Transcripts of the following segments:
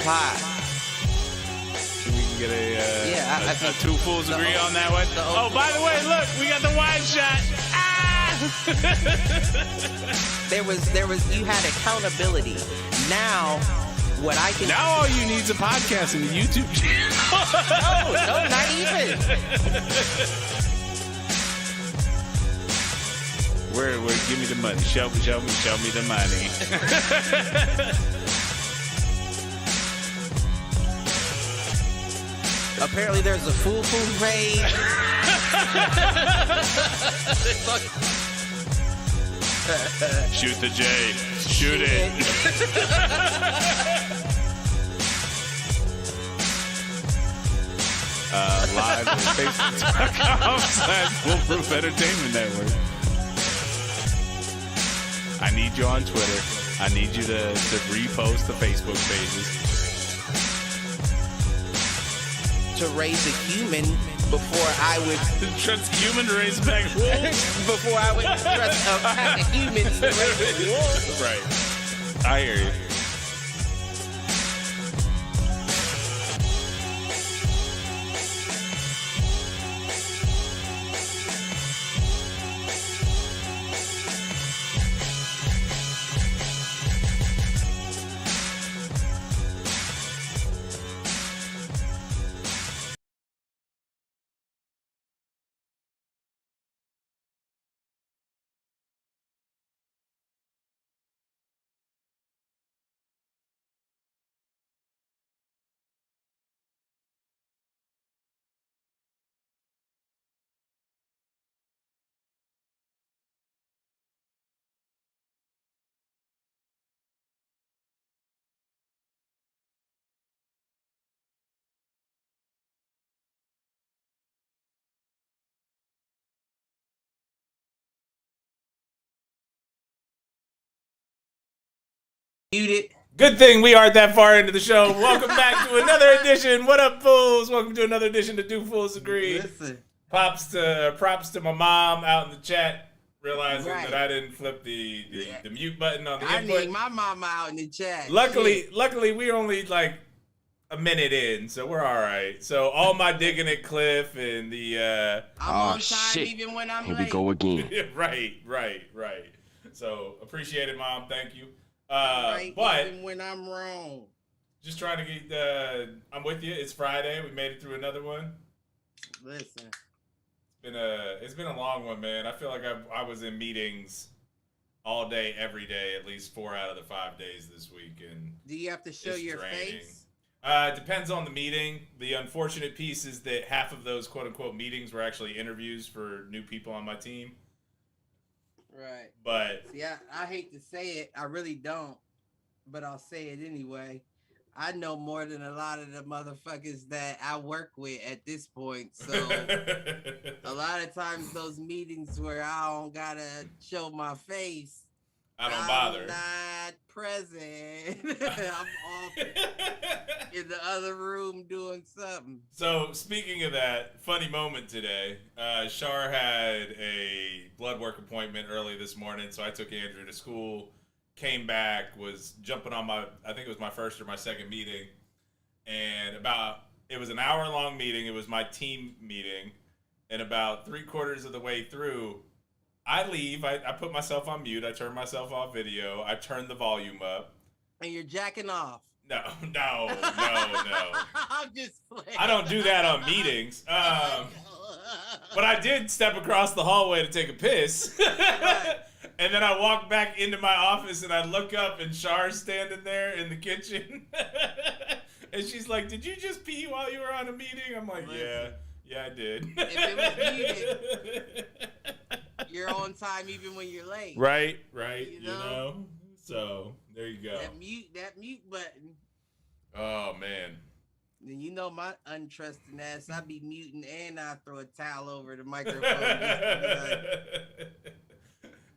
pot. We can get I think two fools agree on that one. Oh, by the way, look, we got the wide shot. There was you had accountability. Now what I can Now all you need is a podcast and a YouTube channel. no, not even. Where give me the money. Show me the money. Apparently there's a Foolproof page. Shoot the J. Shoot it. Live on Facebook.com/Foolproof Entertainment Network. I need you on Twitter. I need you to repost the Facebook pages. To raise a human before I would Trust human to raise back wolves. before I would trust a pack of humans to raise a wolf. Right. I hear you. Muted. Good thing we aren't that far into the show. Welcome back to another edition. What up, fools? Welcome to another edition of Do Fools Agree. Listen. Props to my mom out in the chat, realizing Right. that I didn't flip the mute button on the I input. need my mama out in the chat. Luckily, we're only like a minute in, so we're all right. So all my digging at Cliff and the I'm on time even when I'm Here late. we go again. right. So appreciate it, Mom. Thank you. Right, But even when I'm wrong. just trying to get I'm with you. It's Friday. We made it through another one. Listen. It's been a long one, man. I feel like I was in meetings all day, every day, at least 4 out of the 5 days this week, and Do you have to show it's your draining. face? It depends on the meeting. The unfortunate piece is that half of those quote unquote meetings were actually interviews for new people on my team. Right. But See, I hate to say it. I really don't. But I'll say it anyway. I know more than a lot of the motherfuckers that I work with at this point. So a lot of times those meetings where I don't gotta show my face, I don't bother. I'm not present. I'm off in the other room doing something. So speaking of that, funny moment today. Shar had a blood work appointment early this morning, so I took Andrew to school. Came back, was jumping on I think it was my first or my second meeting, and it was an hour-long meeting. It was my team meeting, and about 3/4 of the way through, I leave. I put myself on mute. I turn myself off video. I turn the volume up. And you're jacking off. No. I'm just playing. I don't do that on meetings. But I did step across the hallway to take a piss. And then I walk back into my office and I look up and Char's standing there in the kitchen. And she's like, "Did you just pee while you were on a meeting?" I'm like, Listen. yeah, I did. If it was muted, you're on time even when you're late. Right, You you know? know? So, there you go. That mute button. Oh, man. Then you know my untrusting ass. I be muting and I throw a towel over the microphone. Just to be like,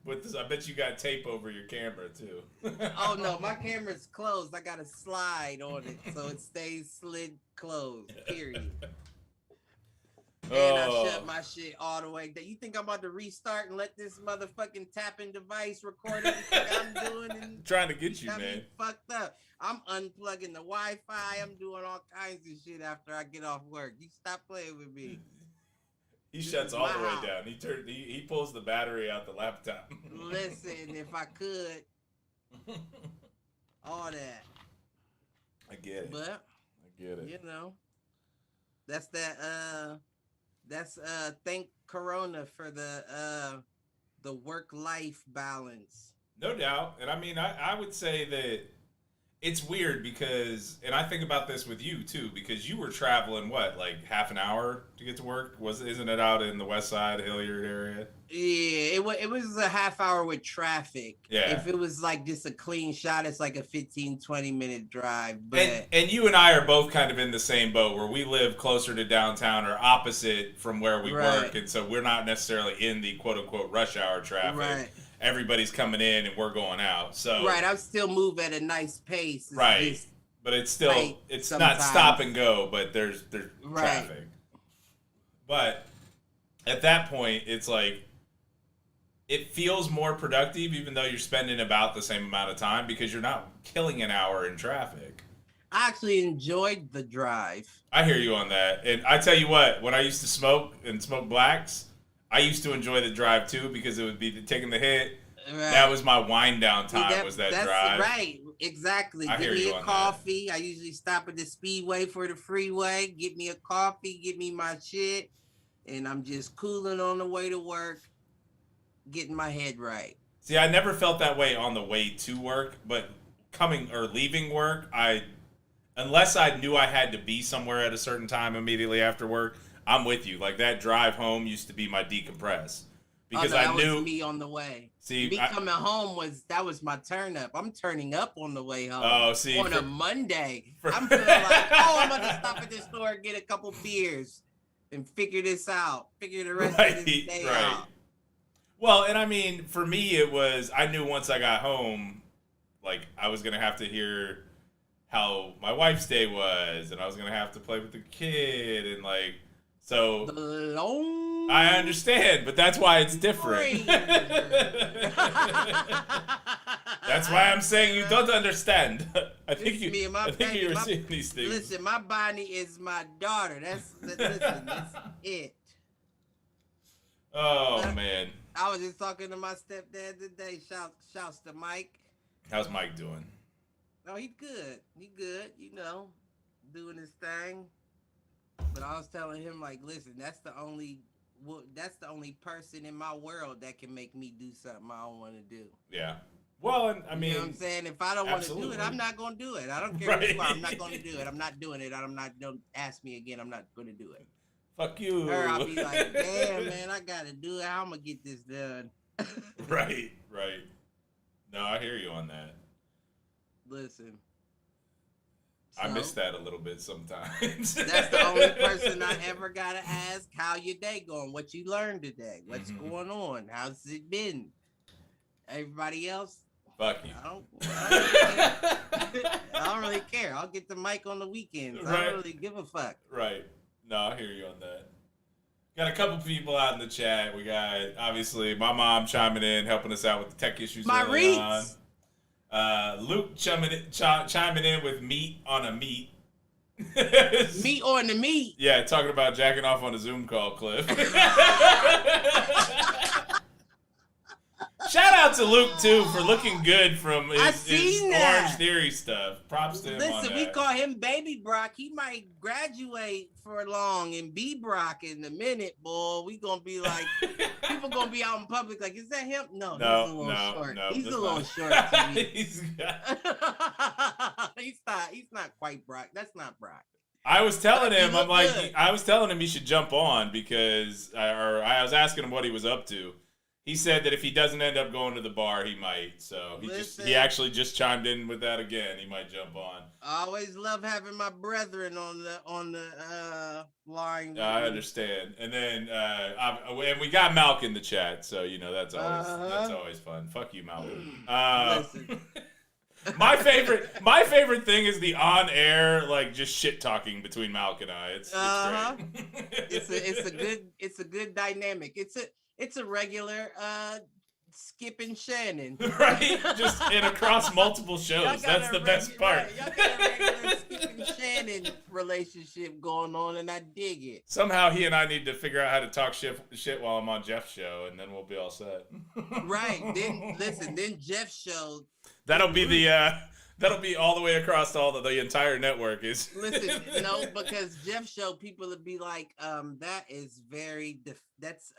With this, I bet you got tape over your camera, too. oh no, my camera's closed. I got a slide on it so it stays slid closed. Period. And I shut my shit all the way. You think I'm about to restart and let this motherfucking tapping device record everything I'm doing? And trying to get you, man. Me fucked up. I'm unplugging the Wi-Fi. I'm doing all kinds of shit after I get off work. You stop playing with me. He shuts all the way down. He pulls the battery out the laptop. Listen, if I could, all that. I get it. But I get it. You know, that's that. That's thank Corona for the work-life balance. No doubt. And I mean, I would say that it's weird because, and I think about this with you too, because you were traveling, what, like half an hour to get to work? Isn't it out in the West Side, Hilliard area? Yeah, it was a half hour with traffic. Yeah. If it was like just a clean shot, it's like a 15, 20-minute drive. But and you and I are both kind of in the same boat where we live closer to downtown or opposite from where we work. And so we're not necessarily in the quote-unquote rush hour traffic. Right. Everybody's coming in and we're going out. So right, I still move at a nice pace. It's right, but it's still it's not stop and go, but there's traffic. But at that point, it's like it feels more productive, even though you're spending about the same amount of time because you're not killing an hour in traffic. I actually enjoyed the drive. I hear you on that, and I tell you what, when I used to smoke blacks, I used to enjoy the drive too because it would be taking the hit. Right. That was my wind down time. That's drive. Right, exactly. Give me a coffee. I usually stop at the Speedway for the freeway. Get me a coffee. Get me my shit, and I'm just cooling on the way to work, getting my head right. See, I never felt that way on the way to work, but coming or leaving work, unless I knew I had to be somewhere at a certain time immediately after work. I'm with you. Like that drive home used to be my decompress because I knew was me on the way. See, me coming home was my turn up. I'm turning up on the way home. Oh, see, on a Monday, I'm feeling like, I'm about to stop at the store and get a couple beers and figure this out. Figure the rest of this day out. Well, and I mean, for me, it was I knew once I got home, like I was gonna have to hear how my wife's day was, and I was gonna have to play with the kid, and like. So I understand, but that's why it's different. That's why I'm saying you don't understand. I think you're seeing these things. Listen, my body is my daughter. That's it. Oh man. I was just talking to my stepdad today. Shouts to Mike. How's Mike doing? Oh, he's good. He good, doing his thing. But I was telling him, like, listen, that's the only person in my world that can make me do something I don't want to do. Yeah. Well, and I mean, you know what I'm saying? If I don't want to do it, I'm not going to do it. I don't care who you are. I'm not going to do it. I'm not doing it. Don't ask me again. I'm not going to do it. Fuck you. Or I'll be like, damn, man, I got to do it. How am I going to get this done? Right. No, I hear you on that. Listen. I miss that a little bit sometimes. That's the only person I ever gotta ask, how your day going? What you learned today? What's going on? How's it been? Everybody else? Fuck you. I don't really care. I'll get the mic on the weekends. Right. I don't really give a fuck. Right. No, I hear you on that. Got a couple people out in the chat. We got, obviously, my mom chiming in, helping us out with the tech issues early on. Luke chiming in with meat on a meat. Meat on the meat. Yeah, talking about jacking off on a Zoom call, Cliff. Shout out to Luke too for looking good from his Orange Theory stuff. Props to him. Listen, we call him Baby Brock. He might graduate for long and be Brock in a minute, boy. We gonna be like, people gonna be out in public like, is that him? No, he's a little short. He's a little short to me. He's not quite Brock. That's not Brock. I was telling him, I was telling him he should jump on because I was asking him what he was up to. He said that if he doesn't end up going to the bar, he might. So he actually just chimed in with that again. He might jump on. I always love having my brethren on the line. I understand. And then and we got Malk in the chat, so that's always fun. Fuck you, Malcolm. My favorite thing is the on-air, like, just shit talking between Malk and I. It's great. It's a good dynamic. It's a regular Skip and Shannon. Right? Just across multiple shows. That's the best part. Right. Y'all got a regular Skip and Shannon relationship going on, and I dig it. Somehow he and I need to figure out how to talk shit while I'm on Jeff's show, and then we'll be all set. Right. Then Jeff's show. That'll be all the way across all the entire network is. Listen, no, because Jeff's show, people would be like, that is very that's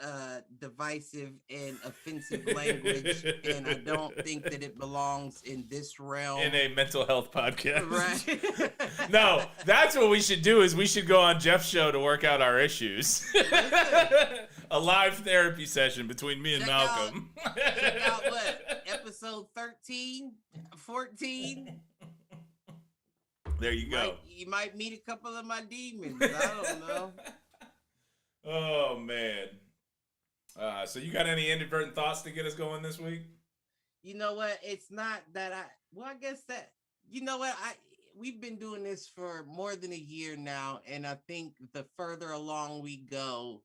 divisive and offensive language, and I don't think that it belongs in this realm. In a mental health podcast. Right. No, that's what we should do is we should go on Jeff's show to work out our issues. A live therapy session between me and Malcolm. Check out what? Episode 13, 14. There you go. You might meet a couple of my demons. I don't know. Oh, man. So you got any inadvertent thoughts to get us going this week? You know what? It's not that I guess that, you know what? We've been doing this for more than a year now, and I think the further along we go,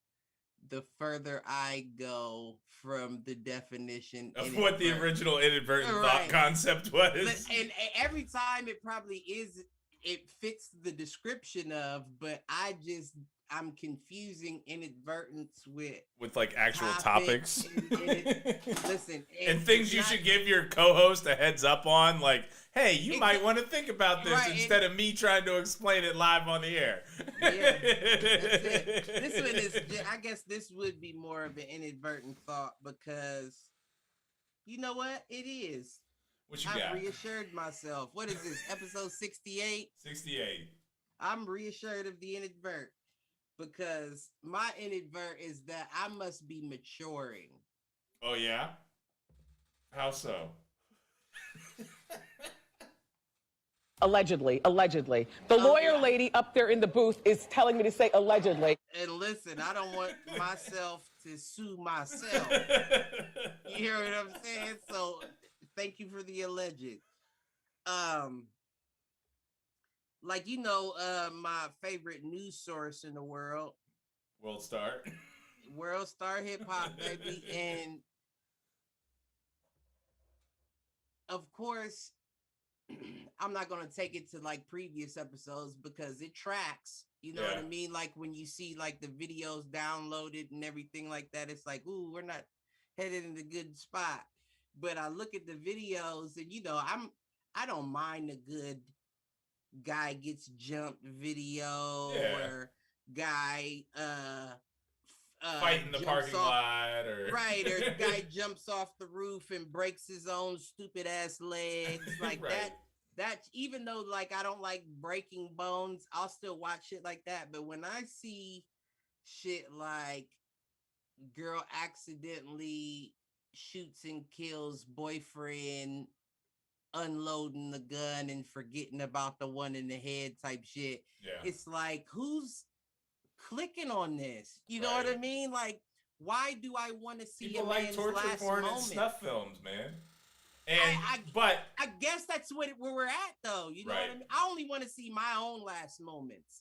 the further I go from the definition of what the original inadvertent thought concept was. And every time it probably it fits the description of, but I'm confusing inadvertence with like actual topics. Listen, and things you should give your co-host a heads up on, like, hey, you might want to think about this instead of me trying to explain it live on the air. Yeah, that's it. This one is, I guess this would be more of an inadvertent thought because, you know what? It is. What you I've got? reassured myself. What is this, episode 68? 68. I'm reassured of the inadvert because my inadvert is that I must be maturing. Oh, yeah? How so? Allegedly. The lawyer lady up there in the booth is telling me to say allegedly. And listen, I don't want myself to sue myself. You hear what I'm saying? So thank you for the alleged. Like, you know, my favorite news source in the world. World Star Hip Hop, baby. And of course, I'm not going to take it to like previous episodes because it tracks, you know what I mean? Like when you see like the videos downloaded and everything like that, it's like, ooh, we're not headed in a good spot. But I look at the videos and, you know, I don't mind a good guy gets jumped video or guy fight in the parking lot or guy jumps off the roof and breaks his own stupid ass legs like that even though like I don't like breaking bones, I'll still watch shit like that. But when I see shit like girl accidentally shoots and kills boyfriend unloading the gun and forgetting about the one in the head type shit, it's like, who's clicking on this? You know what I mean? Like, why do I want to see people a like man's torture last porn moment? and snuff films, man? And I guess that's where we're at, though. You know what I mean? I only want to see my own last moments.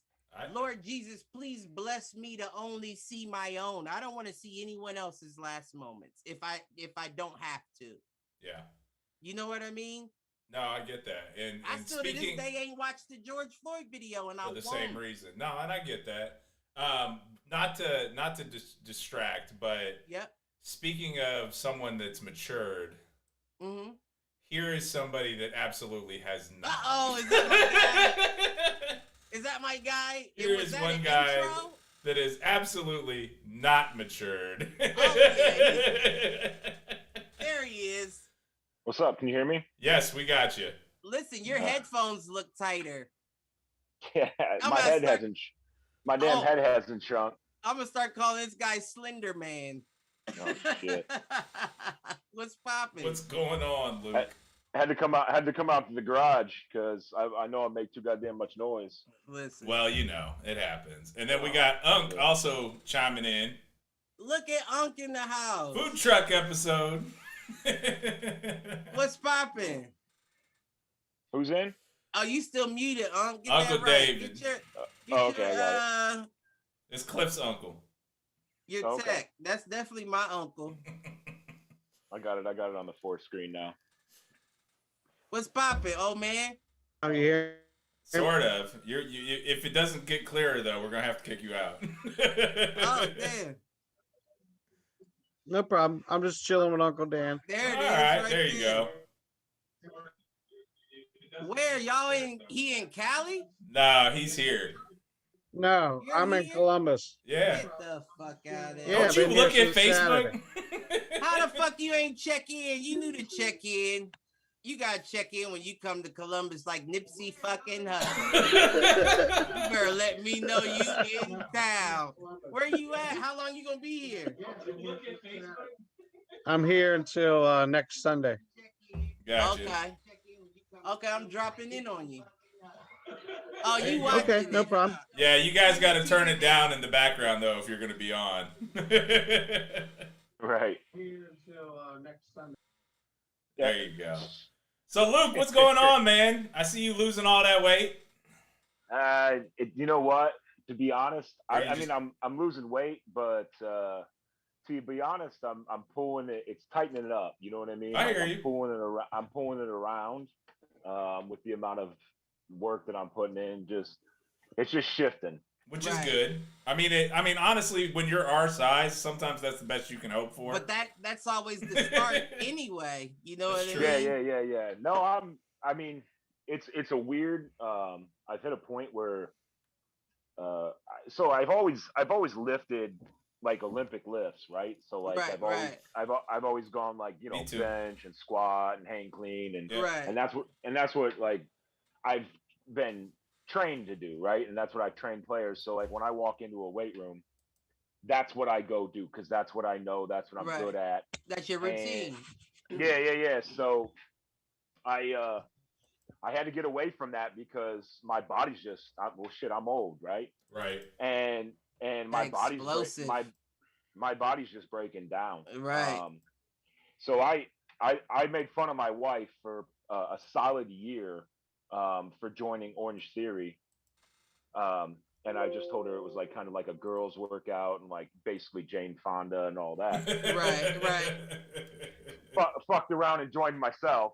Lord Jesus, please bless me to only see my own. I don't want to see anyone else's last moments if I don't have to. Yeah. You know what I mean? No, I get that. And I still to this day ain't watched the George Floyd video, and for the same reason. No, and I get that. Not to distract, but speaking of someone that's matured, here is somebody that absolutely has not. Is that my guy? Is that my guy? Here is one guy that is absolutely not matured. There he is. What's up? Can you hear me? Yes, we got you. Listen, your headphones look tighter. Yeah, my head hasn't. My damn head hasn't shrunk. I'm gonna start calling this guy Slender Man. Oh shit! What's popping? What's going on, Luke? I had to come out to the garage because I know I make too goddamn much noise. Listen. Well, you know it happens, and then we got Unk also chiming in. Look at Unk in the house. Food truck episode. What's popping? Who's in? Oh, you still muted, Get Uncle that right. David. Get okay, I got it. It's Cliff's uncle. Your Okay. tech. That's definitely my uncle. I got it on the fourth screen now. What's poppin', old man? Are you here? Sort of. You if it doesn't get clearer though, we're gonna have to kick you out. Oh damn. No problem. I'm just chilling with Uncle Dan. There it All is. right, Right there you go. Where y'all in? He in Cali? No, he's here. No, You're I'm in here? Columbus. Yeah. Get the fuck out of there. Yeah, Don't I've you been here look at since Facebook? Saturday. How the fuck you ain't check in? You knew to check in. You gotta check in when you come to Columbus like Nipsey fucking Hussle. You better let me know you in town. Where you at? How long you gonna be here? I'm here until next Sunday. Gotcha. Okay, I'm dropping in on you. Oh, you watching Okay, no it. problem. Yeah, you guys got to turn it down in the background though if you're gonna be on. Right. Here until next Sunday. There you go. So Luke, what's going on, man? I see you losing all that weight. You know what? To be honest, Or you I just- mean, I'm losing weight, but to be honest, I'm pulling it. It's tightening it up. You know what I mean? I Like, hear I'm you. pulling it around. I'm pulling it around with the amount of work that I'm putting in. It's just shifting. Which is Right. good. I mean, honestly, when you're our size, sometimes that's the best you can hope for. But that's always the start anyway. You know That's what true. I mean? Yeah. No, I mean, it's a weird. I've hit a point where. So I've always lifted like Olympic lifts, right? So like Right. I've always gone like Me too. bench and squat and hang clean and Yeah. Right. and that's what like I've been trained to do, right? And that's what I've trained players. So like when I walk into a weight room, that's what I go do because that's what I know, that's what I'm good at. That's your routine. Yeah. So I had to get away from that because my body's just I'm old, right? Right. And my body's Explosive. my body's just breaking down. Right. So I made fun of my wife for a solid year for joining Orange Theory. And I just told her it was like kind of like a girls workout and like basically Jane Fonda and all that. Right. Fucked around and joined myself.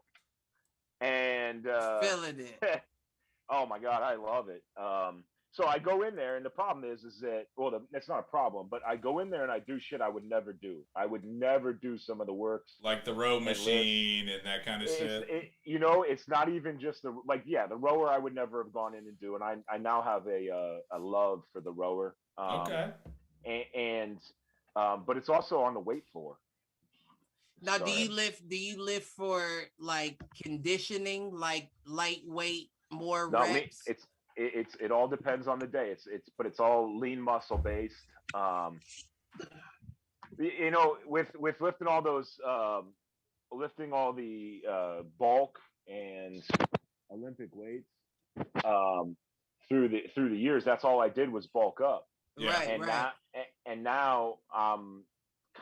And Feeling it. oh my God, I love it. So I go in there, and the problem is that that's not a problem, but I go in there and I do shit I would never do. I would never do some of the works Like the row machine and that kind of shit. It's not even just the rower I would never have gone in and do, and I now have a love for the rower. Okay. And but it's also on the weight floor. Now, So- do you lift for like conditioning, like lightweight, more No, reps? it all depends on the day. It's all lean muscle based. With lifting all those lifting all the bulk and Olympic weights through the years, that's all I did was bulk up. Yeah. And now I'm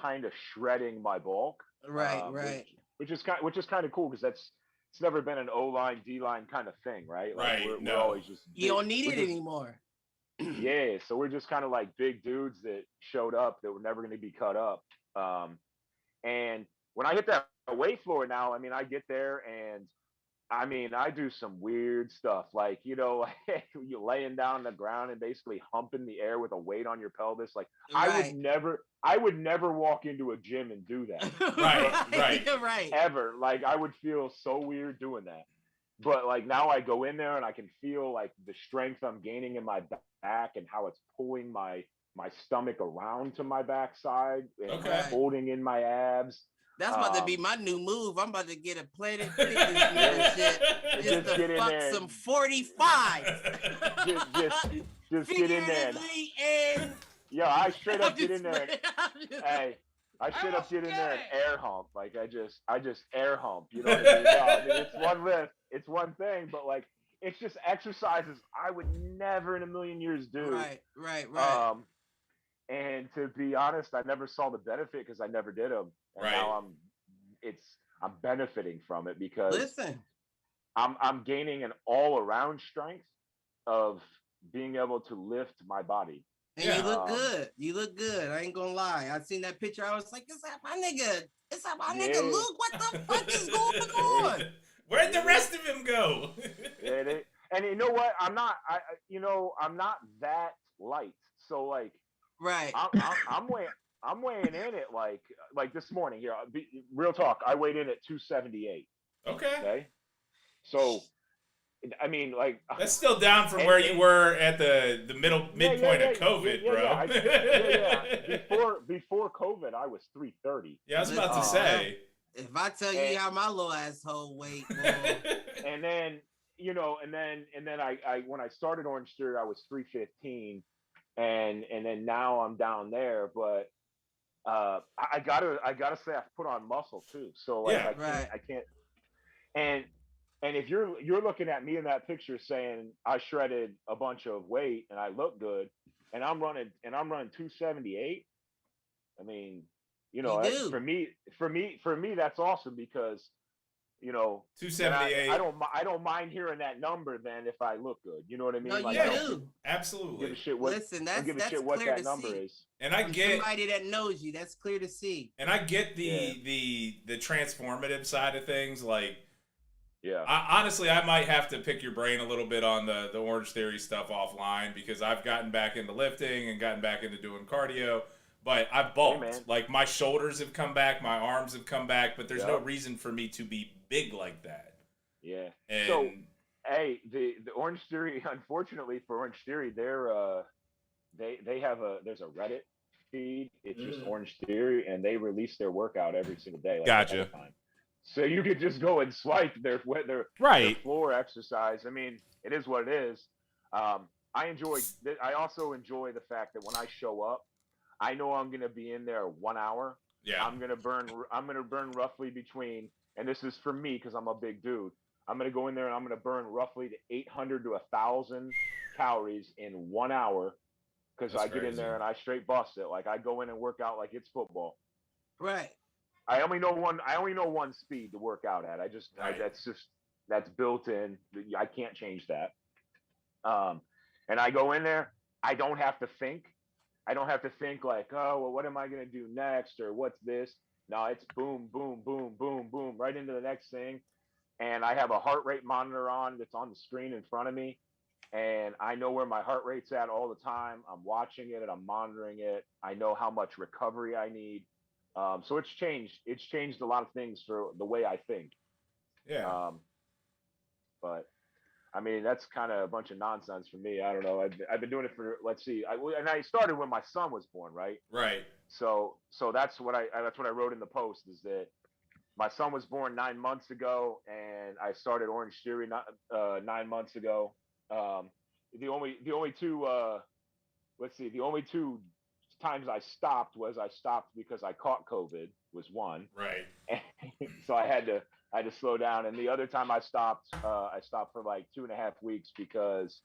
kind of shredding my bulk. Right. Which is kind of cool because it's never been an O-line, D-line kind of thing, right? Like Right, we're always just You don't need we're it just- anymore. Yeah, so we're just kind of like big dudes that showed up that were never going to be cut up. And when I hit that weight floor now, I mean, I get there and I mean, I do some weird stuff, like you're laying down on the ground and basically humping the air with a weight on your pelvis. Like Right. I would never walk into a gym and do that. Right. Right. Ever. Like I would feel so weird doing that. But like now I go in there and I can feel like the strength I'm gaining in my back and how it's pulling my stomach around to my backside and Okay. holding in my abs. That's about to be my new move. I'm about to get a Planet Fitness membership just Just get to in fuck there. some 45. Just get in there. Figuratively and Yeah, I straight up I'm get just in there. Hey, I straight up get in there and Okay. air hump. Like I just air hump. You know what I mean? No, I mean, it's one lift, it's one thing, but like it's just exercises I would never in a million years do. Right. And to be honest, I never saw the benefit because I never did them. And Right. now I'm benefiting from it because Listen, I'm gaining an all around strength of being able to lift my body. And you look good. You look good. I ain't gonna lie. I seen that picture. I was like, is that my nigga? Is that my nigga Luke? What the fuck is going on? Where'd the rest of him go? And you know what? I'm not that light. So like, right. I'm weighing in at like this morning here. Real talk. I weighed in at 278. Okay. So, I mean, like that's still down from where you were at the midpoint of COVID, bro. Before COVID, I was 330. Yeah, I was about to say. If I tell you how my little asshole weight, and then I when I started Orange Theory, I was 315, and then now I'm down there, but I gotta say I've put on muscle too. So like I can't. And if you're looking at me in that picture saying I shredded a bunch of weight and I look good, and I'm running 278, I mean, for me that's awesome because 278. I don't mind hearing that number then if I look good. You know what I mean? No, like, you do. Absolutely. Give a shit what, listen, that's what clear that to number see. is. And I get somebody that knows you. That's clear to see. And I get the transformative side of things. Like, honestly, I might have to pick your brain a little bit on the Orange Theory stuff offline because I've gotten back into lifting and gotten back into doing cardio. But I've bulked. Like, my shoulders have come back, my arms have come back, but there's no reason for me to be big like that. Yeah. And so, hey, the Orange Theory, unfortunately for Orange Theory, they have there's a Reddit feed. It's just Orange Theory, and they release their workout every single day. Like, gotcha. So you could just go and swipe their floor exercise. I mean, it is what it is. I also enjoy the fact that when I show up, I know I'm going to be in there 1 hour. Yeah. I'm going to burn roughly between, and this is for me because I'm a big dude. I'm going to go in there and I'm going to burn roughly 800 to 1,000 calories in 1 hour because I get in there and I straight bust it. Like, I go in and work out like it's football. Right. I only know one speed to work out at. That's built in. I can't change that. And I go in there. I don't have to think. I don't have to think like, oh, well, what am I going to do next? Or what's this? No, it's boom, boom, boom, boom, boom, right into the next thing. And I have a heart rate monitor on that's on the screen in front of me. And I know where my heart rate's at all the time. I'm watching it and I'm monitoring it. I know how much recovery I need. So it's changed. It's changed a lot of things for the way I think. Yeah. But I mean, that's kind of a bunch of nonsense for me. I don't know. I've been doing it for, let's see. And I started when my son was born, right? Right. So that's what I wrote in the post is that my son was born 9 months ago, and I started Orange Theory 9 months ago. The only two times I stopped because I caught COVID was one. Right. And so I had to slow down. And the other time I stopped for like 2.5 weeks because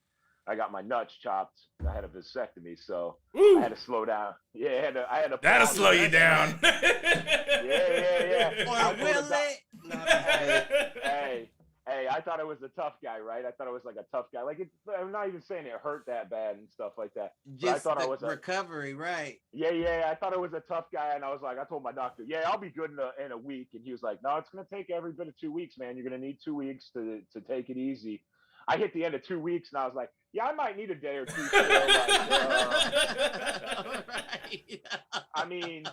I got my nuts chopped. I had a vasectomy, so I had to slow down. Yeah, I had to. That'll slow you down. Yeah. Or will it? No, Hey, I thought I was a tough guy, right? I thought I was like a tough guy. Like, I'm not even saying it hurt that bad and stuff like that. Just I thought I was recovery, right? Yeah. I thought I was a tough guy, and I was like, I told my doctor, yeah, I'll be good in a week, and he was like, no, it's gonna take every bit of 2 weeks, man. You're gonna need 2 weeks to take it easy. I hit the end of 2 weeks, and I was like, yeah, I might need a day or two. Right. I mean,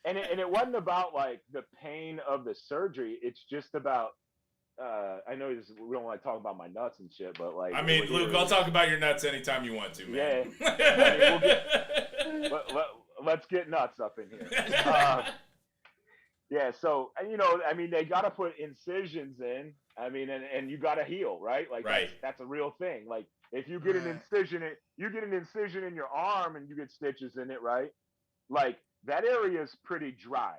and it wasn't about like the pain of the surgery. It's just about. I know we don't want to talk about my nuts and shit, but like. I mean, Luke, I'll talk about your nuts anytime you want to, man. Yeah. I mean, let's get nuts up in here. Yeah. So, I mean, they got to put incisions in. I mean, and you got to heal, right? Like, right. That's a real thing. Like, if you get an incision, in your arm and you get stitches in it, right? Like, that area is pretty dry.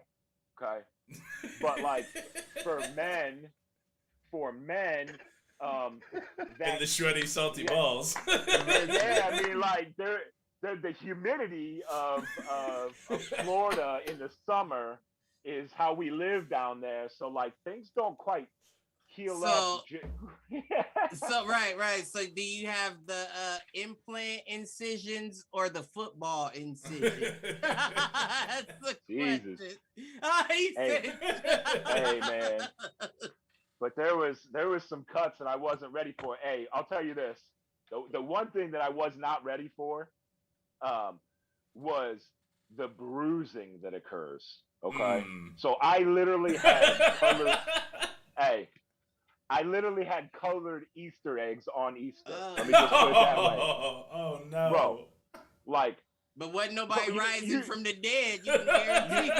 Okay. But like for men, and the shreddy salty balls. Yeah, I mean, like the humidity of Florida in the summer is how we live down there. So like things don't quite heal So, up. so right. So do you have the implant incisions or the football incision? That's the Jesus. question. Oh, he Hey. said, Hey, man. But there was some cuts that I wasn't ready for. Hey, I'll tell you this. The one thing that I was not ready for was the bruising that occurs. Okay. So I literally had colored hey, I literally had colored Easter eggs on Easter. Let me just put it that way. Oh no. Bro, like but wasn't nobody bro, rising from the dead. You can guarantee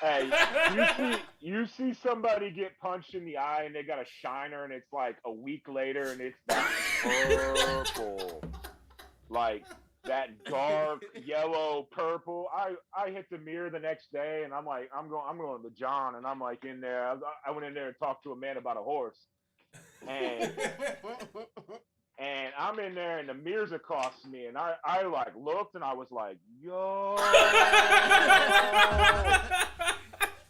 that. You see somebody get punched in the eye and they got a shiner and it's like a week later and it's that purple, like that dark yellow purple. I hit the mirror the next day and I'm like, I'm going to John and I'm like in there. I went in there and talked to a man about a horse, and I'm in there and the mirror's across me and I like looked and I was like, yo.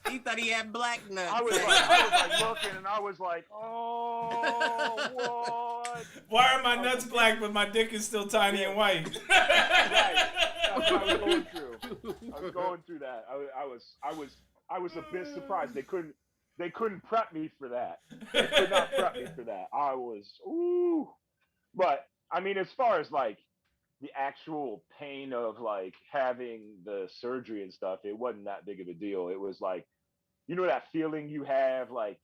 He thought he had black nuts. I was like looking and I was like, oh, what? Why are my nuts black but my dick is still tiny and white? Right. That's what I was going through. I was going through that. I was a bit surprised. They couldn't prep me for that. They could not prep me for that. I was ooh. But I mean, as far as like the actual pain of like having the surgery and stuff, it wasn't that big of a deal. It was like, you know, that feeling you have like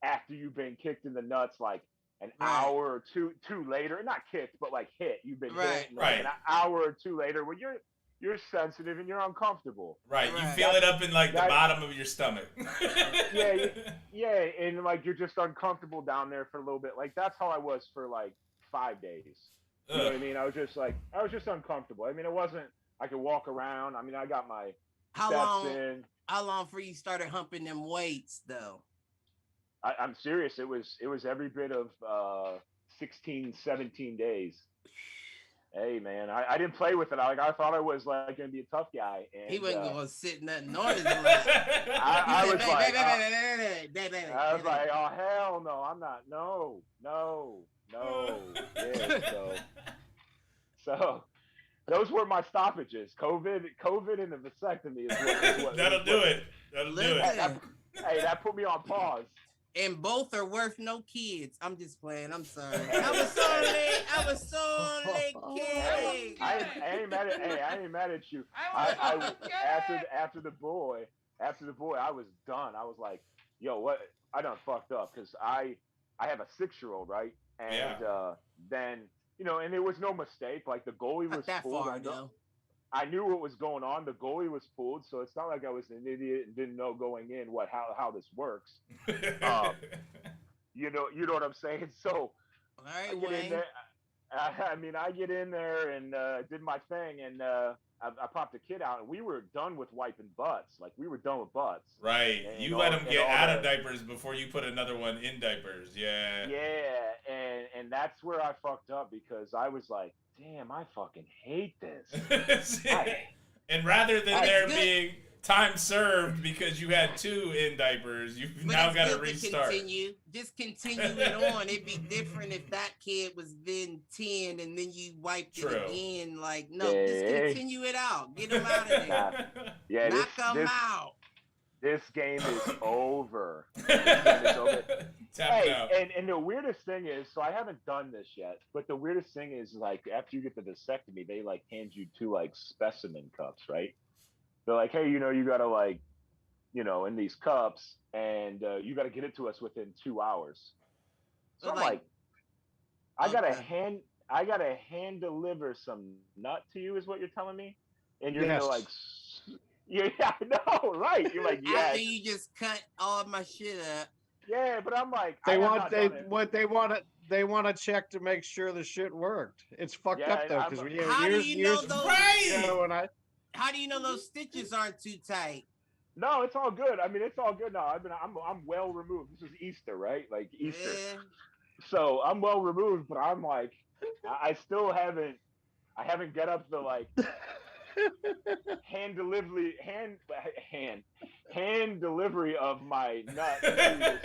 after you've been kicked in the nuts, like an hour or two later, not kicked, but like hit. You've been hit, and like an hour or two later, when you're sensitive and you're uncomfortable. Right, you feel it up in like the bottom of your stomach. yeah, and like you're just uncomfortable down there for a little bit. Like that's how I was for like 5 days. You know what I mean? I was just uncomfortable. I mean, it wasn't. I could walk around. I mean, I got my steps in. How long before you started humping them weights, though? I'm serious. It was every bit of 16, 17 days. Hey, man, I didn't play with it. I thought I was like going to be a tough guy. And, he wasn't going to sit nothing on his leg. I was like, oh, hell no, I'm not. No. Yeah, so those were my stoppages. COVID and the vasectomy is what That'll do it. Hey, that put me on pause. And both are worth no kids. I'm just playing. I'm sorry. I was so kidding. I ain't mad at you. After the boy, I was done. I was like, yo, what? I done fucked up because I have a 6-year-old, right? And then, you know, and there was no mistake. Like the goalie was fooled. I knew what was going on. The goalie was fooled, so it's not like I was an idiot and didn't know going in how this works. You know what I'm saying? So all right, I get in there. I get in there and did my thing, and I popped the kid out, and we were done with wiping butts. Like we were done with butts. Right. And, you let them get out of diapers before you put another one in diapers. Yeah. Yeah, and that's where I fucked up because I was like, damn, I fucking hate this. And rather than there being time served because you had 2 in diapers, you've now got to restart. Just continue it on. It'd be different if that kid was then 10 and then you wiped it again. Like, no, just continue it out. Get them out of there. Knock them out. This game is over. And the weirdest thing is, so I haven't done this yet, but the weirdest thing is, like, after you get the vasectomy, they like hand you 2 like specimen cups, right? They're like, hey, you know, you gotta like, you know, in these cups, and you gotta get it to us within 2 hours. So I'm like, I gotta hand deliver some nut to you, is what you're telling me, and you're gonna like. Yeah, no, right. You're like, yeah. After you just cut all my shit up. Yeah, but I'm like, they want to check to make sure the shit worked. It's fucked up though, because how do you know those? How do you know those stitches aren't too tight? No, it's all good. I mean, it's all good now. I'm well removed. This is Easter, right? Like Easter. Yeah. So I'm well removed, but I'm like, I haven't got up the like. hand hand delivery of my nut to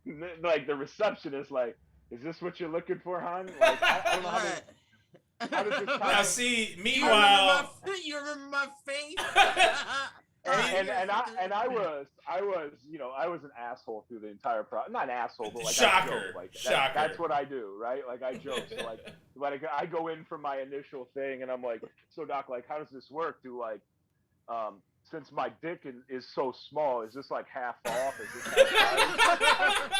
this, like the receptionist, like, is this what you're looking for, hon? Like, I don't know how does this Now, see, You meanwhile, remember my face? and I was, you know, I was an asshole through the entire process. Not an asshole, but like Shocker. I joke. Like Shocker. that's what I do, right? Like I joke. So like I go in for my initial thing, and I'm like, so doc, like, how does this work? Do like, since my dick is so small, is this like half off? Is this half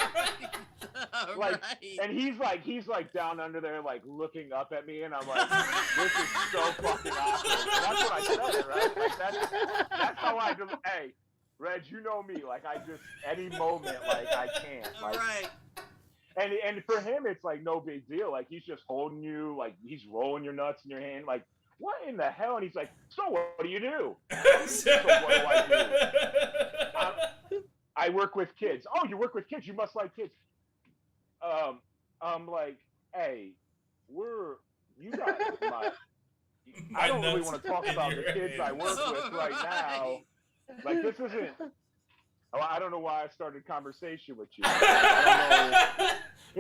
like, right. and he's like down under there, like looking up at me, and I'm like, this is so fucking awkward. And that's what I said, right? Like that's how I do. Hey, Reg, you know me. Like I just any moment, like I can't. Like, Right. And for him, it's like no big deal. Like he's just holding you, like he's rolling your nuts in your hand, like. What in the hell? And he's like, so what do you do? So what do I do? I work with kids. Oh, you work with kids. You must like kids. I'm like, hey, you got my I don't really want to talk about the kids I work with right now. Like this isn't. Oh, I don't know why I started conversation with you. I don't know.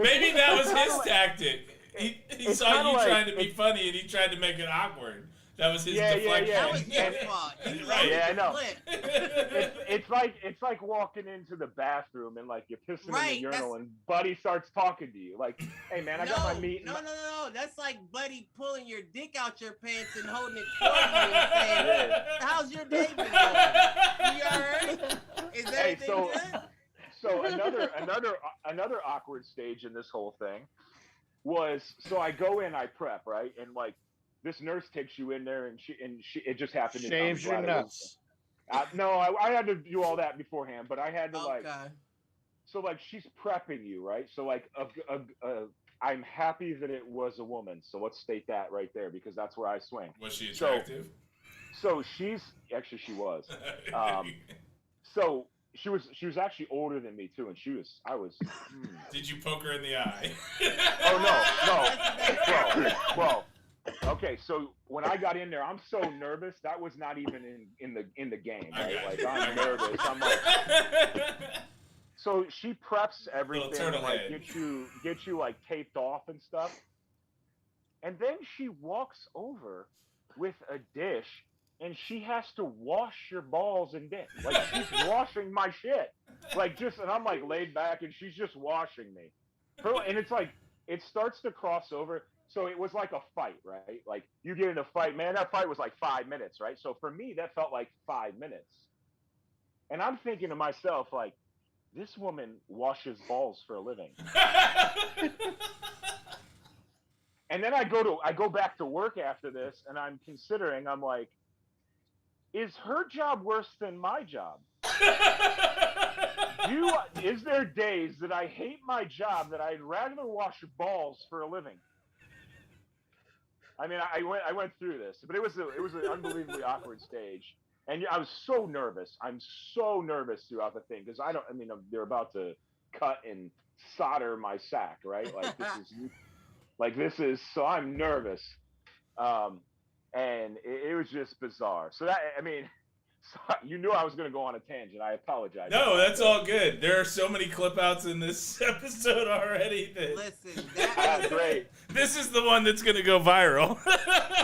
Maybe that was his tactic. He saw you like, trying to be funny, and he tried to make it awkward. That was his deflection. That was your fault. Right. Yeah, I know. It's like walking into the bathroom and like you're pissing in the urinal and Buddy starts talking to you like, "Hey man, I got my meat." No. That's like Buddy pulling your dick out your pants and holding it toward you and saying, "How's your day been going? You all right? Is everything good?" So another awkward stage in this whole thing was so I go in, I prep, right, and like. This nurse takes you in there, and she it just happened. Shaves your nuts. No, I had to do all that beforehand, but I had to like. So like she's prepping you, right? So like, I'm happy that it was a woman. So let's state that right there because that's where I swing. Was she attractive? So she was. So she was actually older than me too, and I was. Did you poke her in the eye? Oh no. Well. Okay, so when I got in there, I'm so nervous. That was not even in the game, right? Like I'm nervous. I'm like, so she preps everything, like get you like taped off and stuff, and then she walks over with a dish, and she has to wash your balls and dick. Like she's washing my shit, like and I'm like laid back, and she's just washing me, and it's like it starts to cross over. So it was like a fight, right? Like you get in a fight, man, that fight was like 5 minutes, right? So for me, that felt like 5 minutes. And I'm thinking to myself, like, this woman washes balls for a living. And then I go back to work after this and I'm like, is her job worse than my job? Is there days that I hate my job that I'd rather wash balls for a living? I mean, I went through this, but it was an unbelievably awkward stage, and I was so nervous. I'm so nervous throughout the thing because they're about to cut and solder my sack, right? This is so I'm nervous, and it was just bizarre. So you knew I was going to go on a tangent. I apologize. No, that's all good. There are so many clip outs in this episode already. Listen, that's great. This is the one that's going to go viral.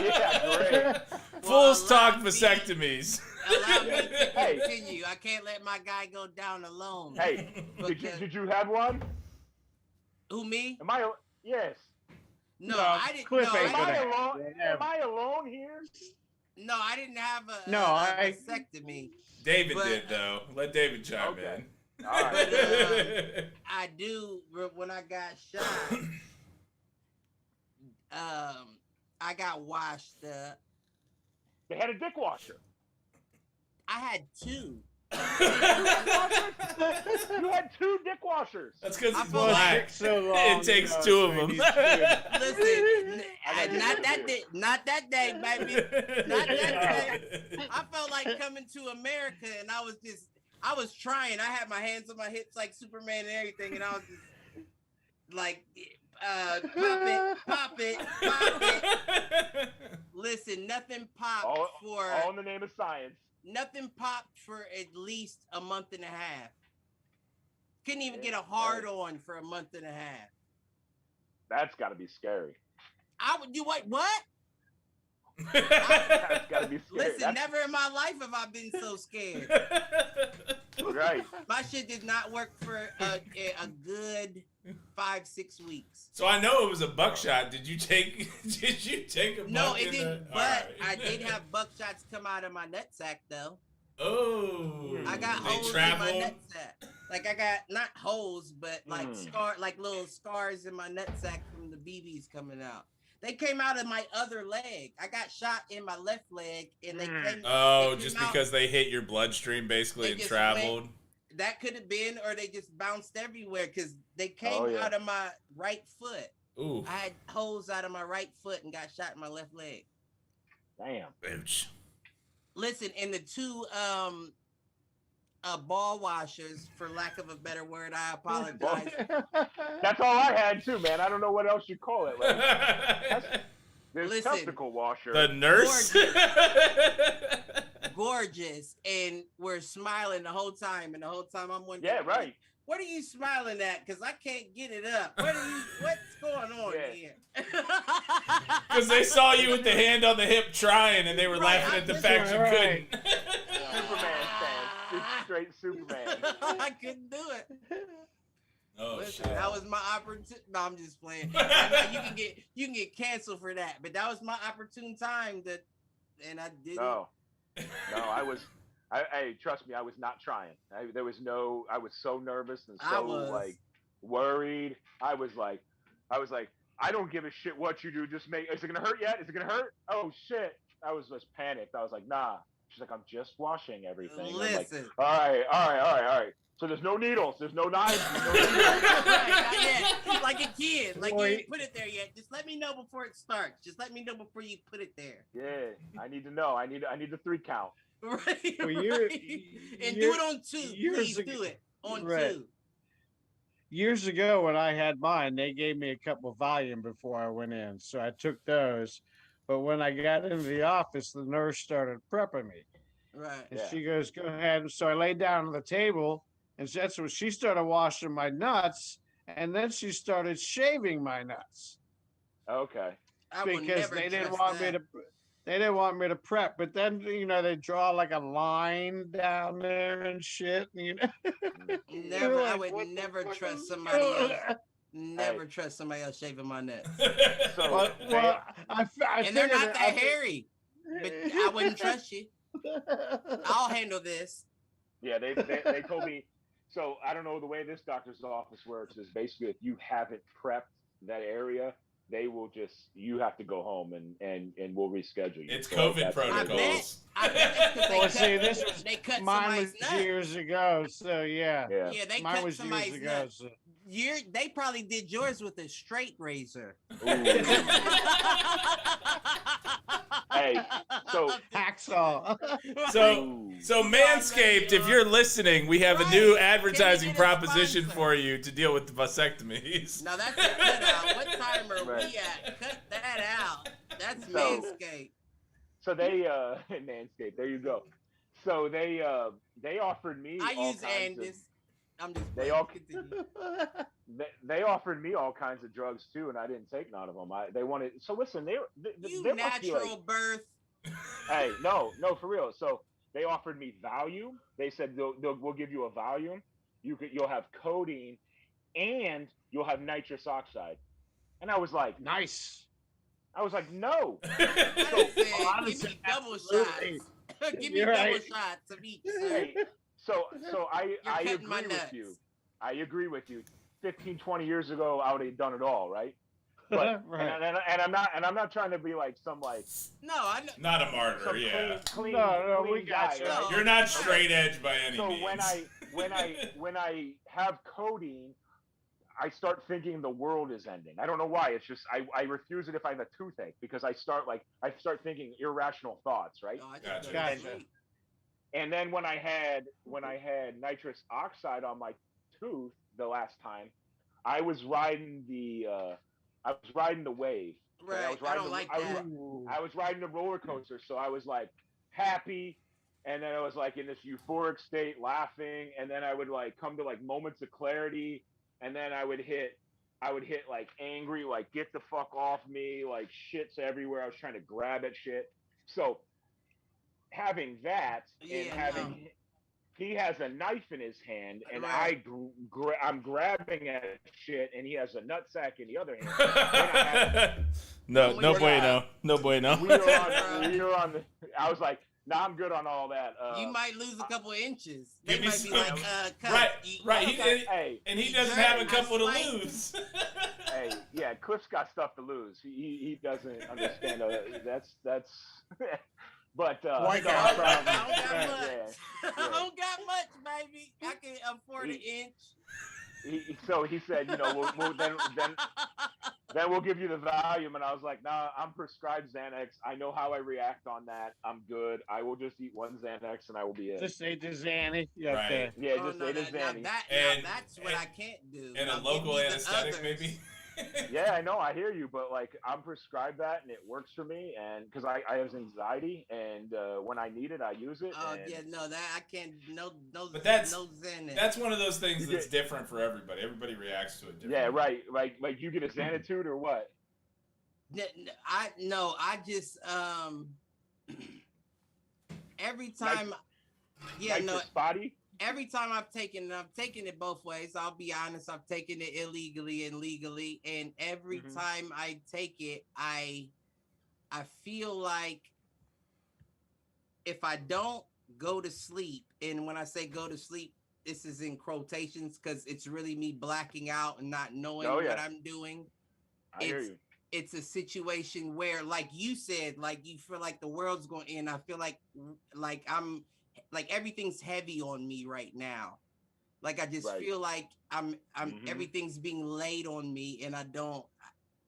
Yeah, great. Fools talk vasectomies. Allow me to continue. I can't let my guy go down alone. Hey, did you have one? Who, me? Yes. No, I didn't. Am I alone here? No, I didn't have a vasectomy. David did, though. Let David chime in. All right. I do. When I got shot, I got washed up. They had a dick washer. I had two. You had two dick washers. That's because it's black. So it takes two of them. Listen, not that day, baby. Not that day. I felt like coming to America, and I was trying. I had my hands on my hips like Superman and everything, and I was just like, pop it. Listen, nothing popped all in the name of science. nothing popped for at least a month and a half. Couldn't even get a hard on for a month and a half. That's got to be scary. I would do what? That's got to be scary. Listen, never in my life have I been so scared. Right. My shit did not work for a good 5-6 weeks. So I know it was a buckshot. Did you take a No, buck it in didn't. the- But Alright. I did have buckshots come out of my nutsack though. Oh. I got They holes in traveled. my nutsack. Like I got not holes, but like little scars in my nutsack from the BBs coming out. They came out of my other leg. I got shot in my left leg, and they came. Oh, they just came out. because they hit your bloodstream basically They and just traveled. That could have been, or they just bounced everywhere because they came out of my right foot. Ooh. I had holes out of my right foot and got shot in my left leg. Damn. Ouch. Listen, and the two ball washers, for lack of a better word, I apologize. That's all I had too, man. I don't know what else you call it. Like, there's Listen, testicle washer. The nurse. Gorgeous, and we're smiling the whole time, and the whole time I'm wondering, Yeah, right. What are you smiling at? Because I can't get it up. What's going on here? Because they saw you with the hand on the hip trying, and they were laughing at the fact you couldn't. Superman fans. Straight Superman. I couldn't do it. Oh, Listen, shit. that was my opportunity. No, I'm just playing. You can get canceled for that, but that was my opportune time and I did No, I was. Hey, trust me, I was not trying. I was so nervous and so like worried. I was like, I don't give a shit what you do. Just is it gonna hurt yet? Is it gonna hurt? Oh shit! I was just panicked. I was like, nah. She's like, I'm just washing everything. Listen. I'm like, all right. So there's no needles, there's no knives. Like a kid. Like you didn't put it there yet. Just let me know before it starts. Just let me know before you put it there. Yeah, I need to know. I need the 3 count. Right. Well, and do it on 2. Please do it on 2. Years ago when I had mine, they gave me a couple of Valium before I went in. So I took those. But when I got into the office, the nurse started prepping me. Right. And she goes, go ahead. So I laid down on the table, and that's when she started washing my nuts. And then she started shaving my nuts. Okay. Because they didn't want me to prep. But then, they draw like a line down there and shit. I would never trust somebody else. Never trust somebody else shaving my nuts. So, and they're not that hairy. But I wouldn't trust you. I'll handle this. Yeah, they told me. So I don't know, the way this doctor's office works is basically if you haven't prepped that area, they will you have to go home and we'll reschedule you. It's COVID protocols. I bet they cut somebody's nuts. Years ago, so yeah. Yeah, they mine cut somebody's nuts. So. They probably did yours with a straight razor. Hey, so hacksaw. So Manscaped, if you're listening, we have a new advertising proposition for you to deal with the vasectomies. No, that's a cutout. What time are we at? Cut that out. That's Manscaped. So they Manscaped. There you go. So they offered me. I use Andis. I'm just. They offered me all kinds of drugs too, and I didn't take none of them. They wanted. So listen, they natural birth. Hey, no, for real. So they offered me Valium. They said we'll give you a Valium. You'll have codeine, and you'll have nitrous oxide. And I was like, nice. I was like, no. Give me double shots. Give me double shots of each. Hey, so I agree with you. I agree with you. 15, 20 years ago, I would have done it all, right? But and I'm not trying to be like some like I know. Not a martyr, yeah. Clean, no, we got you. Right? You're not straight edge by any means. So when I have codeine, I start thinking the world is ending. I don't know why. It's just I refuse it if I have a toothache because I start thinking irrational thoughts, right? Gotcha. And then when I had nitrous oxide on my tooth the last time, I was riding the wave. Right. I don't like that. I was riding the roller coaster, so I was like happy, and then I was like in this euphoric state, laughing, and then I would like come to like moments of clarity, and then I would hit like angry, like get the fuck off me, like shit's everywhere. I was trying to grab at shit. So having that and having he has a knife in his hand, and Right. I'm grabbing at shit, and he has a nutsack in the other hand. No When we bueno. No bueno. We were on the. I was like, nah, I'm good on all that. You might lose a couple inches. Give They me might be some- like, cut. Right. Hey, And he He doesn't jerked have a my couple to spike. lose. hey, yeah, Cliff's got stuff to lose. He doesn't understand. That's. But White no, guy I'm problem. proud. I don't got much. Yeah. I don't got much, baby. I can afford an inch. So he said, you know, then we'll give you the Valium, and I was like, nah, I'm prescribed Xanax. I know how I react on that. I'm good. I will just eat one Xanax, and I will be in. Just say to Zanny. Yeah, Right. okay. Yeah, Oh, just no, say to now Zanny. that's what I can't do. And a Now give local me the anesthetic, others. maybe. Yeah, I know, I hear you, but like I'm prescribed that, and it works for me, and because I have anxiety, and when I need it, I use it. Oh and yeah, no, that I can't. No, But that's- no Xanax. That's one of those things You that's get- different for everybody. Everybody reacts to it differently. yeah, right. Like you get a Xanitude or what? I just every time. Yeah, Like no. for spotty? Every time I've taken it both ways. I'll be honest, I've taken it illegally and legally, and every Mhm. time I take it, I feel like if I don't go to sleep, and when I say go to sleep, this is in quotations because it's really me blacking out and not knowing Oh, yeah. what I'm doing. I hear you. It's a situation where, like you said, like you feel like the world's going to end. I feel like I'm like everything's heavy on me right now. Like I just Right. feel like I'm Mhm. everything's being laid on me, and I can't.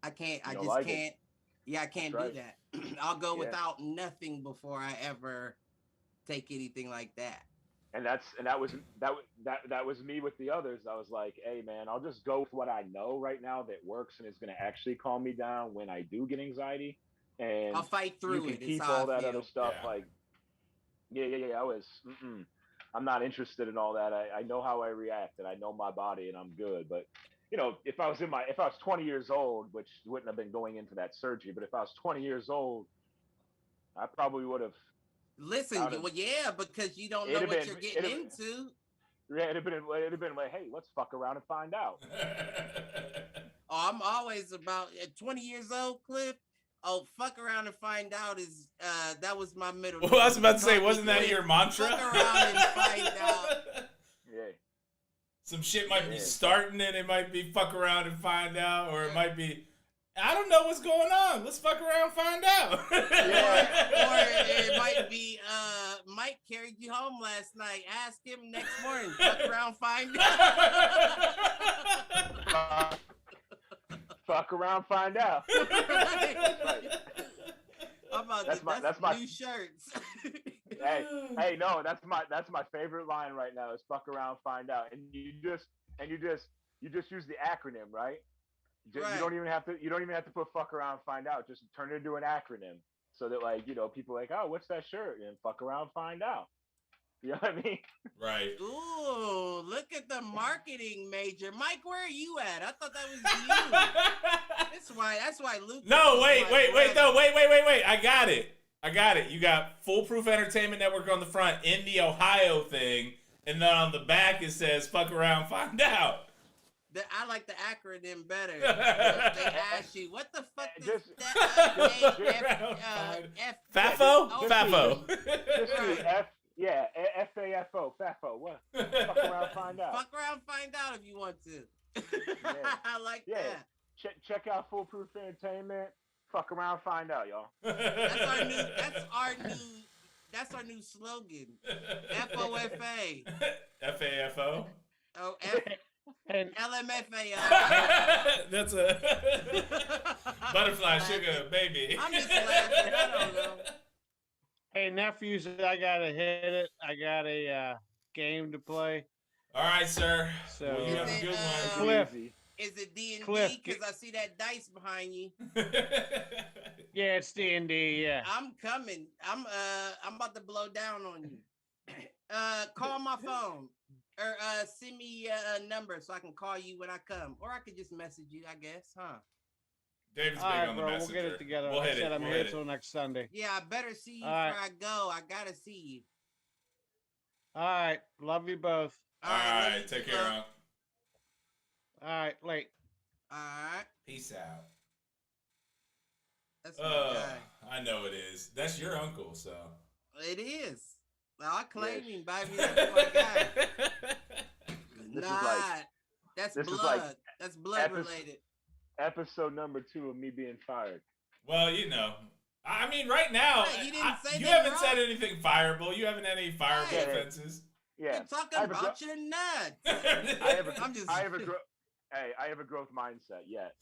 I You just don't like it. can't. Yeah, I can't That's do that. I'll go Yeah. without nothing before I ever take anything like that. And that was me with the others. I was like, hey man, I'll just go with what I know right now that works and is going to actually calm me down when I do get anxiety. And I'll fight you through can it. It's keep how all I that feel. other stuff. Yeah. Like, I'm not interested in all that. I know how I react, and I know my body, and I'm good. But you know, if I was 20 years old, which wouldn't have been going into that surgery, but if I was 20 years old, I probably would have. Listen, Out of- well, yeah, because you don't know It'd what have you're been- getting it'd have- into. Yeah, it'd have been like, hey, let's fuck around and find out. Oh, I'm always about at 20 years old, Cliff. Oh, fuck around and find out is that was my middle. Well, I was about to say, Call me wasn't that Cliff. your mantra? Fuck around and find out. Yeah. Some shit might be Yeah. starting and it might be fuck around and find out, or it might be, I don't know what's going on. Let's fuck around and find out. Or it might be Mike carried you home last night. Ask him next morning. Fuck around, find out. Fuck around, find out. Right. Right. I'm about That's to, my- that's that's my- new shirts. Hey, no, that's my favorite line right now is fuck around, find out. And you just use the acronym, right? Right. You don't even have to put fuck around, find out. Just turn it into an acronym so that like, you know, people are like, oh, what's that shirt? And fuck around, find out. You know what I mean? Right. Ooh, look at the marketing major. Mike, where are you at? I thought that was you. That's why Luke. No, wait. Wait. I got it. You got Foolproof Entertainment Network on the front in the Ohio thing, and then on the back it says "fuck around, find out." I like the acronym better. They ask you, what the fuck is Just- that? FAFO? Oh, FAFO. Just do FAFO, FAFO. What? Fuck around, find out. Fuck around, find out if you want to. I like Yeah. that. Check out Foolproof Entertainment. Fuck around, find out, y'all. That's our new slogan. FOFA. FAFO. Oh, And LMFAO. That's a butterfly sugar baby. I'm just laughing. I don't know. hey, nephews, I gotta hit it. I got a game to play. All right, sir. So Well, you have Is a it, good one. Cliff. Easy. Is it D&D? Cliff, Because I see that dice behind you. Yeah, Yeah, it's D&D. Yeah. I'm coming. I'm about to blow down on you. Call my phone or send me a number so I can call you when I come, or I could just message you, I guess, huh? David's All big right, on the bro. messenger. We'll get it together. We'll Like hit I said, it. I'm We'll here hit till it. next Sunday. Yeah, I better see you All right. before I go. I gotta see you. All right. Love you both. All love right, you take too, care, bro. Unc. All right. Late. All right, Peace out. that's my guy. I know it is. That's your uncle, so. It is. I claim Yes. him, baby. That's my guy. This is Nah, like that's this is blood. like That's blood epi- related. episode number 2 of me being fired. Well, you know. I mean, right now, Right, you didn't say you that haven't wrong. said anything fireable. You haven't had any fireable Right. offenses. Yeah, You're talking I have a about your nuts. I have a, I'm just. I have a I have a growth mindset. Yet.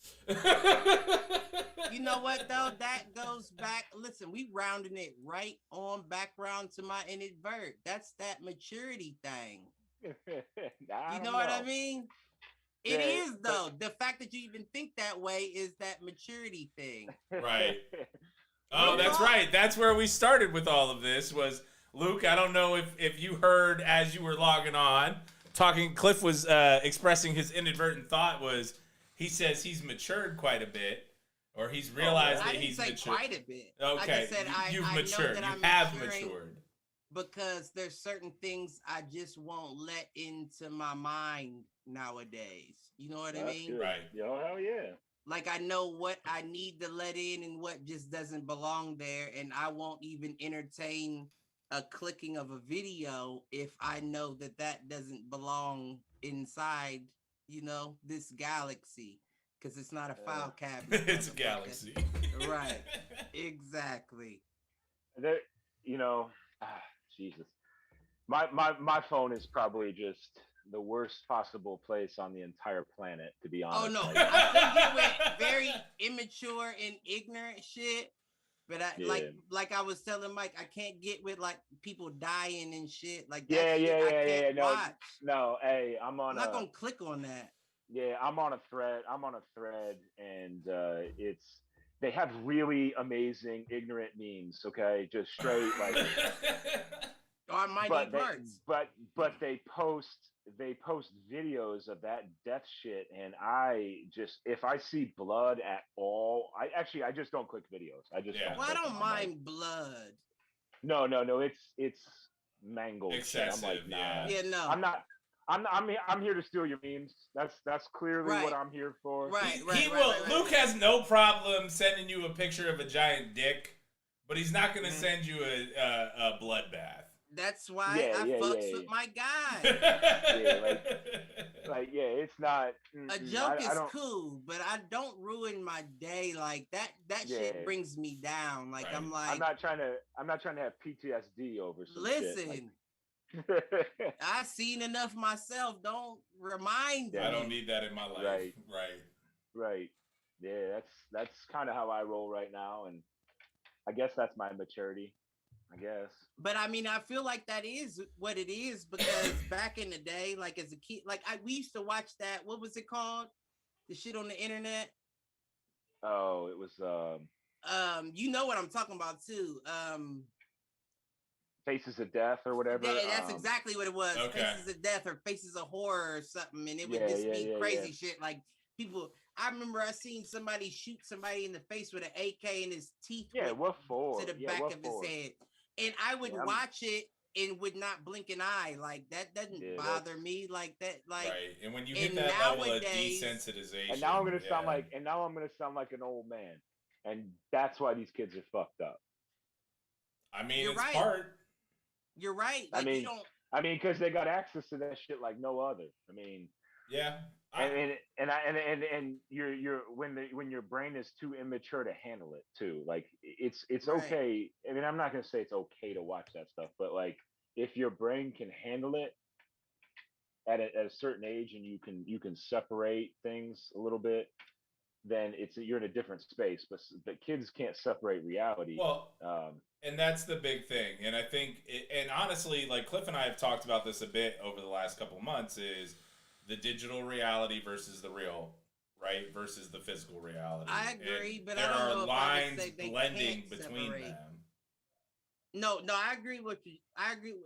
You know what though? That goes back. Listen, we rounding it right on background to my inadvert. That's that maturity thing. I You don't know what I mean? It Yeah, is though. The fact that you even think that way is that maturity thing. Right. Oh, Real that's talk. right. That's where we started with all of this was, Luke, I don't know if you heard as you were logging on, Cliff was expressing his inadvertent thought was, he says he's matured quite a bit, or he's realized I that didn't he's say matured. quite a bit. Okay, I just said you've I matured. know that You I'm have maturing matured. because there's certain things I just won't let into my mind nowadays. You know what I That's mean? good. Right. Yo, hell yeah. Like I know what I need to let in and what just doesn't belong there, and I won't even entertain a clicking of a video if I know that that doesn't belong inside, this galaxy, because it's not a file cabinet. It's a motherfucker. galaxy. Right. Exactly. There, Jesus. My phone is probably just the worst possible place on the entire planet, to be honest. Oh no, Like, I can get with very immature and ignorant shit, but I Yeah. like I was telling Mike, I can't get with like people dying and shit like that. Yeah, shit yeah, I yeah, can't yeah. No, watch. no. Hey, I'm I'm not gonna click on that. Yeah, I'm on a thread. And they have really amazing ignorant memes. Okay, just straight like. Or I might But need parts. but they post videos of that death shit, and if I see blood at all, I just don't click videos. I just Yeah. don't Well, I click don't them. I'm like, mind blood. no, it's mangled Excessive, shit. I'm like, nah. yeah. Yeah, no. I'm here to steal your memes. That's clearly Right. what I'm here for. Right, He will. Luke has no problem sending you a picture of a giant dick, but he's not going to send you a bloodbath. That's why Yeah, I yeah, fucks yeah, with yeah. my guy. Yeah, it's not A joke I is don't, cool, but I don't ruin my day like that. That shit Yeah. brings me down. Like Right. I'm like, I'm not trying to have PTSD over some listen, shit. I've seen enough myself. Don't remind I me. don't need that in my life. Right. Right. Yeah, that's kind of how I roll right now, and I guess that's my maturity. I guess. But I mean, I feel like that is what it is because back in the day, like as a kid, like we used to watch that. What was it called? The shit on the internet. Oh, it was You know what I'm talking about too. Faces of Death or whatever. That's exactly what it was. Okay. Faces of Death or Faces of Horror or something, and it would Yeah, just yeah, be yeah, crazy shit. Like people, I remember I seen somebody shoot somebody in the face with an AK, and his teeth went what for? to the Yeah, back what of for? his head, and I would Yeah, watch it and would not blink an eye. Like that doesn't Yeah, bother that's- me. Like that, like Right. And when you and hit that level of nowadays- desensitization, And now I'm gonna sound yeah. like, an old man, and that's why these kids are fucked up. I mean, You're it's right. part. you're right. I Like mean, you don't. because they got access to that shit like no other. I mean, Yeah. and you're when your brain is too immature to handle it too. Like it's Right. okay. I mean, I'm not gonna say it's okay to watch that stuff, but like if your brain can handle it at a certain age and you can separate things a little bit, then you're in a different space. But kids can't separate reality. Well, Um, and that's the big thing. And I think, and honestly, like Cliff and I have talked about this a bit over the last couple of months, is the digital reality versus the real right, versus the physical reality. I agree, And but there I don't know are if I would lines say they blending can't between separate. them. No, I agree with you. I agree with.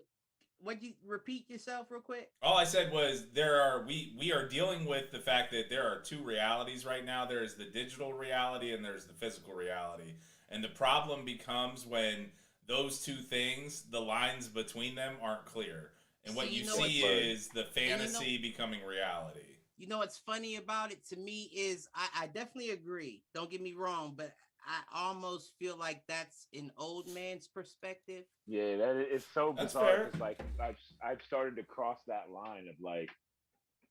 Would you repeat yourself real quick? All I said was we are dealing with the fact that there are two realities right now. There is the digital reality and there's the physical reality. And the problem becomes when those two things, the lines between them aren't clear. And what you see is the fantasy becoming reality. You know what's funny about it to me is I definitely agree. Don't get me wrong, but I almost feel like that's an old man's perspective. Yeah, it's so That's bizarre fair. because like I've started to cross that line of like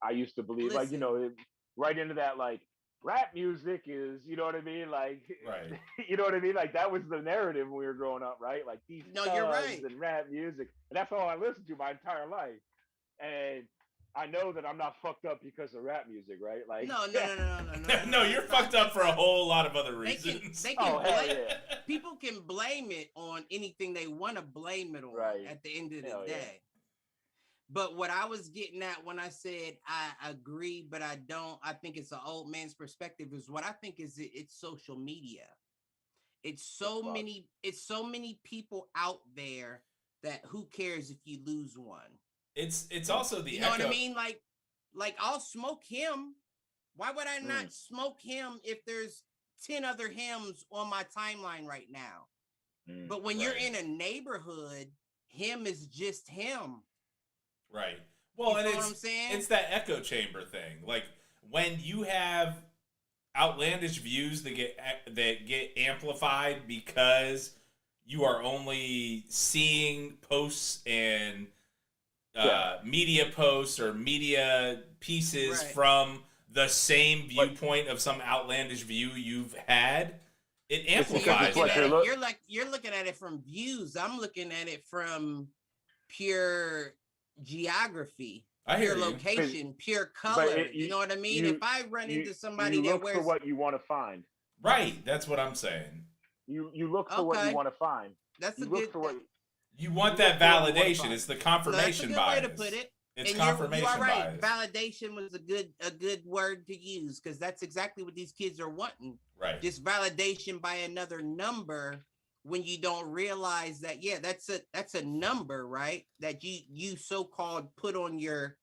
I used to believe like Listen. right into that like rap music is you know what I mean like Right. you know what I mean like that was the narrative when we were growing up, right? Like these No, you're thugs right. and rap music, and that's all I listened to my entire life. And I know that I'm not fucked up because of rap music, right? Like No. No, you're fucked up for a whole lot of other They reasons. can blame, yeah. people can blame it on anything they want to blame it on at the end of the day. Yeah. But what I was getting at when I said I agree, but I don't, I think it's an old man's perspective is what I think is it's social media. It's so many people out there that who cares if you lose one. It's also the you know what I mean? Like I'll smoke him. Why would I not smoke him if there's 10 other hims on my timeline right now? But when you're in a neighborhood, him is just him. Right. Well, you and know what I'm saying? It's that echo chamber thing. Like when you have outlandish views that get amplified because you are only seeing posts and media posts or media pieces from the same viewpoint of some outlandish view you've had. It amplifies that. You're looking at it from views. I'm looking at it from pure geography, pure location, pure color. You know what I mean? If I run into somebody that wears for what you want to find. Right, that's what I'm saying. You look for what you want to find. That's you a look good for what you want that validation. It's the confirmation bias. That's a good way to put it. It's confirmation you are right. bias. Validation was a good word to use because that's exactly what these kids are wanting. Right. Just validation by another number when you don't realize that that's a number, right? That you so-called put on your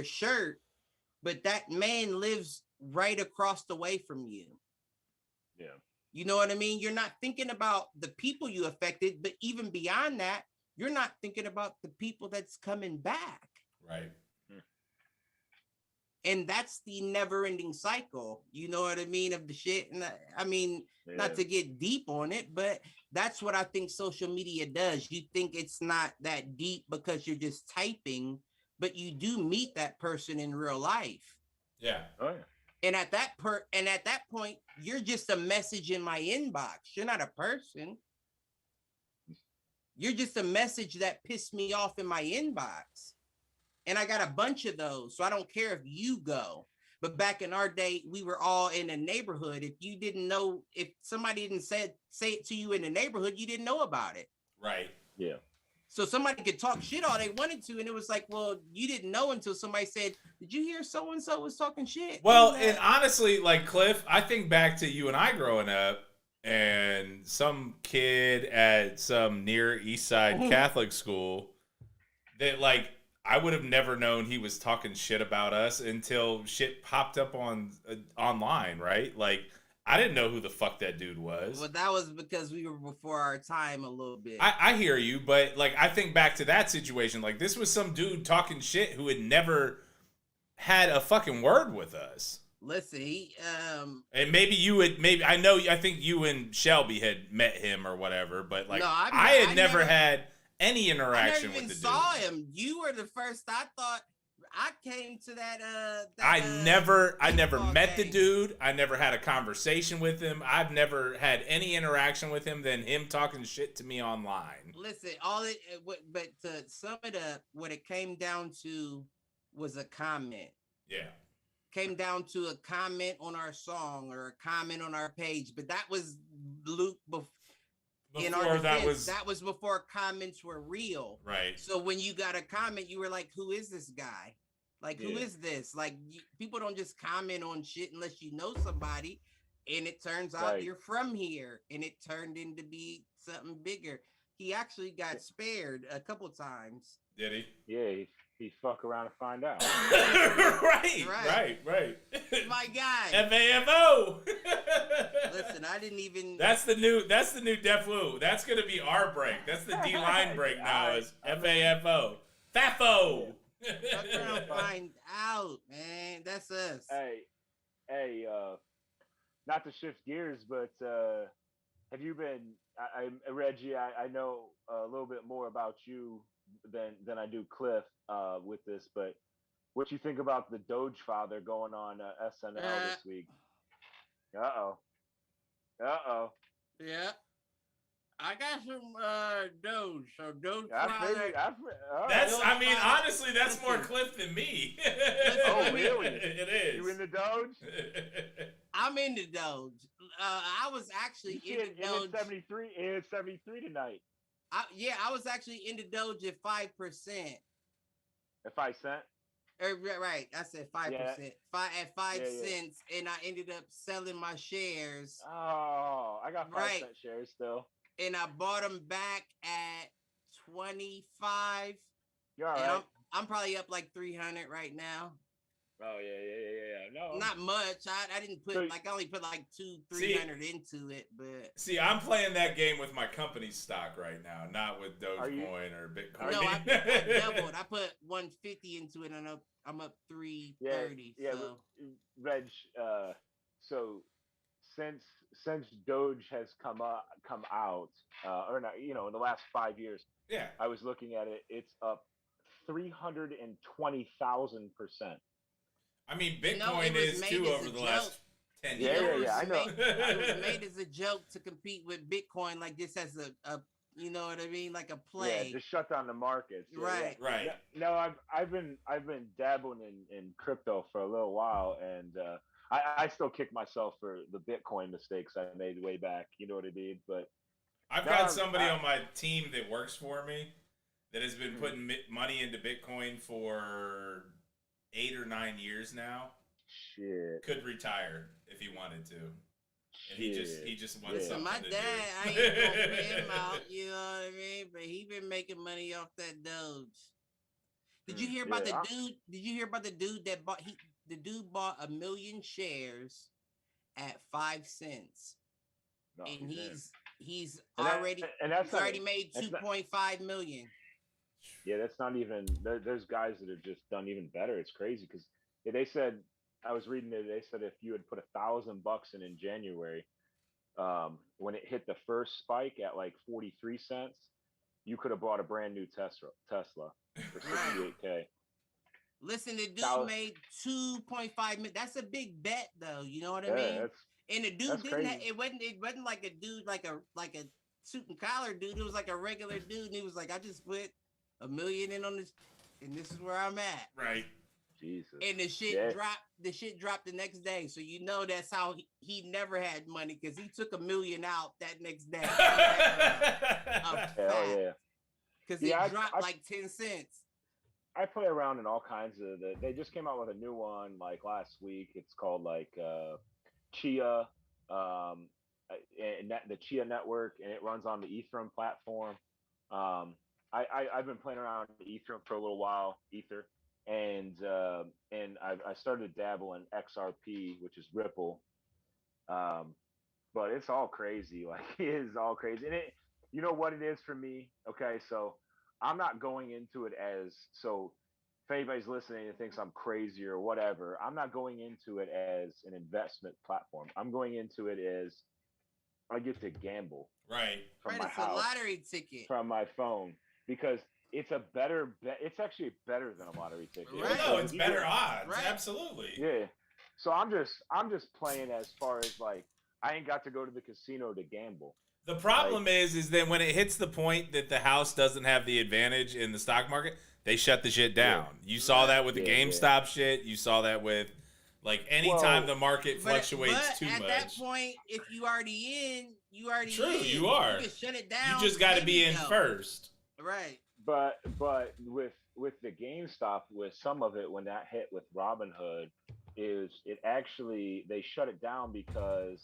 shirt, but that man lives right across the way from you. Yeah. You know what I mean? You're not thinking about the people you affected, but even beyond that, you're not thinking about the people that's coming back. Right. And that's the never-ending cycle. You know what I mean? Of the shit. And I mean, not to get deep on it, but that's what I think social media does. You think it's not that deep because you're just typing, but you do meet that person in real life. Yeah. Oh yeah. And at that point, you're just a message in my inbox. You're not a person. You're just a message that pissed me off in my inbox. And I got a bunch of those. So I don't care if you go. But back in our day, we were all in a neighborhood. If you didn't know, if somebody didn't say it to you in the neighborhood, you didn't know about it. Right. Yeah. So somebody could talk shit all they wanted to. And it was like, well, you didn't know until somebody said, did you hear so-and-so was talking shit? Well, and honestly, like Cliff, I think back to you and I growing up and some kid at some near East Side Catholic school that like, I would have never known he was talking shit about us until shit popped up on online, right? Like, I didn't know who the fuck that dude was. Well, that was because we were before our time a little bit. I hear you, but like, I think back to that situation. Like, this was some dude talking shit who had never had a fucking word with us. Listen, he and maybe you would I think you and Shelby had met him or whatever, but like, no, I had never had any interaction with the dude. I never even saw him. You were the first. I thought I came to that. I never met the dude. I never had a conversation with him. I've never had any interaction with him than him talking shit to me online. Listen, but to sum it up, what it came down to was a comment. Yeah. Came down to a comment on our song or a comment on our page, but that was Luke before. In our defense, that was before comments were real. Right. So when you got a comment, you were like, who is this guy? Like, who is this? Like, people don't just comment on shit unless you know somebody. And it turns out you're from here. And it turned into be something bigger. He actually got spared a couple times. Did he? Yeah, he fuck around and find out. right. My guy. FAFO. Listen, I didn't even. That's the new Def Woo. That's gonna be our break. That's the D line break now. Is FAFO. FAFO. I'm trying to find out, man. That's us. Hey, not to shift gears, but have you been? Reggie, I know a little bit more about you than I do Cliff with this, but what you think about the Doge Father going on SNL this week? Uh-oh. Yeah. I got some Doge. So Doge Father. Honestly, that's more Cliff than me. Oh, really? It is. You in the Doge? I'm in the Doge. I was actually in the Doge. It's 73 tonight. I was actually in the Doge at 5%. At 5 cents? Right. I said 5%. At 5 cents, and I ended up selling my shares. Oh, I got 5 cent shares still. And I bought them back at 25. You're all right. I'm probably up like 300 right now. Oh yeah. No, not much. I didn't put I only put like 200-300 into it, but see, I'm playing that game with my company's stock right now, not with Dogecoin or Bitcoin. No, I doubled. I put 150 into it, and I'm up 330. Yeah, so. Reg. So since Doge has come out, or not, in the last 5 years. Yeah. I was looking at it. It's up 320,000%. I mean, Bitcoin is too over the last 10 years. Yeah, I know. It was made as a joke to compete with Bitcoin, like this as a you know what I mean, like a play. Yeah, just shut down the markets. Right. Right. No, I've been dabbling in crypto for a little while, and I still kick myself for the Bitcoin mistakes I made way back. You know what I mean? But I've got somebody on my team that works for me that has been putting money into Bitcoin for 8 or 9 years now. Shit. Could retire if he wanted to. And he just wants something my to dad, do. I ain't gonna pay him out, you know what I mean? But he been making money off that Doge. Did you hear about the dude? Did you hear about the dude that bought the dude bought 1 million shares at 5 cents. No, and he's already made 2.5 million. Yeah, that's not even. There's guys that have just done even better. It's crazy because they said, I was reading it. They said if you had put $1,000 in January, when it hit the first spike at like 43 cents, you could have bought a brand new Tesla for $68K. Listen, the dude made 2.5 million. That's a big bet, though. You know what I mean? And the dude didn't. It wasn't like a dude like a suit and collar dude. It was like a regular dude, and he was like, I just put $1 million in on this, and this is where I'm at. Right. Jesus. And the shit dropped. The shit dropped the next day. So you know that's how he never had money, because he took $1 million out that next day. Hell yeah. Because it dropped like 10 cents. I play around in all kinds of they just came out with a new one like last week. It's called like Chia, and the Chia network, and it runs on the Ethereum platform. I've been playing around Ethereum for a little while, and I started to dabble in XRP, which is Ripple. But it's all crazy. Like, it is all crazy. And you know what it is for me? Okay, so I'm not going into it as, so if anybody's listening and thinks I'm crazy or whatever, I'm not going into it as an investment platform. I'm going into it as I get to gamble. Right. From my it's house, a lottery ticket. From my phone, because it's a better bet. It's actually better than a lottery ticket. Right. No, it's better odds. Right. Absolutely. Yeah. So I'm just playing as far as like, I ain't got to go to the casino to gamble. The problem is that when it hits the point that the house doesn't have the advantage in the stock market, they shut the shit down. Yeah. You saw that with the GameStop shit. You saw that with, like, anytime the market fluctuates too much. At that point, if you already in, you already True, in. you are. You can shut it down. You just got to be in first. Right. But with the GameStop, with some of it when that hit with Robinhood, is it actually they shut it down because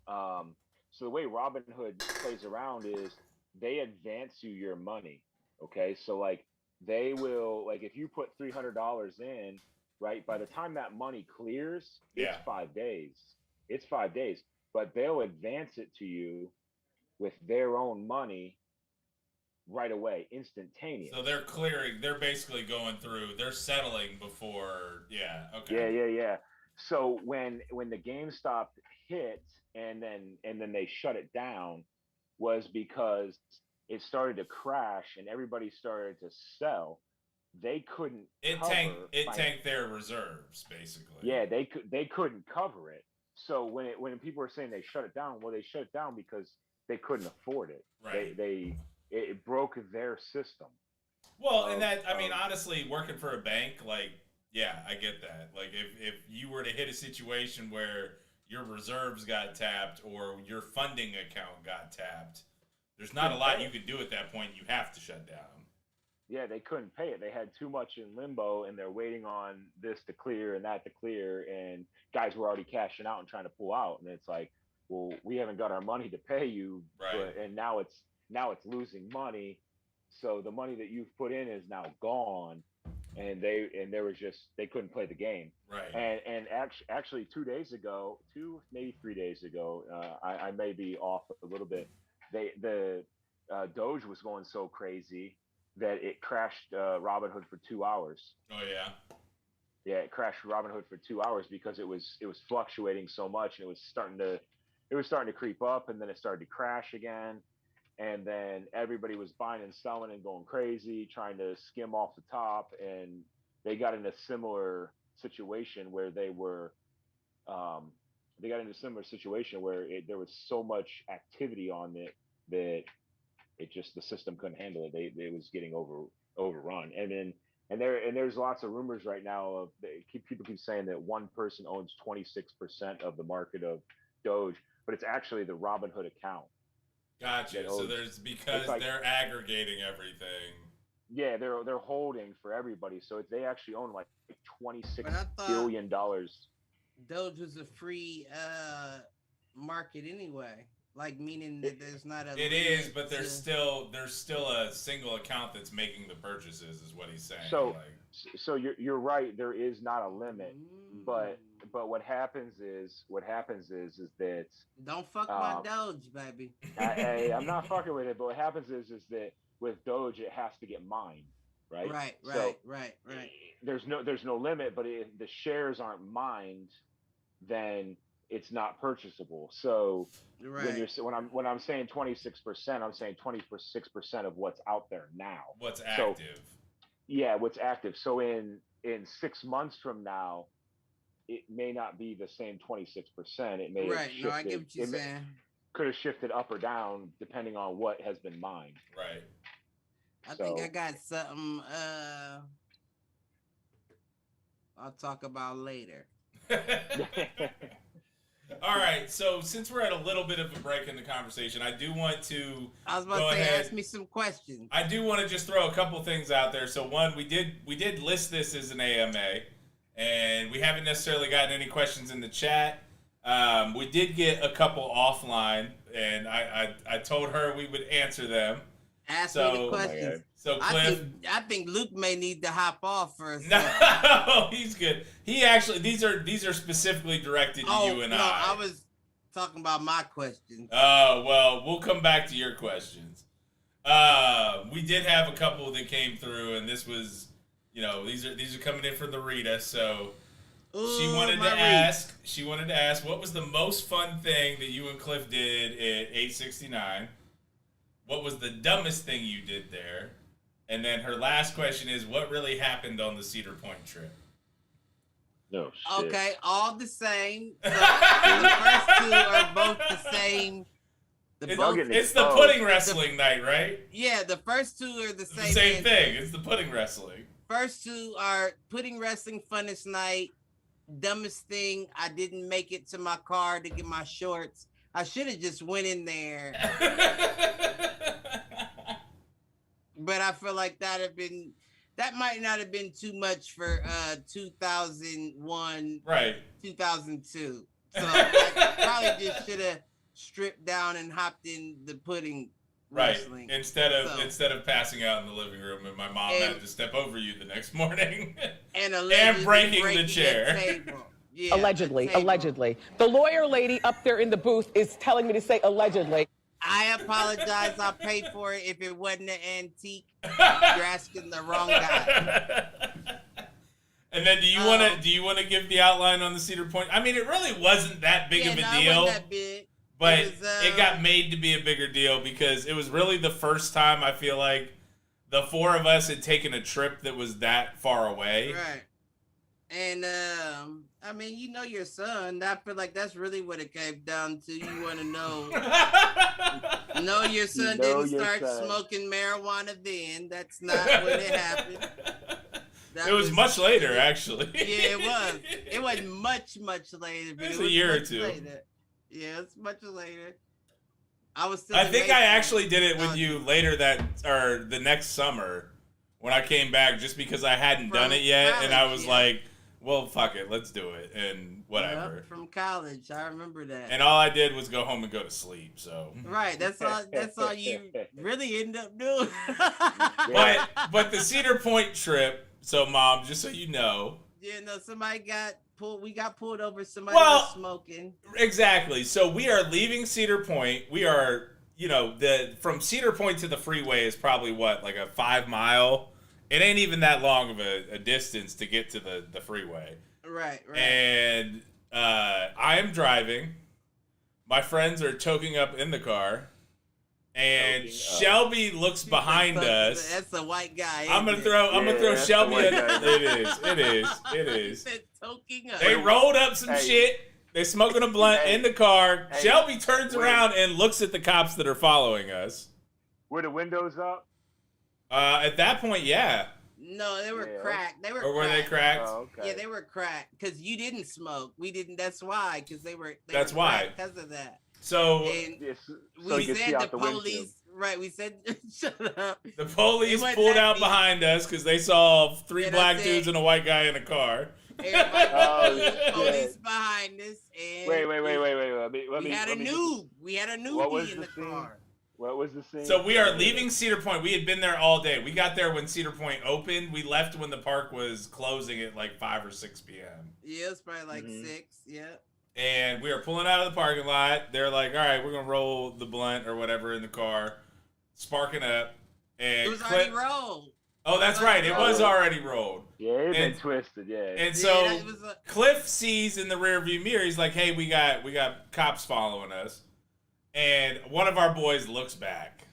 so the way Robinhood plays around is they advance you your money. Okay, so like they will, like if you put $300 in, right, by the time that money clears, it's Yeah. 5 days. It's 5 days, but they'll advance it to you with their own money right away, instantaneous. So they're clearing. They're basically going through. They're settling before. Yeah. Okay. Yeah. So when the GameStop hit and then they shut it down was because it started to crash and everybody started to sell. They couldn't It tanked their reserves basically. Yeah, they couldn't cover it. So when people were saying they shut it down, well, they shut it down because they couldn't afford it. Right. It broke their system. Well, and that, I mean, honestly, working for a bank, like, yeah, I get that. Like, if you were to hit a situation where your reserves got tapped or your funding account got tapped, there's not a lot you could do at that point. You have to shut down. Yeah, they couldn't pay it. They had too much in limbo, and they're waiting on this to clear and that to clear, and guys were already cashing out and trying to pull out. And it's like, well, we haven't got our money to pay you, right? And now it's losing money. So the money that you've put in is now gone, and they couldn't play the game. Right. And actually 2 days ago, maybe 3 days ago, I may be off a little bit. The Doge was going so crazy that it crashed Robinhood for 2 hours. Oh yeah. Yeah, it crashed Robinhood for 2 hours because it was fluctuating so much, and it was starting to creep up, and then it started to crash again. And then everybody was buying and selling and going crazy, trying to skim off the top. And they got in a similar situation where there was there was so much activity on it that the system couldn't handle it. It was getting overrun. And there's lots of rumors right now of people keep saying that one person owns 26% of the market of Doge, but it's actually the Robinhood account. Gotcha. So because they're aggregating everything. Yeah, they're holding for everybody. So they actually own like $26 billion. Doge was a free market anyway. Like meaning that there's not a. It is, but there's still a single account that's making the purchases, is what he's saying. So you're right. There is not a limit, but what happens is that don't fuck my Doge, baby. I'm not fucking with it. But what happens is that with Doge it has to get mined, right? Right. There's no limit, but if the shares aren't mined, then it's not purchasable. So when I'm saying 26%, I'm saying 26% of what's out there now. What's active? So, yeah, what's active. So in 6 months from now, it may not be the same 26%. It may have shifted. No, I get what you're saying. Could have shifted up or down depending on what has been mined. Right. I think I got something I'll talk about later. All right, so since we're at a little bit of a break in the conversation, I do want to. I was about to say, ask me some questions. I do want to just throw a couple things out there. So one, we did list this as an AMA, and we haven't necessarily gotten any questions in the chat. We did get a couple offline, and I told her we would answer them. Ask me the questions. So Cliff, I think Luke may need to hop off for a second. No, he's good. He actually these are specifically directed to you and I. I was talking about my questions. Oh well, we'll come back to your questions. We did have a couple that came through, and this was, these are coming in from the Rita. So she wanted to ask what was the most fun thing that you and Cliff did at 869. What was the dumbest thing you did there? And then her last question is, what really happened on the Cedar Point trip? No shit. Okay, all the same. So the first two are both the same. It's the pudding wrestling night, right? Yeah, the first two are the same. Same thing. It's the pudding wrestling. First two are pudding wrestling funnest night. Dumbest thing, I didn't make it to my car to get my shorts. I should have just went in there. But I feel like that that might not have been too much for 2001, right? 2002. So I probably just should have stripped down and hopped in the pudding wrestling. Right. Instead of passing out in the living room, and my mom had to step over you the next morning and breaking the chair. Yeah, allegedly. The lawyer lady up there in the booth is telling me to say allegedly. I apologize. I'll pay for it if it wasn't an antique. You're asking the wrong guy. And then do you want to give the outline on the Cedar Point? I mean, it really wasn't that big of a deal. It wasn't that big. But it got made to be a bigger deal because it was really the first time I feel like the four of us had taken a trip that was that far away. Right. And I mean, you know your son. I feel like that's really what it came down to. You want to know your son didn't start smoking marijuana then. That's not when it happened. It was much later, actually. Yeah, it was. It was much later. But it was a year or two. Later. Yeah, it's much later. I think I actually did it with you later the next summer when I came back, just because I hadn't done it yet, college, and I was like, well, fuck it, let's do it, and whatever. Yep, from college, I remember that. And all I did was go home and go to sleep. So right, that's all you really end up doing. but the Cedar Point trip. So, Mom, just so you know. Yeah, no, somebody got pulled. We got pulled over. Somebody was smoking. Exactly. So we are leaving Cedar Point. We are, from Cedar Point to the freeway is probably like a 5 mile. It ain't even that long of a distance to get to the freeway. Right. And I am driving. My friends are toking up in the car. And Shelby looks behind us. That's a white guy. I'm gonna throw Shelby. It is. They rolled up some shit. They smoking a blunt in the car. Shelby turns around and looks at the cops that are following us. Were the windows up? At that point, yeah. No, they were cracked. They were. Or were they cracked? Oh, okay. Yeah, they were cracked because you didn't smoke. We didn't. That's why. Because they were. That's why. Because of that. So we said the police, right? We said, shut up. The police pulled out behind us because they saw three black dudes and a white guy in a car. Police behind us. And wait. We had a newbie in the car. What was the scene? So we are leaving Cedar Point. We had been there all day. We got there when Cedar Point opened. We left when the park was closing at like 5 or 6 p.m. Yeah, it's probably like 6. Yeah. And we are pulling out of the parking lot. They're like, all right, we're going to roll the blunt or whatever in the car. Sparking up. And it was already rolled. Oh, that's right. It was already rolled. Yeah, it been twisted, yeah. And so Cliff sees in the rearview mirror, he's like, hey, we got cops following us. And one of our boys looks back.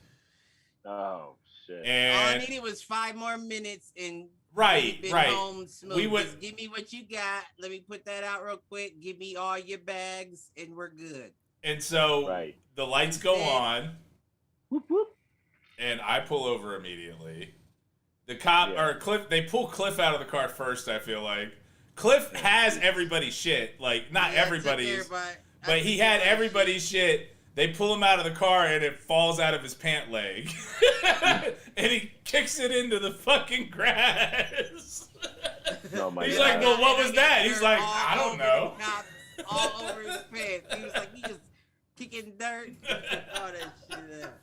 Oh, shit. And all I needed was 5 more minutes and Right. Home smooth. Just give me what you got. Let me put that out real quick. Give me all your bags, and we're good. And so the lights go on, whoop, whoop. And I pull over immediately. The cop or Cliff, they pull Cliff out of the car first. I feel like Cliff has everybody's shit, like not everybody's, but he had everybody's shit. They pull him out of the car and it falls out of his pant leg. And he kicks it into the fucking grass. Oh my He's God. like, well, what was that? He's like, I don't know. All over his pants. He was like, you just kicking dirt. All that shit out.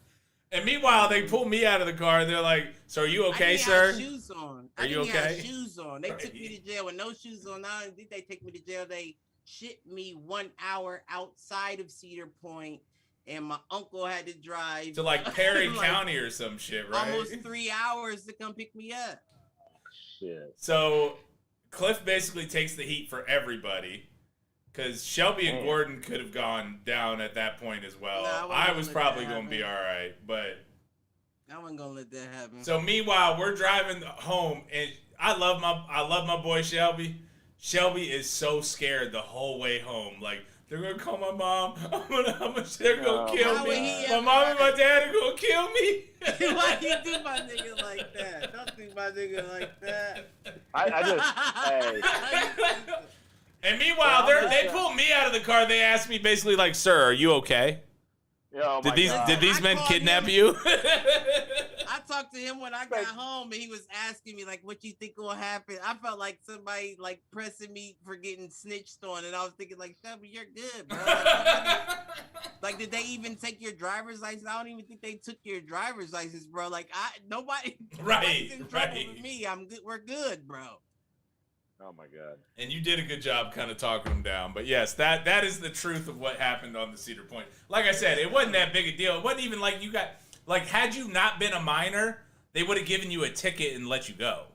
And meanwhile, they pull me out of the car and they're like, so are you okay, sir? I shoes on. Are you okay? I had shoes on. They took me to jail with no shoes on. Not only did they take me to jail, they shipped me 1 hour outside of Cedar Point. And my uncle had to drive to like Perry County or some shit, right? Almost 3 hours to come pick me up. Shit. So Cliff basically takes the heat for everybody because Shelby and Gordon could have gone down at that point as well. No, I was probably going to be all right, but I wasn't going to let that happen. So meanwhile, we're driving home, and I love my boy Shelby. Shelby is so scared the whole way home, like. They're gonna call my mom. They're gonna kill me. My mom and my dad are gonna kill me. Why you do my nigga like that? Don't do my nigga like that. Hey. And meanwhile, they pulled me out of the car. They asked me basically like, "Sir, are you okay? Oh did these men kidnap you?" I talked to him when I got home, and he was asking me like, "What you think will happen?" I felt like somebody like pressing me for getting snitched on, and I was thinking like, "Shelby, you're good, bro." Like, did they even take your driver's license? I don't even think they took your driver's license, bro. Like, nobody's in trouble with me. I'm good. We're good, bro. Oh my God. And you did a good job kind of talking them down. But yes, that is the truth of what happened on the Cedar Point. Like I said, it wasn't that big a deal. It wasn't even like you got, like, had you not been a minor, they would have given you a ticket and let you go.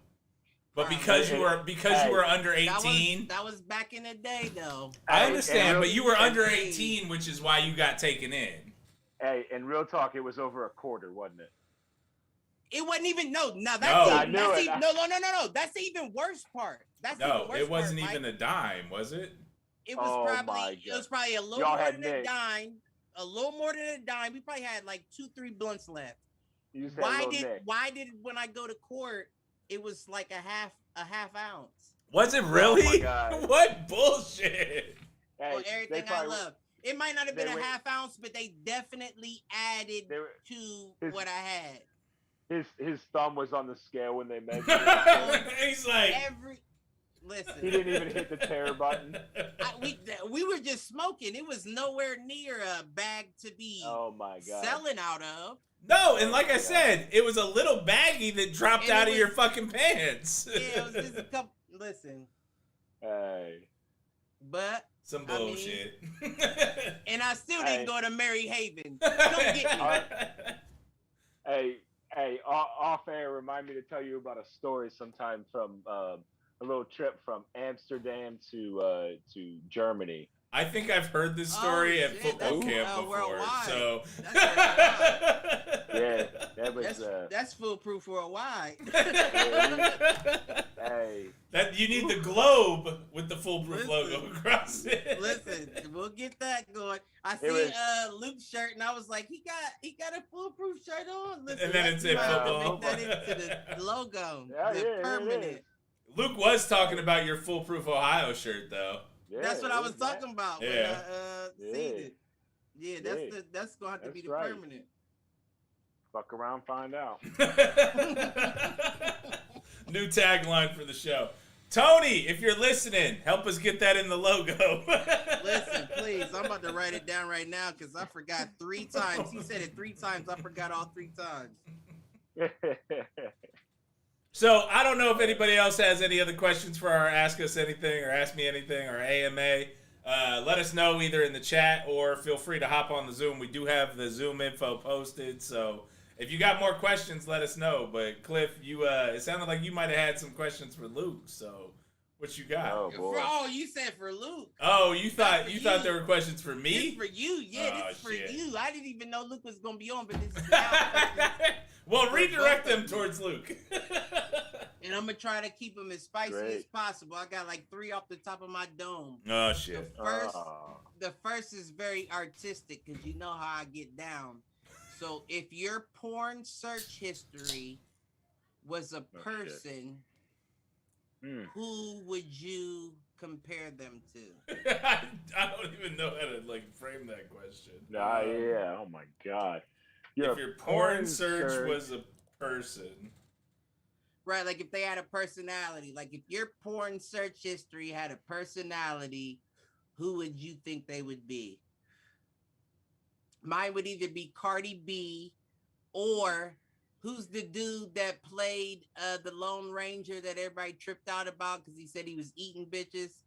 But because you were under 18. That was back in the day, though. I understand, but you were under 18, which is why you got taken in. Hey, in real talk, it was over a quarter, wasn't it? It wasn't even no. That's the even worse part. It wasn't even a dime, was it? It was probably a little more than a dime. A little more than a dime. We probably had like 2-3 blunts left. Why did when I go to court, it was like a half ounce? Was it really? Oh my God. What bullshit? Well, everything I love. It might not have been a half ounce, but they definitely added to what I had. His thumb was on the scale when they measured it. He's like listen. He didn't even hit the tear button. We were just smoking. It was nowhere near a bag to be selling out of. No, and like I said, it was a little baggie that dropped out of your fucking pants. Yeah, it was just a couple. Listen. Hey. But some bullshit. And I still didn't go to Mary Haven. Don't get me. Hey, off air, remind me to tell you about a story sometime from a little trip from Amsterdam to Germany. I think I've heard this story at football camp before. Worldwide. So yeah, that was that's foolproof worldwide. Hey, that you need the globe with the foolproof logo across it. Listen, we'll get that going. I see Luke's shirt, and I was like, he got a foolproof shirt on. Listen, and then it's in football. Make that into the logo, permanent. Luke was talking about your Foolproof Ohio shirt, though. Yeah, that's what I was talking about when I seen it. Yeah, that's gonna have to be the permanent. Fuck around, find out. New tagline for the show. Tony, if you're listening, help us get that in the logo. Listen, please. I'm about to write it down right now because I forgot 3 times. He said it 3 times. I forgot all 3 times. So I don't know if anybody else has any other questions for our Ask Us Anything or Ask Me Anything or AMA. Let us know either in the chat or feel free to hop on the Zoom. We do have the Zoom info posted, so if you got more questions, let us know. But Cliff, you it sounded like you might have had some questions for Luke. So what you got? Oh, boy. You said for Luke. Oh, you thought there were questions for me? This for you, yeah. This is for you. I didn't even know Luke was gonna be on, but this is well, redirect them towards Luke. And I'm gonna try to keep them as spicy as possible. I got like 3 off the top of my dome. Oh shit! The first is very artistic because you know how I get down. So if your porn search history was a person, who would you compare them to? I don't even know how to frame that question. Yeah. Oh my God. If your porn search was a person. Right, like if they had a personality. Like if your porn search history had a personality, who would you think they would be? Mine would either be Cardi B or who's the dude that played the Lone Ranger that everybody tripped out about because he said he was eating bitches?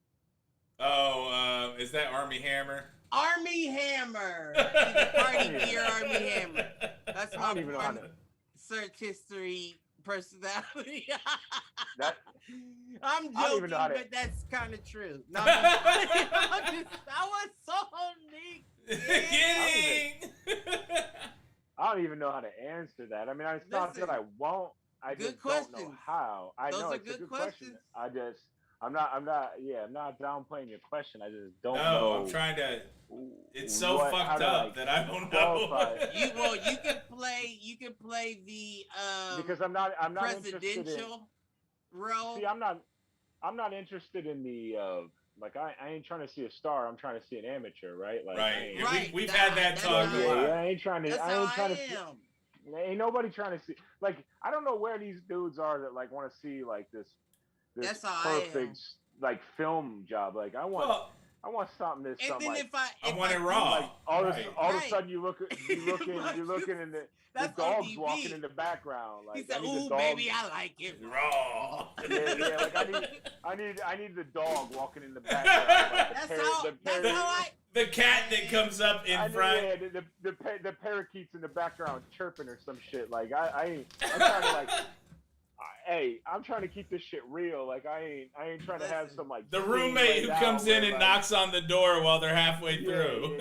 Oh, is that Armie Hammer? Armie Hammer! Either Cardi B or Armie Hammer. That's my porn search history personality. I'm joking, but that's kind of true. No, I was so neat. Kidding. I don't even know how to answer that. I mean, it's not that I won't. I just don't know how. I know it's a good question. I'm not downplaying your question. I just don't know. No, I'm trying to. It's so fucked up that I don't know. You can play the because I'm not presidential role. See, I'm not interested in the I ain't trying to see a star. I'm trying to see an amateur, right? We've had that talk. I ain't trying to. Ain't nobody trying to see. Like, I don't know where these dudes are that like want to see like this That's how I am. perfect like film job. Like, I want something that's And something then like. I want it raw. Like all Right. of a sudden you're looking in the dog's ODB. walking in the background. Like, He said, I need the "Ooh, dog. baby, I like it Raw. Yeah, like I need the dog walking in the background. Like that's how I. The cat that comes up in front. Yeah, the parakeets in the background chirping or some shit. Like I'm trying to like. Hey, I'm trying to keep this shit real. Like I ain't trying to have some like the roommate who comes in and knocks on the door while they're halfway through.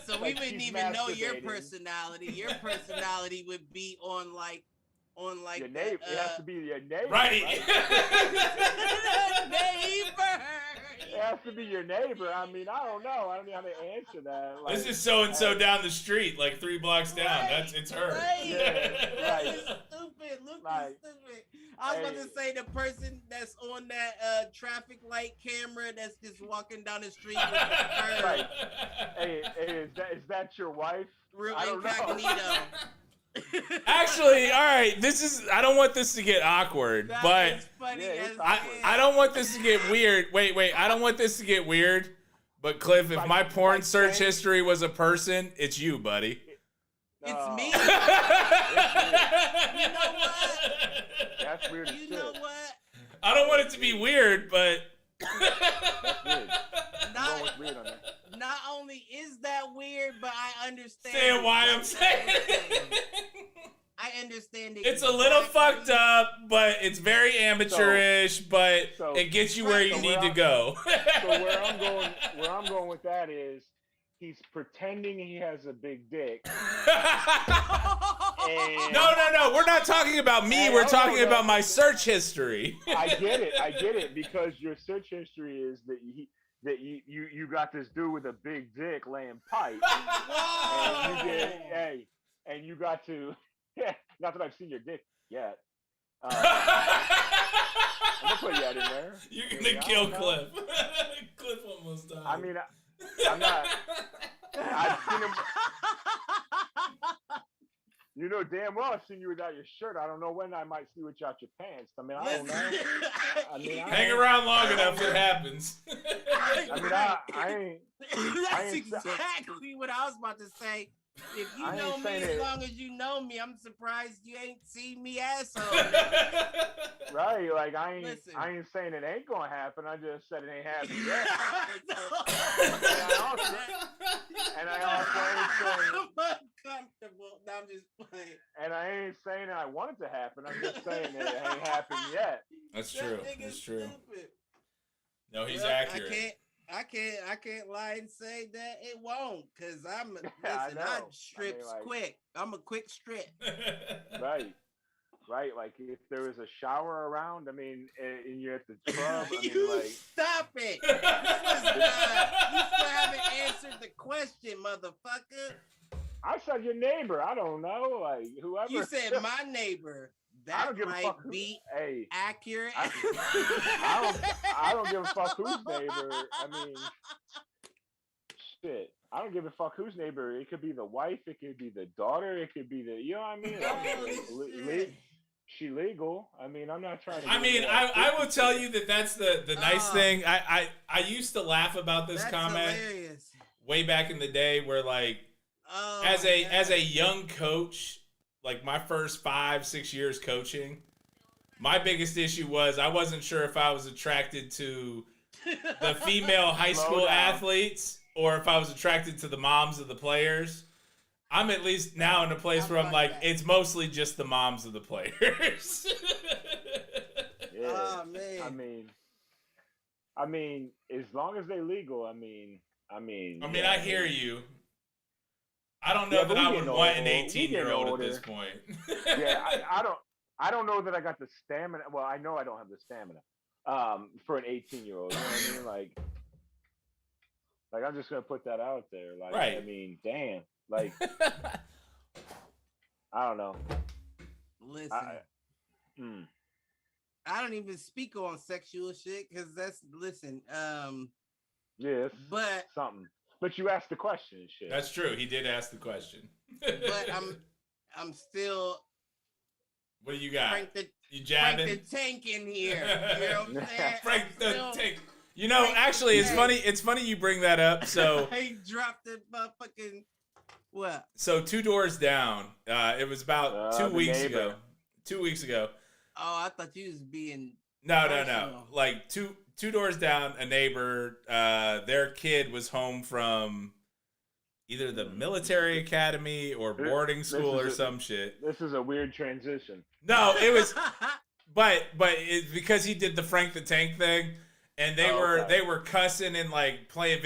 So we wouldn't even know your personality. Your personality would be on like your neighbor. It has to be your neighbor, right? Neighbor. It has to be your neighbor. I mean, I don't know. I don't know how to answer that. Like, this is so and so down the street, like 3 blocks down. It's her. Right. Yeah, right. Stupid. Look Like, stupid. I was about to say the person that's on that traffic light camera that's just walking down the street with the curb. Right. Hey, is that your wife? Real I don't incognito. Actually, all right. I don't want this to get awkward, but I don't want this to get weird. Wait. I don't want this to get weird. But Cliff, if my porn search history was a person, it's you, buddy. It's me. It's You know what? That's weird. You know what? I don't want it to be weird, but That's weird. Weird on that. Not only is that weird, but I understand. saying why I'm saying it. I understand it. It's a little fucked up, but it's very amateurish, but it gets you where you need to go. So where I'm going with that is he's pretending he has a big dick. No. We're not talking about me. We're talking about my search history. I get it because your search history is that you got this dude with a big dick laying pipe. And you got to, not that I've seen your dick yet. I'm gonna put that in there. You're gonna kill Cliff. Cliff almost died. I mean, I'm not. I've seen him. You know damn well I've seen you without your shirt. I don't know when I might see you without your pants. I mean, I don't know. Hang around long enough, it happens. I ain't. That's exactly what I was about to say. If you know me as long as you know me, I'm surprised you ain't seen me asshole. Right, like I ain't saying it ain't gonna happen. I just said it ain't happening yet. and I also ain't saying I'm uncomfortable. No, I'm just playing. And I ain't saying that I want it to happen. I'm just saying that it ain't happened yet. That's true. That's true. Stupid. No, he's accurate. I can't lie and say that it won't, cause I strips quick. I'm a quick strip. Right. Like if there was a shower around, I mean, and you're at the club, I mean, like, stop it. You still haven't answered the question, motherfucker. I said your neighbor. I don't know, like whoever. You said my neighbor. That might be accurate. I don't give a fuck whose neighbor. I mean, shit. I don't give a fuck whose neighbor. It could be the wife. It could be the daughter. It could be the, you know what I mean? She legal. I mean, I'm not trying to. I mean, I will tell you that's the nice thing. I used to laugh about this comment hilarious. Way back in the day, where like as a young coach. Like my first 5-6 years coaching, my biggest issue was I wasn't sure if I was attracted to the female high school athletes or if I was attracted to the moms of the players. I'm at least now in a place where I'm like, it's mostly just the moms of the players. Yeah. Oh man. I mean, as long as they legal, I mean. I hear you. I don't know that I would want an 18-year-old at this point. Yeah, I don't know that I got the stamina. Well, I know I don't have the stamina for an 18-year-old. You know what I mean? Like I'm just gonna put that out there. Like, right. I mean, damn. Like, I don't know. Listen, I don't even speak on sexual shit because yes, but something. But you asked the question and shit. That's true. He did ask the question. But I'm still. What do you got? You Frank jabbing? the Tank in here. You know what I'm saying? Frank the Tank. You know, actually, it's funny. It's funny you bring that up. So he dropped the motherfucking what? So 2 doors down. It was about 2 weeks ago. 2 weeks ago. Oh, I thought you was being. No. Like two doors down, a neighbor. Their kid was home from either the military academy or boarding school or some shit. This is a weird transition. No, it was, but it's because he did the Frank the Tank thing, and they were cussing and like playing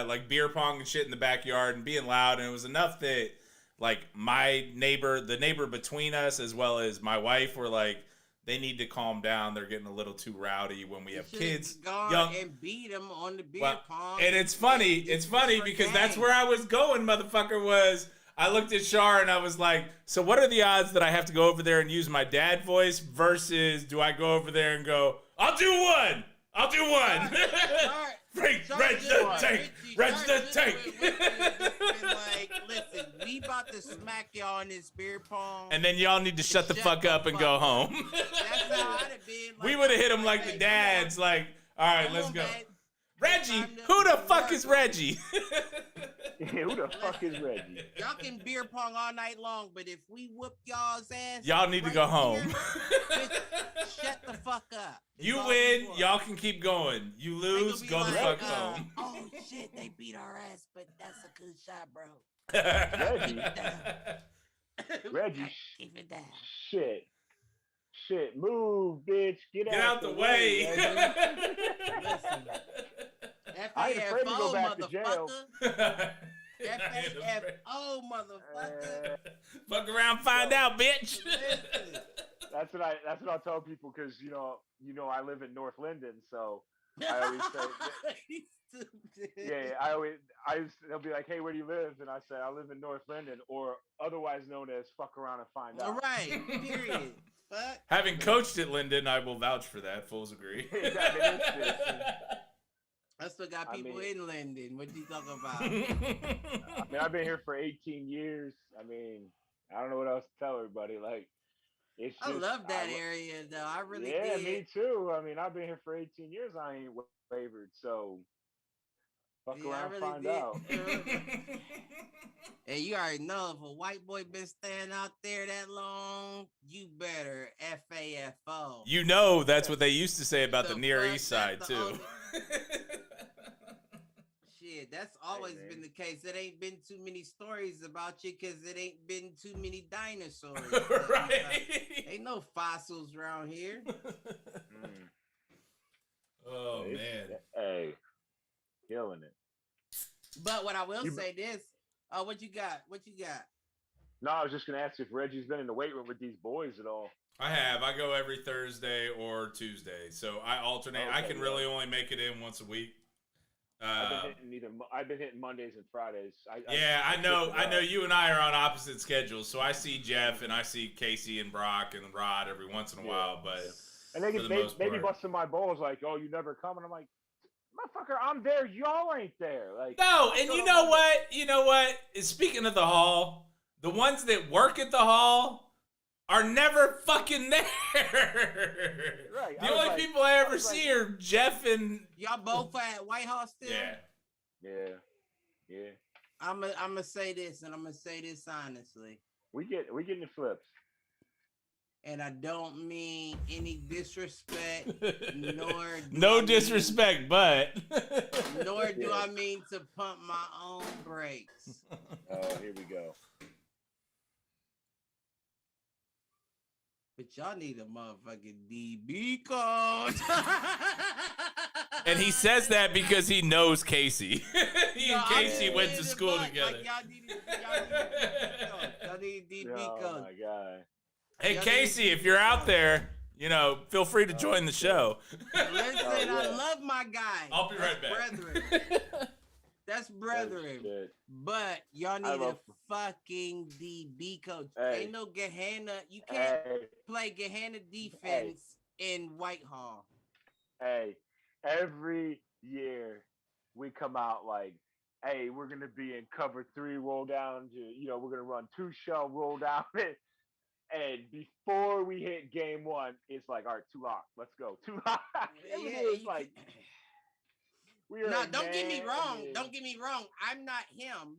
like beer pong and shit in the backyard and being loud, and it was enough that like the neighbor between us as well as my wife were like, they need to calm down. They're getting a little too rowdy when we have kids. Young and beat them on the beer pong. And it's funny because that's where I was going, motherfucker. I looked at Shar and I was like, so what are the odds that I have to go over there and use my dad voice versus do I go over there and go, I'll do one. Frank, wrench the tank. Like, listen, we about to smack y'all in this beer pong. And then y'all need to shut the fuck up and go home. That's how I'd have been. Like, we would have hit him like the dads, like, all right, let's go. Reggie, who the fuck is Reggie? Who the fuck is Reggie? Y'all can beer pong all night long, but if we whoop y'all's ass, y'all need to go home. Shut the fuck up. You win, y'all can keep going. You lose, go the fuck home. Oh shit, they beat our ass, but that's a good shot, bro. Reggie, keep it down. Shit, move, bitch, get out the way. Listen, I ain't afraid to go back to jail. FAFO, motherfucker. Fuck around, find out, bitch. That's what I tell people because you know I live in North Linden, so I always say, they'll be like, hey, where do you live? And I say I live in North Linden, or otherwise known as fuck around and find out. All right, period. Fuck. Having coached at Linden, I will vouch for that. Fools agree. I still got people in Linden. What you talking about? I mean, I've been here for 18 years. I mean, I don't know what else to tell everybody. Like, it's just, I love that area, though. I really did. Yeah, me too. I mean, I've been here for 18 years. I ain't wavered, so fuck around, really find out. And you already know if a white boy been staying out there that long, you better FAFO. You know that's what they used to say about the Near East Side too. Shit, that's always been the case. It ain't been too many stories about you because it ain't been too many dinosaurs. Right. Ain't no fossils around here. Oh man. Hey, killing it. But what I will say this. What you got? No, I was just gonna ask if Reggie's been in the weight room with these boys at all. I have. I go every Thursday or Tuesday, so I alternate. Okay, I can really only make it in once a week. I've been hitting Mondays and Fridays. I know you and I are on opposite schedules, so I see Jeff and I see Casey and Brock and Rod every once in a while, but and they be busting my balls like, "Oh, you never come," and I'm like, "Motherfucker, I'm there. Y'all ain't there." Like, no, and you know what? You know what? Speaking of the hall, the ones that work at the hall are never fucking there. Right. The only people I ever see are Jeff and y'all both at White House still. Yeah. I'm gonna say this, and I'm gonna say this honestly. We getting the flips. And I don't mean any disrespect, no disrespect, but nor do I mean to pump my own brakes. Oh, here we go. But y'all need a motherfucking DB code. And he says that because he knows Casey. He and Casey went to school together. Like, y'all need a DB code. Oh my god. Hey, Casey, if you're out there, feel free to join the show. Listen, I love my guy. I'll be right back. Brethren. That's brethren. But y'all need a fucking DB coach. Hey. Ain't no Gehenna. You can't play Gehenna defense in Whitehall. Hey, every year we come out like hey, we're gonna be in cover 3, roll down to, we're gonna run 2 shell, roll down it. And before we hit game 1, it's like, all right, 2 lock, let's go, 2 lock. Everything is like, we are. No, don't get me wrong. Don't get me wrong. I'm not him.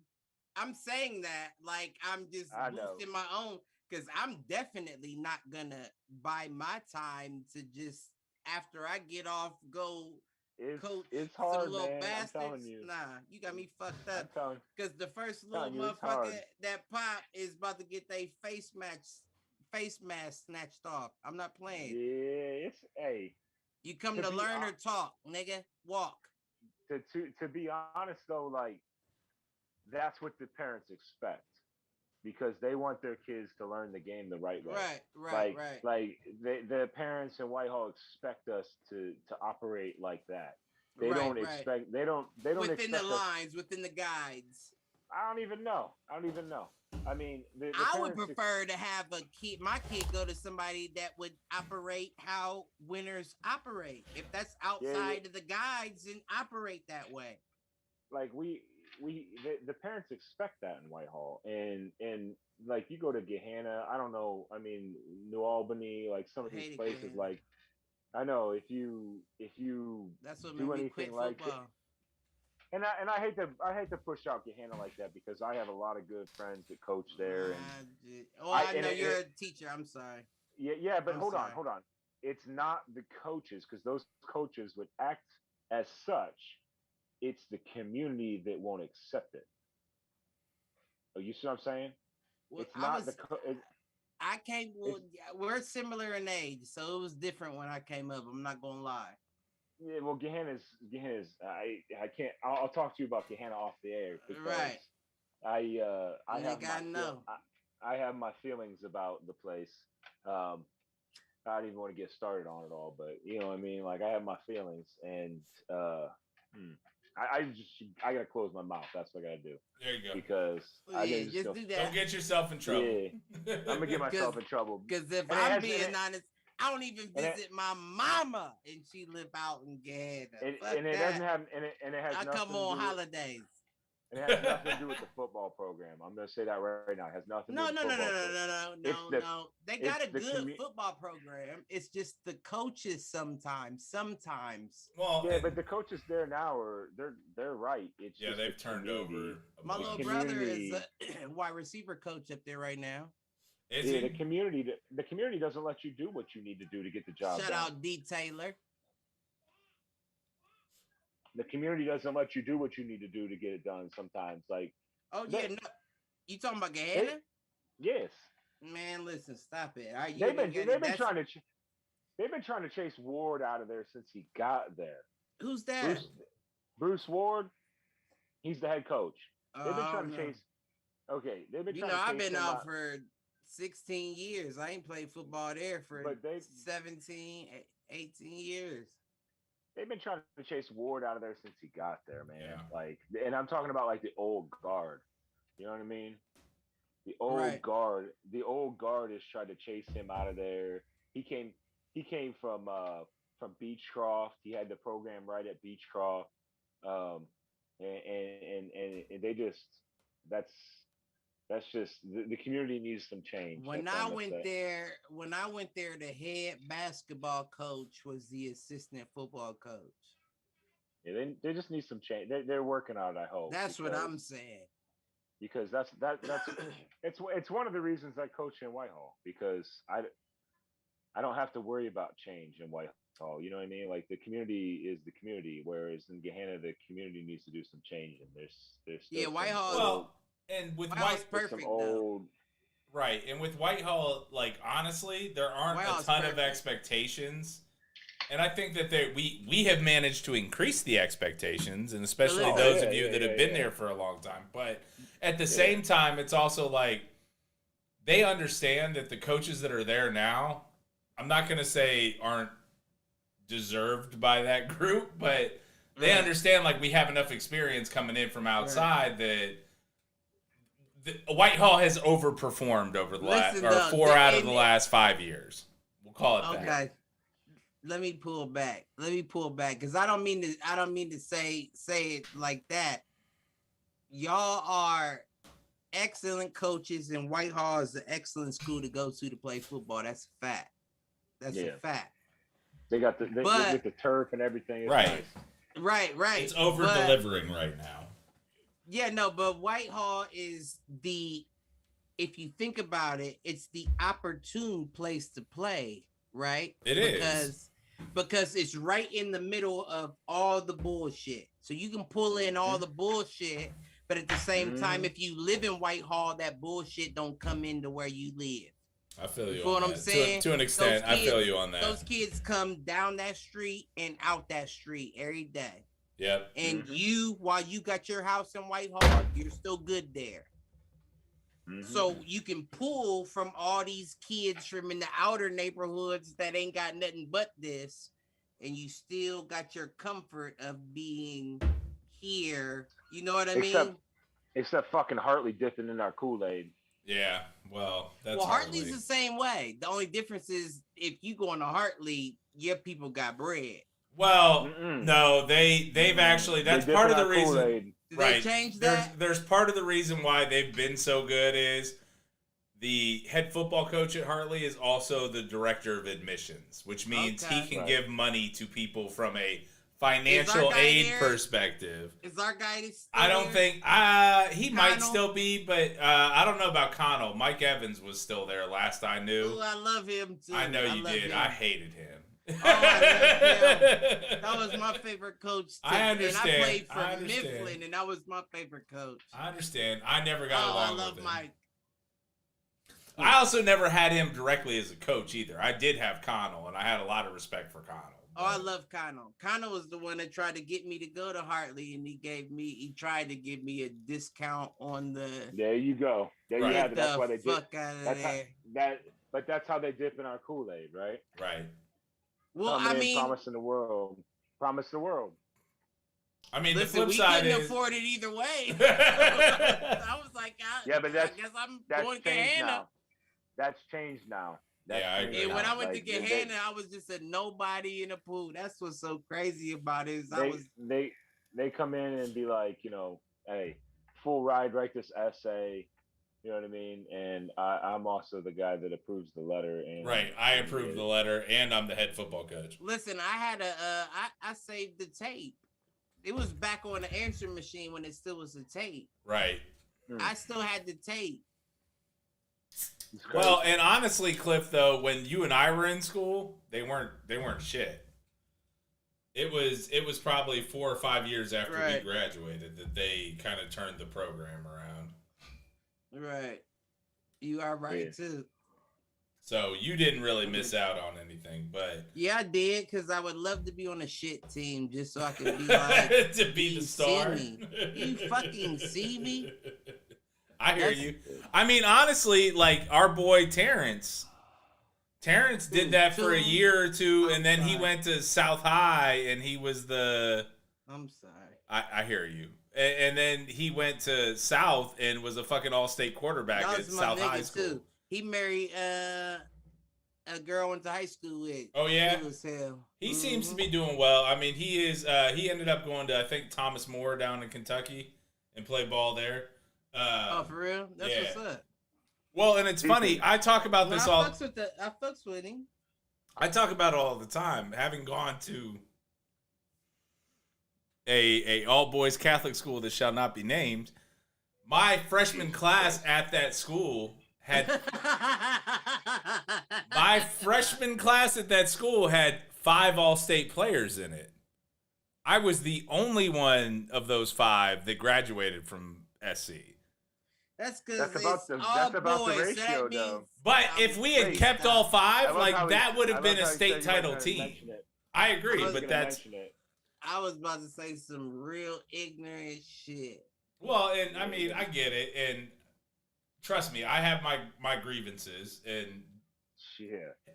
I'm saying that like I'm just boosting my own, because I'm definitely not gonna buy my time to just after I get off go coach it's hard, some little man. bastards. I'm telling you. Nah, you got me fucked up. Because the first little you, motherfucker that pop is about to get their face mask snatched off. I'm not playing. Yeah, it's You come to learn or talk, nigga. Walk. To be honest though, like that's what the parents expect, because they want their kids to learn the game the right way. Right. Like the parents in Whitehall expect us to operate like that. They don't expect. They don't within expect the lines, within the guides. I don't even know. I mean, I would prefer to have my kid go to somebody that would operate how winners operate. If that's outside of the guides, then operate that way. Like the parents expect that in Whitehall, and like you go to Gahanna, I don't know. I mean, New Albany, like some of these places, like I know if you that's what do made me anything quit like football. And I hate to push out Gahanna like that, because I have a lot of good friends that coach there. I know you're a teacher. I'm sorry. Yeah, but hold on. It's not the coaches, because those coaches would act as such. It's the community that won't accept it. Oh, you see what I'm saying? Well, it's not I came. Well, we're similar in age, so it was different when I came up. I'm not gonna lie. Yeah, well, Gahanna's. I can't. I'll talk to you about Gahanna off the air. Right. I have my feelings about the place. I don't even want to get started on it all, but you know what I mean. Like I have my feelings, and I gotta close my mouth. That's what I gotta do. There you go. Because just do that. Don't get yourself in trouble. Yeah, I'm gonna get myself in trouble. Because if I'm being honest, I don't even visit my mama, and she live out in Gahanna. And it doesn't have, and it has. I come on holidays. It has nothing to do with the football program. I'm gonna say that right now. It has nothing to do with the football program. No. They got a good football program. It's just the coaches sometimes. Well, yeah, but the coaches there now they're right. It's just they've turned over. My little brother is a wide receiver coach up there right now. The community doesn't let you do what you need to do to get the job done. Shout out D. Taylor. The community doesn't let you do what you need to do to get it done sometimes. Like, you talking about Gahanna? Yes. Man, listen, stop it. They've been trying to chase Ward out of there since he got there. Who's that? Bruce Ward. He's the head coach. They've been trying to chase. Okay, they've been trying to chase I've been him out for 16 years. I ain't played football there for 17, 18 years. They've been trying to chase Ward out of there since he got there, man. Yeah. Like, and I'm talking about like the old guard. You know what I mean? The old guard. The old guard is trying to chase him out of there. He came from Beechcroft. He had the program right at Beechcroft. And they just that's just the community needs some change. When I went there, the head basketball coach was the assistant football coach. Yeah, they just need some change. They're working on it, I hope. That's what I'm saying. Because that's it's one of the reasons I coach in Whitehall, because I don't have to worry about change in Whitehall. You know what I mean? Like the community is the community, whereas in Gahanna the community needs to do some change, and there's still Whitehall. And with perfect, right, and with Whitehall, like honestly, there aren't a ton of expectations, and I think that we have managed to increase the expectations, and especially those of you that have been there for a long time. But at the same time, it's also like they understand that the coaches that are there now, I'm not going to say aren't deserved by that group, but they understand like we have enough experience coming in from outside that. Whitehall has overperformed over the last 4 out of the last 5 years. We'll call it that. Okay. Let me pull back because I don't mean to say it like that. y'all are excellent coaches, and Whitehall is an excellent school to go to play football. That's a fact. That's a fact. They got with the turf and everything. It's right. Nice. Right. It's over delivering right now. Yeah, no, but Whitehall is if you think about it, it's the opportune place to play, right? It is. Because it's right in the middle of all the bullshit. So you can pull in all the bullshit, but at the same time, if you live in Whitehall, that bullshit don't come into where you live. I feel you know what I'm saying? To an extent, I feel you on that. Those kids come down that street and out that street every day. Yep. And while you got your house in Whitehall, you're still good there. So you can pull from all these kids from in the outer neighborhoods that ain't got nothing but this, and you still got your comfort of being here. You know what I mean? Except fucking Hartley dipping in our Kool-Aid. Yeah, well, that's Hartley's the same way. The only difference is if you go into Hartley, your people got bread. Well, no, they've actually, that's part of the reason. Kool-Aid. Did they change that? There's part of the reason why they've been so good is the head football coach at Hartley is also the director of admissions, which means he can give money to people from a financial aid perspective. Is our guy still I don't think he Connell? might still be, but I don't know about Connell. Mike Evans was still there last I knew. Oh, I love him too. I know you did. Him. I hated him. Oh, that was my favorite coach too. I understand. And I played for Mifflin, and that was my favorite coach. I understand. I never got along with him. Mike. I also never had him directly as a coach either. I did have Connell, and I had a lot of respect for Connell. Oh, I love Connell. Connell was the one that tried to get me to go to Hartley, and he tried to give me a discount on the. There you go. There you have it. That's why they fuck out of there. But that's how they dip in our Kool-Aid, right? Right. Well, I mean, promise the world. I mean, listen, the flip side couldn't afford it either way. I was like, I guess I'm going to Gahanna. That's changed now. I agree. And when I went to Gahanna, I was just a nobody in a pool. That's what's so crazy about it. They come in and be like, hey, full ride, write this essay. You know what I mean? And I'm also the guy that approves the letter. And right. I approve the letter, and I'm the head football coach. Listen, I had I saved the tape. It was back on the answering machine when it still was a tape. Right. I still had the tape. Well, and honestly, Cliff, though, when you and I were in school, they weren't shit. It was probably 4 or 5 years after we graduated that they kind of turned the program around. Right. You are right, too. So you didn't really miss out on anything, but... Yeah, I did, because I would love to be on a shit team just so I could be like... to be the star? You fucking see me? I hear you. I mean, honestly, like, our boy Terrence did that for a year or two, and then he went to South High, and he was the... I'm sorry. I hear you. And then he went to South and was a fucking all-state quarterback at South High School. Too. He married a girl I went to high school with. Oh, yeah? Hell. He seems to be doing well. I mean, he ended up going to, I think, Thomas More down in Kentucky and play ball there. Oh, for real? That's what's up. Well, and it's funny. I talk about this all... I fucks with him. I talk about it all the time. Having gone to a all-boys Catholic school that shall not be named, my freshman class at that school had... my freshman class at that school had 5 all-state players in it. I was the only one of those 5 that graduated from SC. That's because that's about the ratio, though. But if we had kept all 5, like that would have been a state title team. I agree, but that's... I was about to say some real ignorant shit. Well, and I mean, I get it, and trust me, I have my grievances, and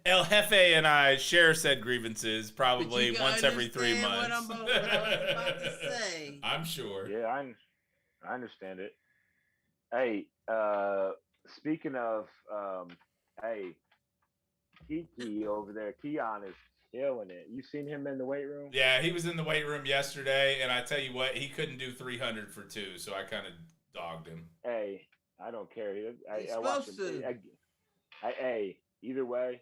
El Jefe and I share said grievances probably once every 3 months. What I was about to say. I'm sure. Yeah, I understand it. Hey, speaking of, hey, Kiki over there, Keon is killing it. You seen him in the weight room? Yeah, he was in the weight room yesterday, and I tell you what, he couldn't do 300 for 2, so I kind of dogged him. Hey, I don't care. He's I watch supposed him. to. Hey, either way,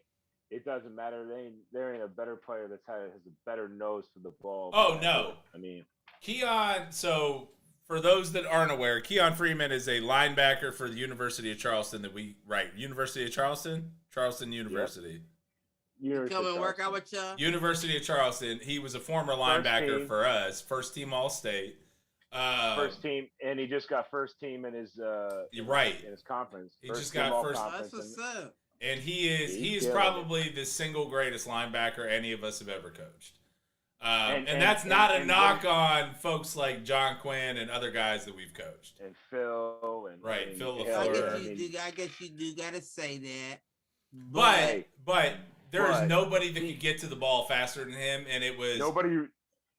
it doesn't matter. There ain't a better player that has a better nose for the ball. Oh, no. I mean, Keon, so for those that aren't aware, Keon Freeman is a linebacker for the University of Charleston University of Charleston? Charleston University. Yep. Come and work out with y'all. University of Charleston. He was a former linebacker for us, first team All-State. First team, and he just got first team in his right in his conference. He just got first. That's what's up. And he is probably the single greatest linebacker any of us have ever coached. And that's not a knock on folks like John Quinn and other guys that we've coached. And Phil and Phil LaFleur. I guess you do gotta say that. But there is nobody that could get to the ball faster than him, and it was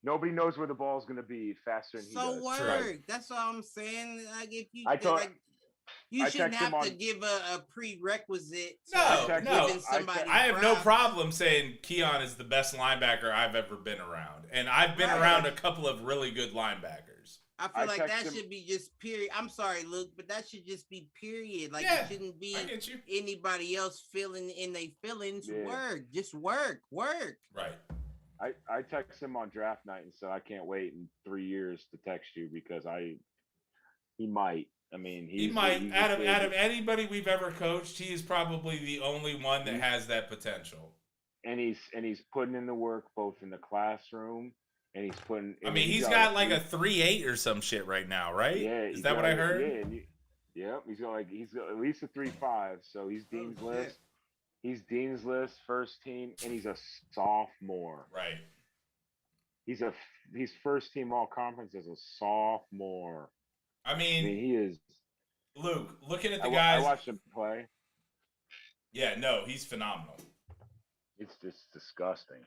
nobody knows where the ball's going to be faster than he does. So word. That's all I'm saying. Like if you you I shouldn't have to give a prerequisite. No. I have no problem saying Keon is the best linebacker I've ever been around, and I've been around a couple of really good linebackers. I feel like that should be just period. I'm sorry, Luke, but that should just be period. Like it shouldn't be anybody else feeling in their feelings. Yeah. Just work. Right. I text him on draft night and said I can't wait in 3 years to text you because he might. I mean, he might. Out of anybody we've ever coached, he is probably the only one that has that potential. And he's putting in the work both in the classroom and he's putting. I mean, he's got like a 3.8 or some shit right now, right? Yeah, is that what I heard? Yeah, he's got at least a 3.5. So he's Dean's list. He's Dean's list, first team, and he's a sophomore. Right. He's first team all conference as a sophomore. I mean, he is. Luke, looking at the guys. I watched him play. Yeah, no, he's phenomenal. It's just disgusting.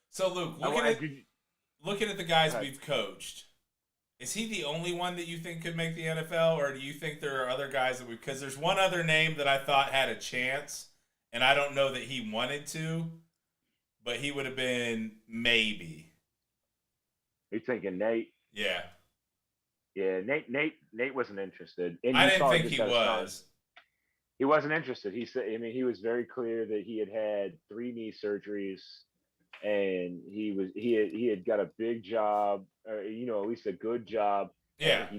So, Luke, looking at the guys we've coached, is he the only one that you think could make the NFL, or do you think there are other guys that because there's one other name that I thought had a chance, and I don't know that he wanted to, but he would have been maybe. Are you thinking Nate? Yeah. Yeah, Nate wasn't interested. And I didn't think he was. He wasn't interested. He said, I mean, he was very clear that he had 3 knee surgeries, and he had got a big job, or, at least a good job. Yeah. He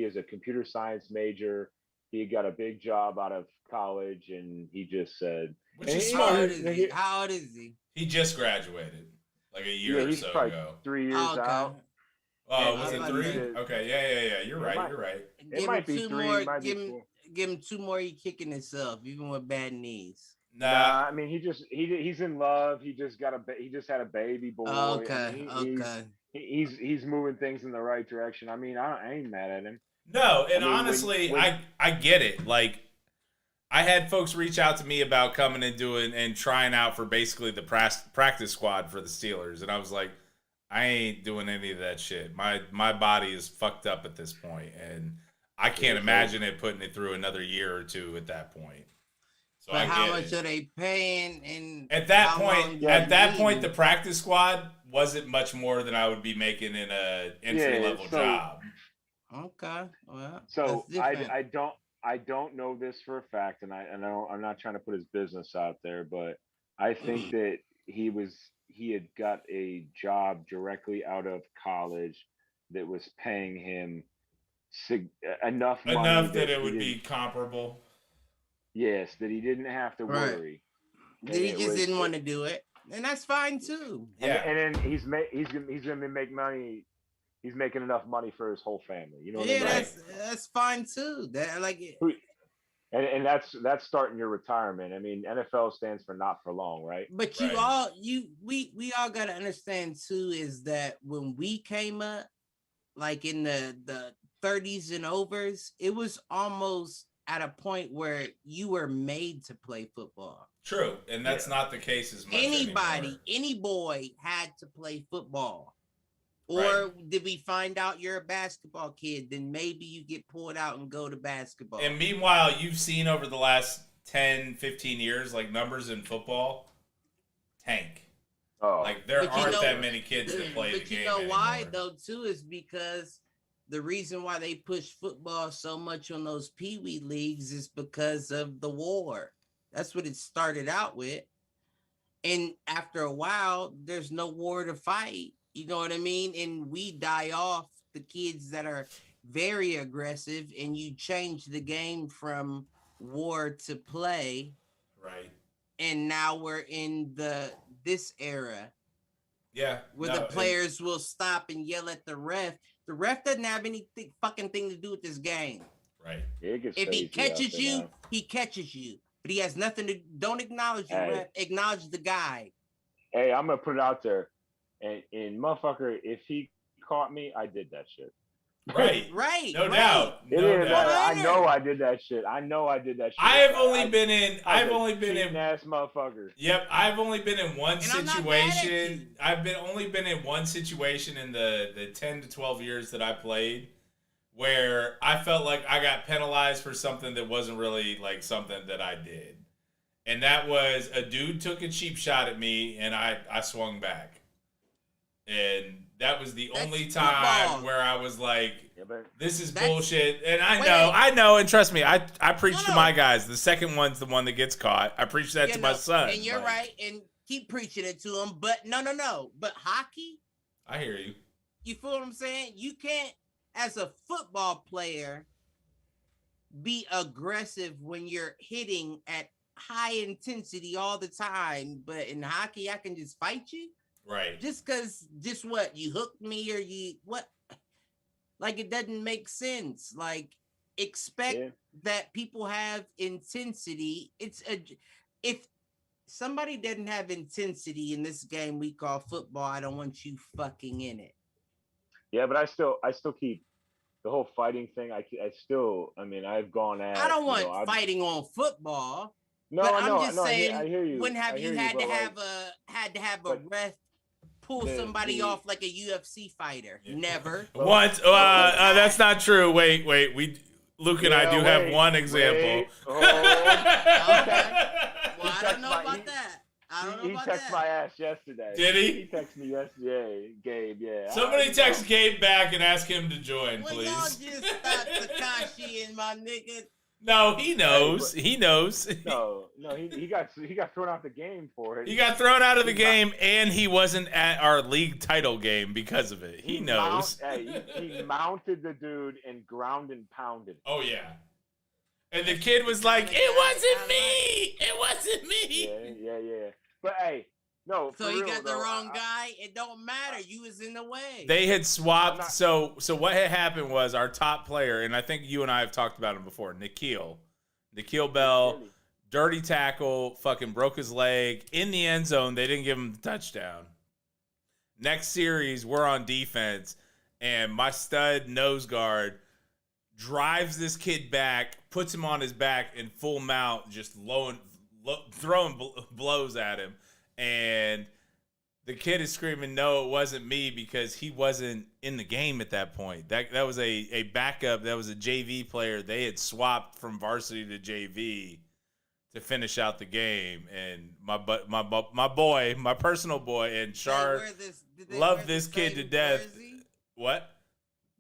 is a computer science major. He had got a big job out of college, and he just said, which is smart. How old is he? He just graduated like a year or so ago. 3 years out. Oh, was it 3? Okay, yeah. You're right. It might be 3. It might be 4. Give him 2 more. He kicking himself, even with bad knees. Nah, I mean he's in love. He just had a baby boy. Okay, I mean, he's moving things in the right direction. I mean, I ain't mad at him. No, and honestly, I get it. Like, I had folks reach out to me about coming and trying out for basically the practice squad for the Steelers, and I was like, I ain't doing any of that shit. My body is fucked up at this point, and I can't imagine it putting it through another year or 2 at that point. So but how much are they paying? And at that point, the practice squad wasn't much more than I would be making in a entry level job. Okay, well, so I don't know this for a fact, and I'm not trying to put his business out there, but I think that he had got a job directly out of college that was paying him enough money that it would be comparable. Yes, that he didn't have to worry. That he just didn't want to do it, and that's fine too. Yeah, and then he's gonna make money. He's making enough money for his whole family. You know what I mean? That's fine too. That like it. And that's starting your retirement. I mean, NFL stands for not for long, right? But we all got to understand too is that when we came up, like in the 30s and overs, it was almost at a point where you were made to play football. True, and that's not the case as much anymore. Any boy had to play football. Or did we find out you're a basketball kid? Then maybe you get pulled out and go to basketball. And meanwhile, you've seen over the last 10, 15 years, like numbers in football, tank. Oh, Like there aren't that many kids that play the game. But you know why though too is because the reason why they push football so much on those peewee leagues is because of the war. That's what it started out with. And after a while, there's no war to fight. You know what I mean? And we die off the kids that are very aggressive, and you change the game from war to play. Right. And now we're in this era. Yeah. Where the players will stop and yell at the ref. The ref doesn't have any fucking thing to do with this game. Right. If he catches you, he catches you. But he has nothing to. Don't acknowledge the ref. Acknowledge the guy. Hey, I'm gonna put it out there, and motherfucker, if he caught me, I did that shit. Right. No doubt. I know I did that shit. I did that shit. I've only been in ass motherfucker. Yep, I've only been in one situation. I've only been in one situation in the 10 to 12 years that I played where I felt like I got penalized for something that wasn't really like something that I did. And that was a dude took a cheap shot at me and I swung back. And that was the only time where I was like, this is bullshit. And I know, and trust me, I preach to my guys. The second one's the one that gets caught. I preach that to my son. And you're right, and keep preaching it to him. But no. But hockey? I hear you. You feel what I'm saying? You can't, as a football player, be aggressive when you're hitting at high intensity all the time. But in hockey, I can just fight you. Right. Just what? You hooked me or you what? Like it doesn't make sense. Like expect that people have intensity. If somebody doesn't have intensity in this game we call football, I don't want you fucking in it. Yeah, but I still keep the whole fighting thing. I mean, I've gone at. I don't want fighting on football. No, but I know. I'm just saying, I hear you. When have you had to have a ref pull somebody off like a UFC fighter? Yeah. Never. Once. That's not true. Wait. Luke and I do have one example. Okay. Well, I don't know about that. He texted my ass yesterday. Did he? He texted me yesterday, Gabe. Yeah. Somebody text Gabe back and ask him to join, please. Y'all just stop Takashi and my nigga. No, he knows. He knows. No, he got thrown out the game for it. He got thrown out of the game, and he wasn't at our league title game because of it. He knows. He mounted the dude and ground and pounded. Oh yeah. And the kid was like, "It wasn't me. It wasn't me." Yeah. But hey, no. So you got the wrong guy. It don't matter. You was in the way. They had swapped. So what had happened was our top player, and I think you and I have talked about him before, Nikhil Bell, dirty tackle, fucking broke his leg in the end zone. They didn't give him the touchdown. Next series, we're on defense, and my stud nose guard drives this kid back, puts him on his back in full mount, just throwing blows at him. And the kid is screaming, "No, it wasn't me," because he wasn't in the game at that point. That was a backup. That was a JV player. They had swapped from varsity to JV to finish out the game. And my boy, my personal boy, and Char loved this kid to death. Jersey? What?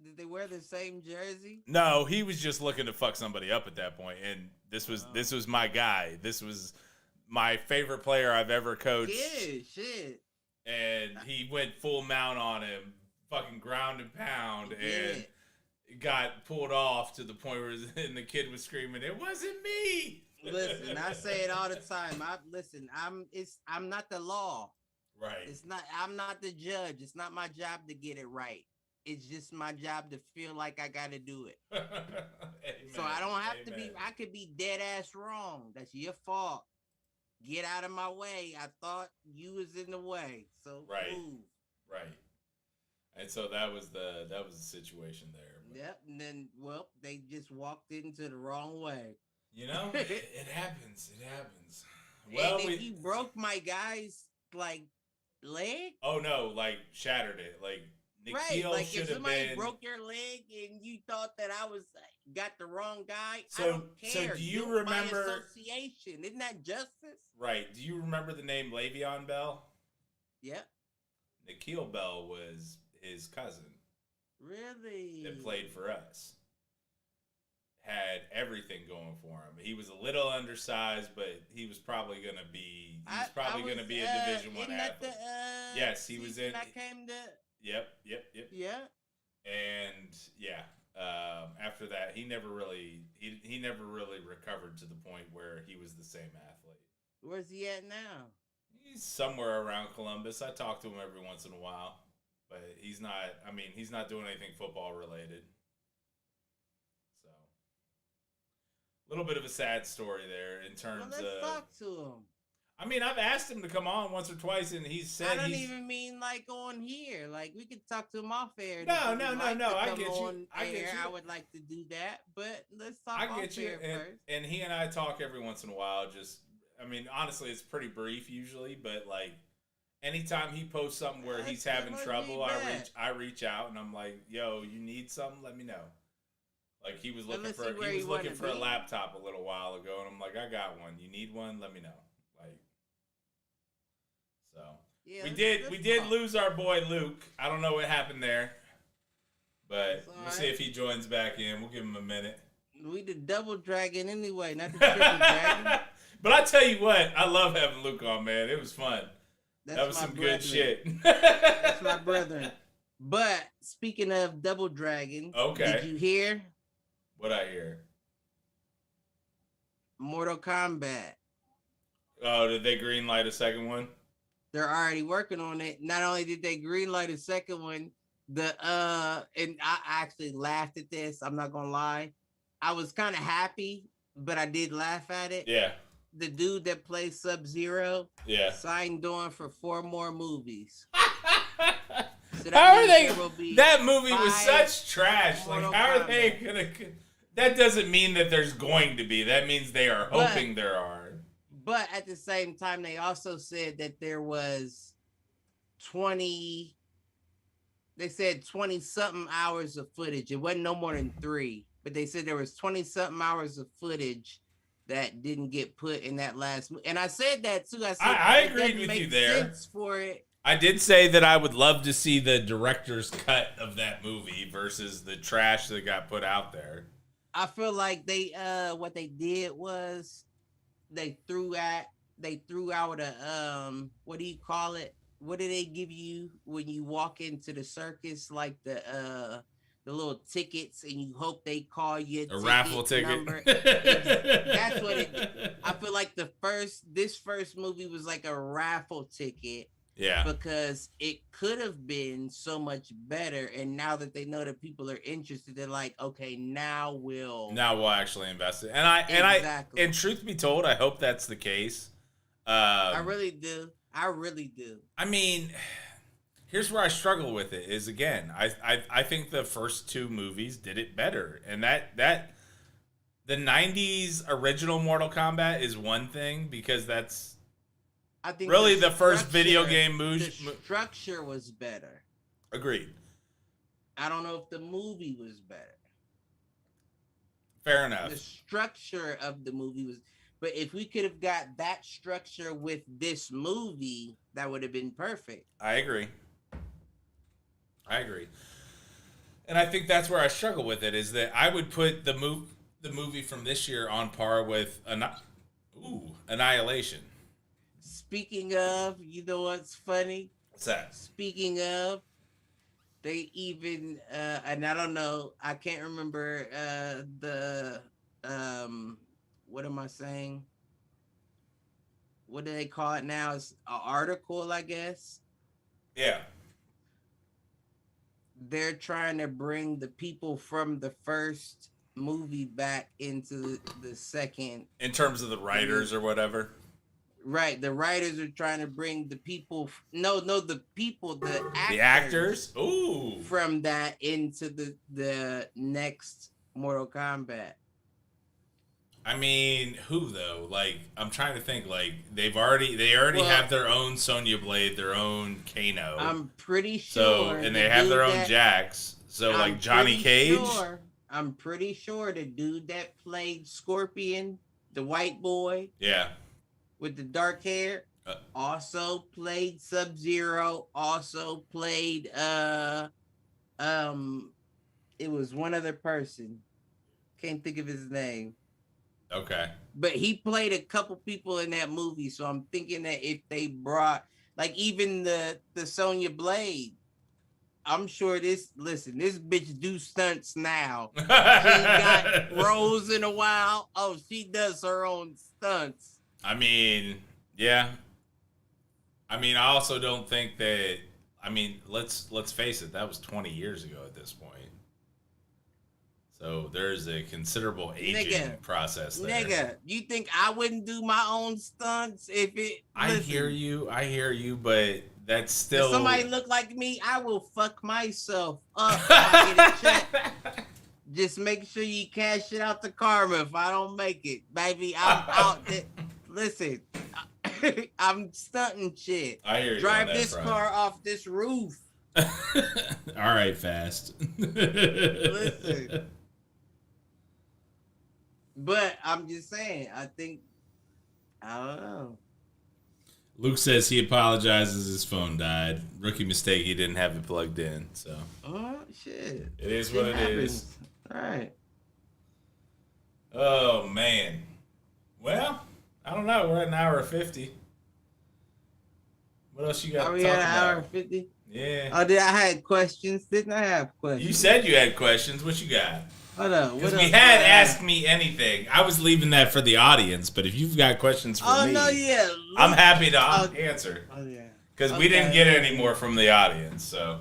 Did they wear the same jersey? No, he was just looking to fuck somebody up at that point. And this was my guy. This was my favorite player I've ever coached. Yeah, shit. And he went full mount on him, fucking ground and pound, and got pulled off to the point where the kid was screaming, "It wasn't me." Listen, I say it all the time. I'm not the law. Right. I'm not the judge. It's not my job to get it right. It's just my job to feel like I got to do it. So I don't have to be. I could be dead ass wrong. That's your fault. Get out of my way. I thought you was in the way. So move. Right. And so that was the situation there. But. Yep. And then they just walked into the wrong way. You know, it happens. It happens. Well, and if you broke my guy's leg. Oh no! Shattered it. Nikhil right, should if have somebody been... broke your leg and you thought that I was got the wrong guy, so, I don't care. So do you remember? By association, isn't that justice? Right. Do you remember the name Le'Veon Bell? Yep. Nikhil Bell was his cousin. Really? That played for us. Had everything going for him. He was a little undersized, but he was probably going to be. He's probably going to be a Division I athlete. Yes, he was in. I came to. Yep. Yeah. And yeah, after that, he never really recovered to the point where he was the same athlete. Where's he at now? He's somewhere around Columbus. I talk to him every once in a while, but he's not. I mean, he's not doing anything football related. So, a little bit of a sad story there in terms let's talk to him. I mean, I've asked him to come on once or twice, and he said I don't even mean like on here. Like we could talk to him off air. No. I get you. I would like to do that, but let's talk off air first. And he and I talk every once in a while. Just, I mean, honestly, it's pretty brief usually, but like anytime he posts something where he's having trouble, I reach out and I'm like, "Yo, you need something? Let me know." Like he was looking for a laptop a little while ago, and I'm like, "I got one. You need one? Let me know." Like. So yeah, we did lose our boy Luke. I don't know what happened there, but we'll see if he joins back in. We'll give him a minute. We the double dragon anyway, not the triple dragon. But I tell you what, I love having Luke on, man. It was fun. That was some good shit. That's my brethren. But speaking of double dragon, okay, did you hear? What I hear? Mortal Kombat. Oh, did they greenlight a second one? They're already working on it. Not only did they greenlight a second one, and I actually laughed at this. I'm not gonna lie. I was kind of happy, but I did laugh at it. Yeah. The dude that plays Sub-Zero, signed on for 4 more movies. So how are they? That movie was such trash. Like, how are they gonna? That doesn't mean that there's going to be. That means they are hoping there are. But at the same time, they also said that there was 20. They said 20-something hours of footage. It wasn't no more than 3, but they said there was 20-something hours of footage that didn't get put in that last movie. And I said that too. I agreed with you there. Sense for it. I did say that I would love to see the director's cut of that movie versus the trash that got put out there. I feel like they what they did was they threw out a what do you call it? What do they give you when you walk into the circus? Like the little tickets, and you hope they call you a raffle ticket. That's what it. I feel like this first movie was like a raffle ticket. Yeah. Because it could have been so much better, and now that they know that people are interested, they're like, okay, now we'll actually invest it. And truth be told, I hope that's the case. I really do. I mean, here's where I struggle with it is, again, I think the first 2 movies did it better, and that the 90s original Mortal Kombat is one thing, because that's I think really the first video game movie. The structure was better. Agreed. I don't know if the movie was better. Fair enough. The structure of the movie was, but if we could have got that structure with this movie, that would have been perfect. I agree. And I think that's where I struggle with it, is that I would put the movie from this year on par with Annihilation. Speaking of, you know what's funny? What's that? Speaking of, they even and I don't know, I can't remember what am I saying? What do they call it now? It's an article, I guess. Yeah. They're trying to bring the people from the first movie back into the second. In terms of the writers or whatever. Right, the writers are trying to bring the people. The actors. Ooh, from that into the next Mortal Kombat. I mean, who though? Like, I'm trying to think. Like, they already have their own Sonya Blade, their own Kano. I'm pretty sure. So, and they have their own Jax. So, like Johnny Cage. I'm pretty sure the dude that played Scorpion, the white boy. Yeah. with the dark hair. Also played Sub-Zero. Also played it was one other person. Can't think of his name. Okay. But he played a couple people in that movie, so I'm thinking that if they brought like even the Sonya Blade, I'm sure this bitch do stunts now. She got roles in a while. Oh, she does her own stunts. I mean, yeah. I mean, I also don't think that. I mean, let's face it. That was 20 years ago at this point. So there's a considerable aging process there. Nigga, you think I wouldn't do my own stunts if it? I hear you, but that's still. If somebody look like me, I will fuck myself up if I get a check. Just make sure you cash it out to karma if I don't make it, baby. I'm out there. Listen, I'm stunting shit. I hear you. Drive this car off this roof. All right, fast. Listen. But I'm just saying, I don't know. Luke says he apologizes his phone died. Rookie mistake, he didn't have it plugged in. So. Oh, shit. It is what it is. All right. Oh, man. Well, I don't know. We're at an hour 50. What else you got to talk about? Are we at an hour 50? Yeah. Oh, I had questions. Didn't I have questions? You said you had questions. What you got? Hold on. Because we had Ask Me Anything. I was leaving that for the audience, but if you've got questions for me, no, yeah. I'm happy to answer. Oh, yeah. Because we didn't get any more from the audience, so.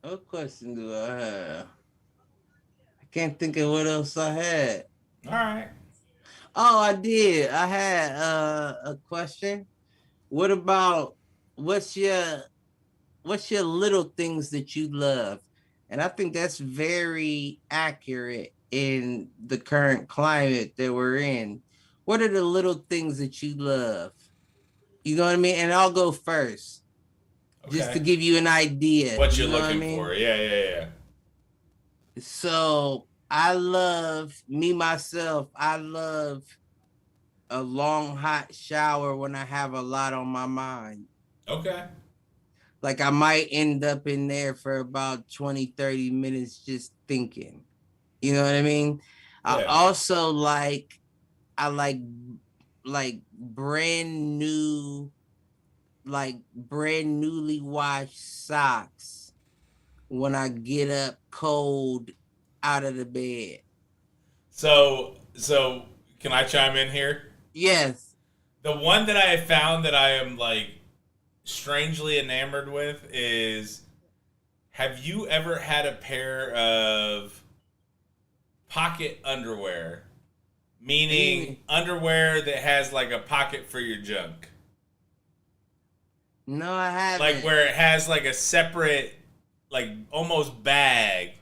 What question do I have? I can't think of what else I had. All right. Oh, I did. I had a question. What about what's your little things that you love? And I think that's very accurate in the current climate that we're in. What are the little things that you love? You know what I mean? And I'll go first. Okay. Just to give you an idea. What you're looking for. Yeah. So I love myself. I love a long hot shower when I have a lot on my mind. Okay. Like I might end up in there for about 20, 30 minutes just thinking. You know what I mean? Yeah. I also I like brand newly washed socks when I get up cold out of the bed. So can I chime in here? Yes. The one that I have found that I am strangely enamored with is, have you ever had a pair of pocket underwear? Meaning underwear that has a pocket for your junk. No, I haven't. Where it has a separate, almost bag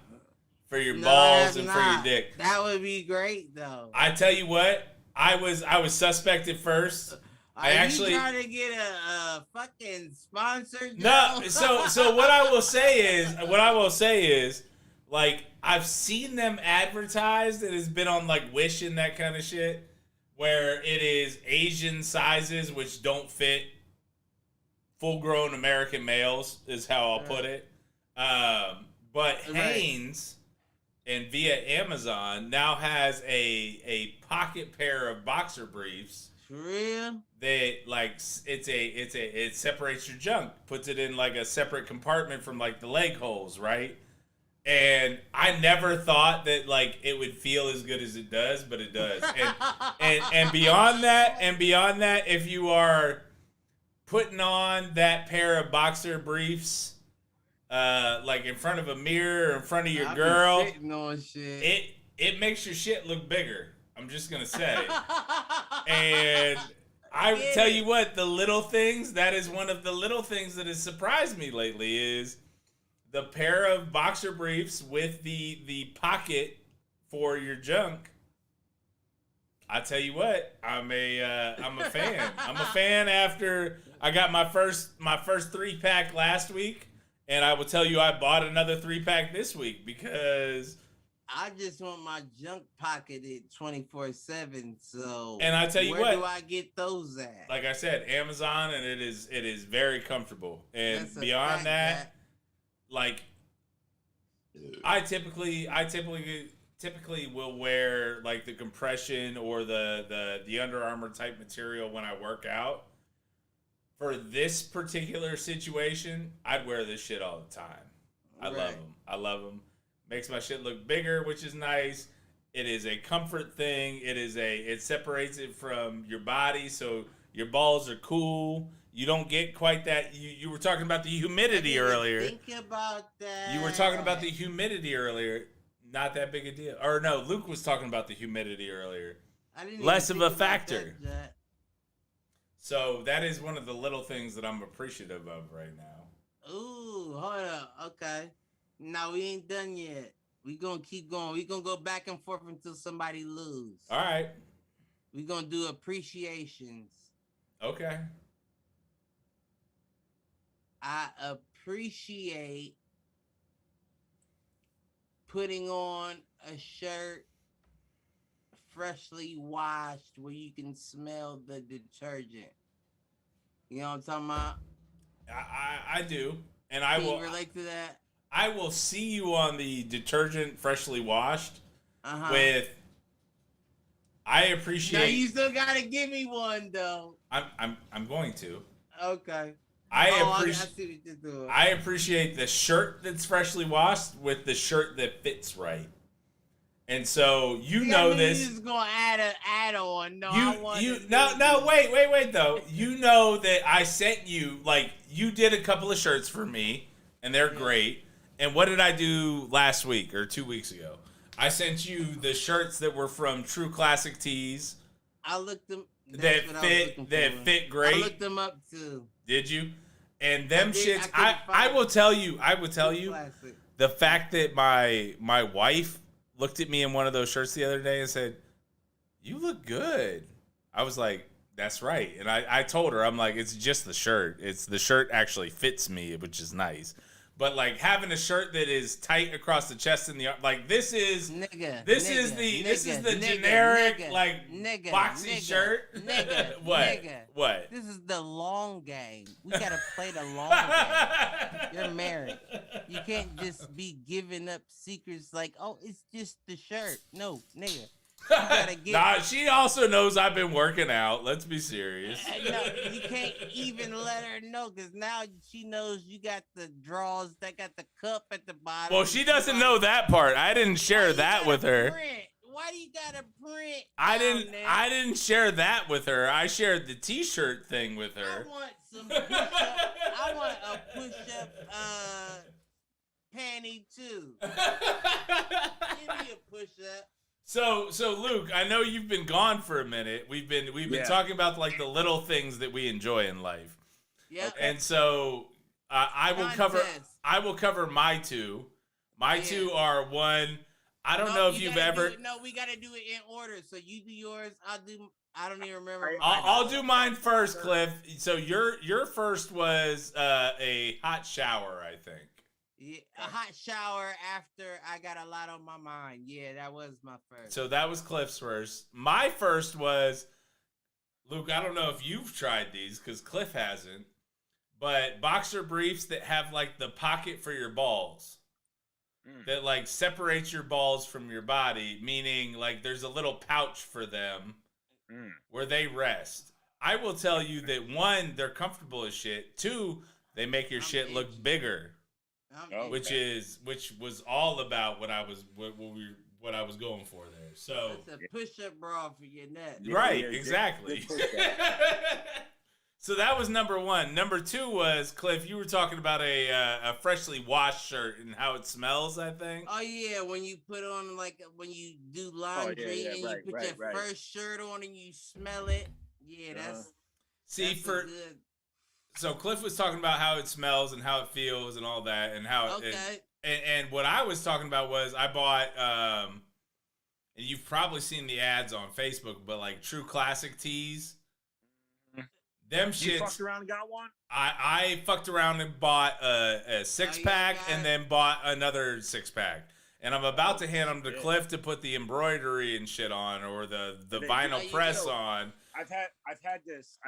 for your balls and for your dick. That would be great, though. I tell you what, I was suspect at first. Are you trying to get a fucking sponsor? No. So what I will say is, I've seen them advertised. It has been on Wish and that kind of shit, where it is Asian sizes which don't fit full-grown American males, is how I'll put it. But Hanes, and via Amazon, now has a pocket pair of boxer briefs. For real? That it separates your junk, puts it in a separate compartment from the leg holes, right? And I never thought that it would feel as good as it does, but it does. And beyond that, if you are putting on that pair of boxer briefs, in front of a mirror, in front of your girl, on shit. it makes your shit look bigger. I'm just gonna say. And I tell you what, the little things, that is one of the little things that has surprised me lately, is the pair of boxer briefs with the pocket for your junk. I tell you what, I'm a fan. I'm a fan after I got my first 3-pack last week, and I will tell you I bought another 3-pack this week because I just want my junk pocketed 24/7. So, and I tell you where what, do I get those at? like I said, Amazon, and it is very comfortable. And That's a beyond fact, that, like I typically will wear like the compression or the Under Armour type material when I work out. For this particular situation, I'd wear this shit all the time. I love them. I love them. Makes my shit look bigger, which is nice. It is a comfort thing. It separates it from your body, so your balls are cool. You don't get quite that. You were talking about the humidity earlier. Think about that. You were talking about the humidity earlier. Not that big a deal. Or no, Luke was talking about the humidity earlier. I didn't Less even of think a about factor. that. So that is one of the little things that I'm appreciative of right now. Ooh, hold up. Okay. No, we ain't done yet. We gonna keep going. We gonna go back and forth until somebody lose. All right. We gonna do appreciations. Okay. I appreciate putting on a shirt freshly washed where you can smell the detergent. You know what I'm talking about? I do. And Can you relate to that? I will see you on the detergent freshly washed with I appreciate. Now you still gotta give me one though. I'm going to. Okay. I see what you're doing. I appreciate the shirt that's freshly washed with the shirt that fits right. And so you know this. You're just gonna add an add-on. No, wait though. You know that I sent you, like, you did a couple of shirts for me, and they're great. And what did I do last week or 2 weeks ago? I sent you the shirts that were from True Classic Tees. I looked them. That fit great. I looked them up too. Did you? And them shits. I will tell you. Classic. The fact that my wife looked at me in one of those shirts the other day and said, "You look good." I was like, "That's right." And I told her, I'm like, "It's just the shirt. It's the shirt actually fits me, which is nice." But like having a shirt that is tight across the chest and the like, this is the generic boxy shirt. What? This is the long game. We gotta play the long game. You're married. You can't just be giving up secrets like, oh, it's just the shirt. No, nigga. Nah, she also knows I've been working out. Let's be serious. No, you can't even let her know because now she knows you got the drawers that got the cup at the bottom. Well, she doesn't know that part. I didn't share that with her. Why do you gotta print? I didn't share that with her. I shared the T-shirt thing with her. I want some push-up. I want a push-up panty too. Give me a push-up. So Luke, I know you've been gone for a minute. We've been talking about like the little things that we enjoy in life. Yeah. And so I will cover my two. My two are one. I don't know if you've ever. We gotta do it in order. So you do yours. I don't even remember. I'll do mine first, Cliff. So your first was a hot shower, I think. Yeah, a hot shower after I got a lot on my mind. Yeah, that was my first. So that was Cliff's first. My first was, Luke, I don't know if you've tried these because Cliff hasn't, but boxer briefs that have like the pocket for your balls. That like separates your balls from your body, meaning like there's a little pouch for them where they rest. I will tell you that one, they're comfortable as shit. Two, they make your shit look bigger. Which was all about what I was going for there. So it's a push-up bra for your neck. Right, exactly. So that was number one. Number two was, Cliff, you were talking about a freshly washed shirt and how it smells, I think. Oh yeah, when you put on when you do laundry and you put your first shirt on and you smell it. Yeah, that's good. So Cliff was talking about how it smells and how it feels and all that and how and what I was talking about was I bought and you've probably seen the ads on Facebook, but like True Classic Tees. Them shits. You fucked around and got one? I fucked around and bought a 6-pack and then bought another 6-pack. and I'm about to hand them to Cliff to put the embroidery and shit on, or the vinyl press on. I've had this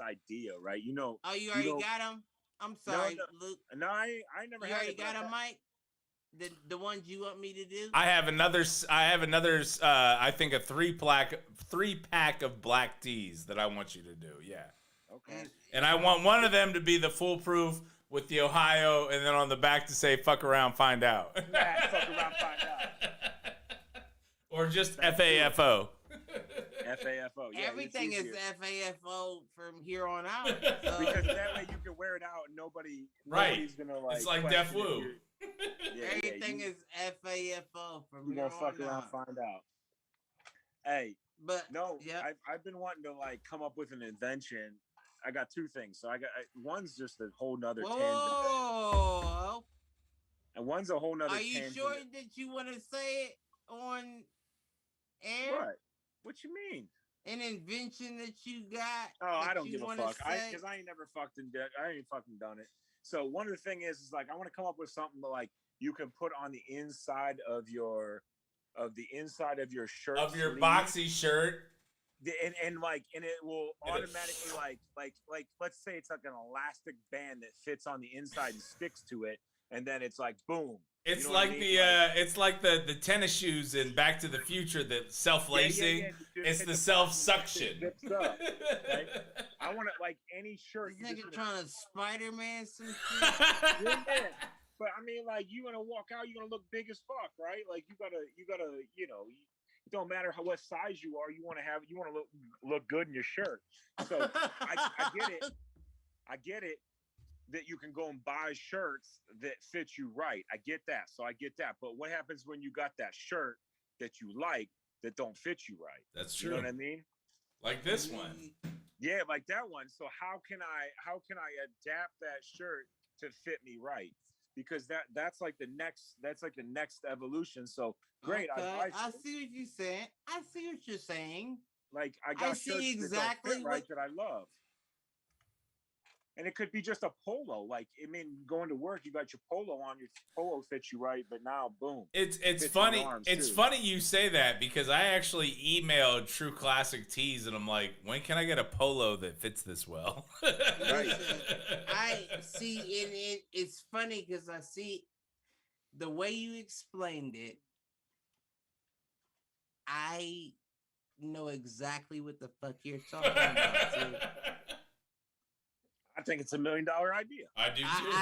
idea, right? You know. Oh, you already got them? I'm sorry, Luke. No, I never had. You already got them, Mike? The ones you want me to do? I have another. I think a three pack of black tees that I want you to do. Yeah. Okay. And I want one of them to be the Foolproof with the Ohio, and then on the back to say "fuck around, find out." Yeah, fuck around, find out. Or just FAFO. FAFO. Yeah, everything is FAFO from here on out. So. Because that way you can wear it out and nobody's gonna like. It's like Def Woo. Everything is FAFO from here on out. You gonna fuck around, find out. Hey, but no, I've been wanting to like come up with an invention. I got two things. So one's just a whole nother tangent. And one's a whole nother tangent. Are you sure that you want to say it on air? What? What you mean? An invention that you got? Oh, I don't give a fuck. Because I ain't never I ain't fucking done it. So one of the thing is like I want to come up with something that, like you can put on the inside of your shirt. Of your boxy shirt. And it will automatically like let's say it's like an elastic band that fits on the inside and sticks to it, and then it's like boom. It's like it's like the tennis shoes in Back to the Future that self-lacing. Yeah. It's the self-suction. Right? I want it like any shirt. This nigga trying to Spider-Man some shit. Yeah. But I mean, like you gonna walk out, you're gonna look big as fuck, right? Like you gotta, you know. It don't matter what size you are. You want to look good in your shirt. So I get it that you can go and buy shirts that fit you right. I get that. So I get that. But what happens when you got that shirt that you like that don't fit you right? That's true. You know what I mean? Like this one. Yeah, like that one. So how can I adapt that shirt to fit me right? Because that's like the next evolution. So great. Okay. I see what you're saying. I see what you're saying. Like I got shirts exactly that right that I love. And it could be just a polo. Like, I mean, going to work, you got your polo on, your polo fits you right, but now, boom. It's funny. It's funny you say that because I actually emailed True Classic Tees and I'm like, when can I get a polo that fits this well? Right. I see, it's funny because I see the way you explained it. I know exactly what the fuck you're talking about, too. I think it's $1 million idea. I do too.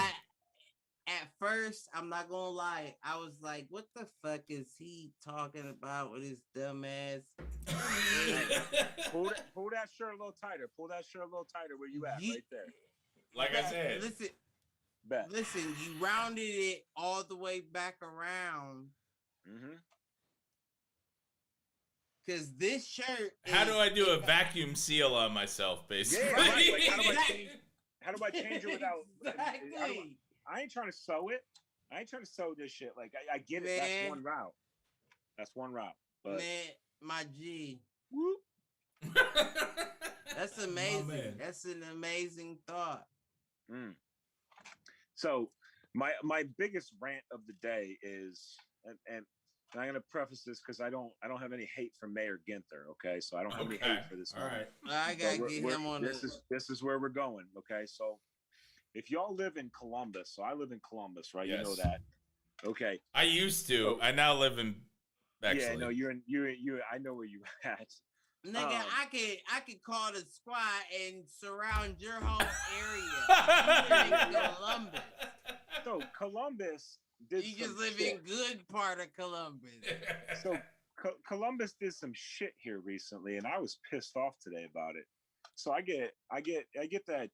At first, I'm not gonna lie, I was like, "What the fuck is he talking about with his dumb ass?" pull that shirt a little tighter. Pull that shirt a little tighter where you at, right there. Like I said, listen. You rounded it all the way back around. Mm-hmm. Because this shirt. How do I do a vacuum seal on myself, basically? Yeah, right. Like, how do I change it without? Exactly. I ain't trying to sew it. I ain't trying to sew this shit. Like I get it. That's one route. But man, my G. Whoop. That's amazing. That's an amazing thought. Mm. So my biggest rant of the day is, and I'm gonna preface this because I don't have any hate for Mayor Ginther. Okay, so I don't have any hate for this. All right. I gotta get him on this is where we're going. Okay, so if y'all live in Columbus, so I live in Columbus, right? Yes. You know that. Okay. I used to. So, I now live in Bexley. Yeah, no, you're I know where you at. Nigga, I could call the squad and surround your whole area. in Columbus. So Columbus. You just live in good part of Columbus. So Columbus did some shit here recently, and I was pissed off today about it. So I get that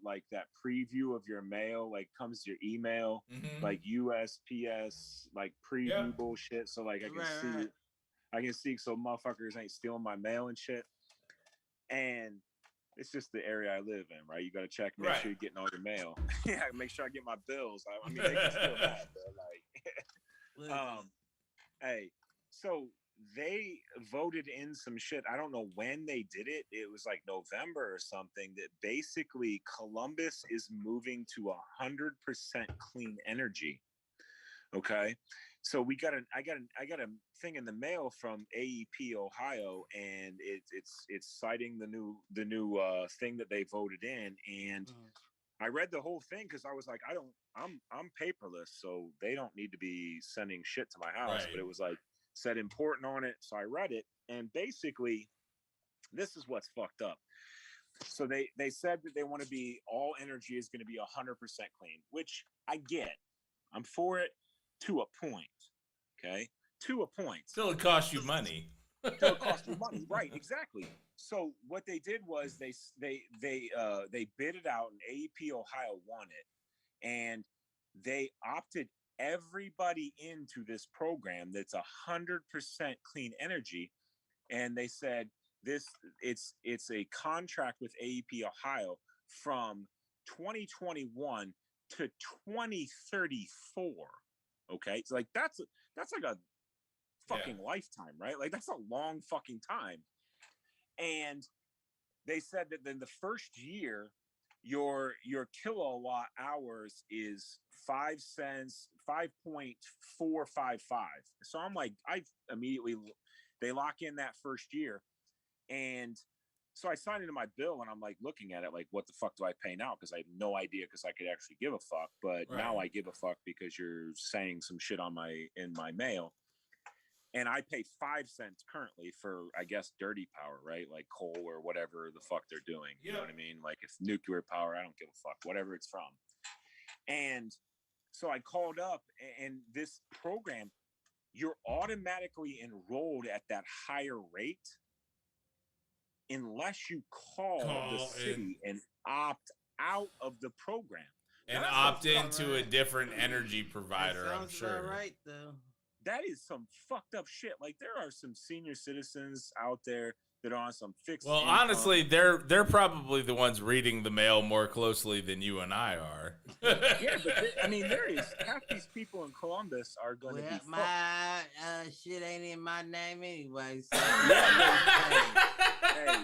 like that preview of your mail, like comes to your email, like USPS, like preview bullshit. So like I can see so motherfuckers ain't stealing my mail and shit. And it's just the area I live in, right? You got to check, make sure you're getting all your mail. Yeah, make sure I get my bills. I mean, they can steal that, but like, hey, so they voted in some shit. I don't know when they did it. It was like November or something. That basically Columbus is moving to 100% clean energy. Okay, So I got a thing in the mail from AEP Ohio, and it's citing the new thing that they voted in, and I read the whole thing because I was like, I'm paperless, so they don't need to be sending shit to my house. Right. But it was like said important on it, so I read it, and basically, this is what's fucked up. So they said that they want to be all energy is going to be 100% clean, which I get. I'm for it to a point. Okay, to a point. Still, it costs you money. Still, it costs you money, right? Exactly. So what they did was they bid it out, and AEP Ohio won it, and they opted everybody into this program that's 100% clean energy, and they said it's a contract with AEP Ohio from 2021 to 2034. Okay, so like that's like a fucking lifetime, right? Like that's a long fucking time. And they said that then the first year your kilowatt hours is 5 cents, 5.455. So I'm like, they lock in that first year. And so I signed into my bill, and I'm like looking at it like, what the fuck do I pay now? Because I have no idea, because I could actually give a fuck. But now I give a fuck because you're saying some shit in my mail. And I pay 5 cents currently for, I guess, dirty power, right? Like coal or whatever the fuck they're doing. You know what I mean? Like if nuclear power, I don't give a fuck, whatever it's from. And so I called up, and this program, you're automatically enrolled at that higher rate unless you call the city and opt out of the program. And opt into a different energy provider, I'm sure. Right, though. That is some fucked up shit. Like there are some senior citizens out there that are on some fixed income. Honestly, they're probably the ones reading the mail more closely than you and I are. Yeah, but there is half these people in Columbus are going to be my shit ain't in my name anyway. So. Hey,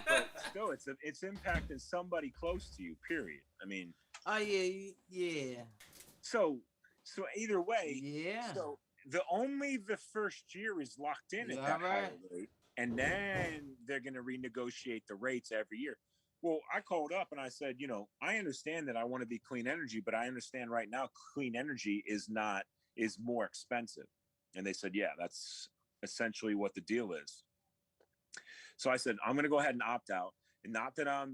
but still, it's impacting somebody close to you. Period. I mean. Oh yeah. So either way. Yeah. So the first year is locked in at that higher rate, and then they're going to renegotiate the rates every year. Well, I called up and I said, I understand that I want to be clean energy, but I understand right now clean energy is more expensive. And they said, yeah, that's essentially what the deal is. So I said, I'm going to go ahead and opt out. And not that I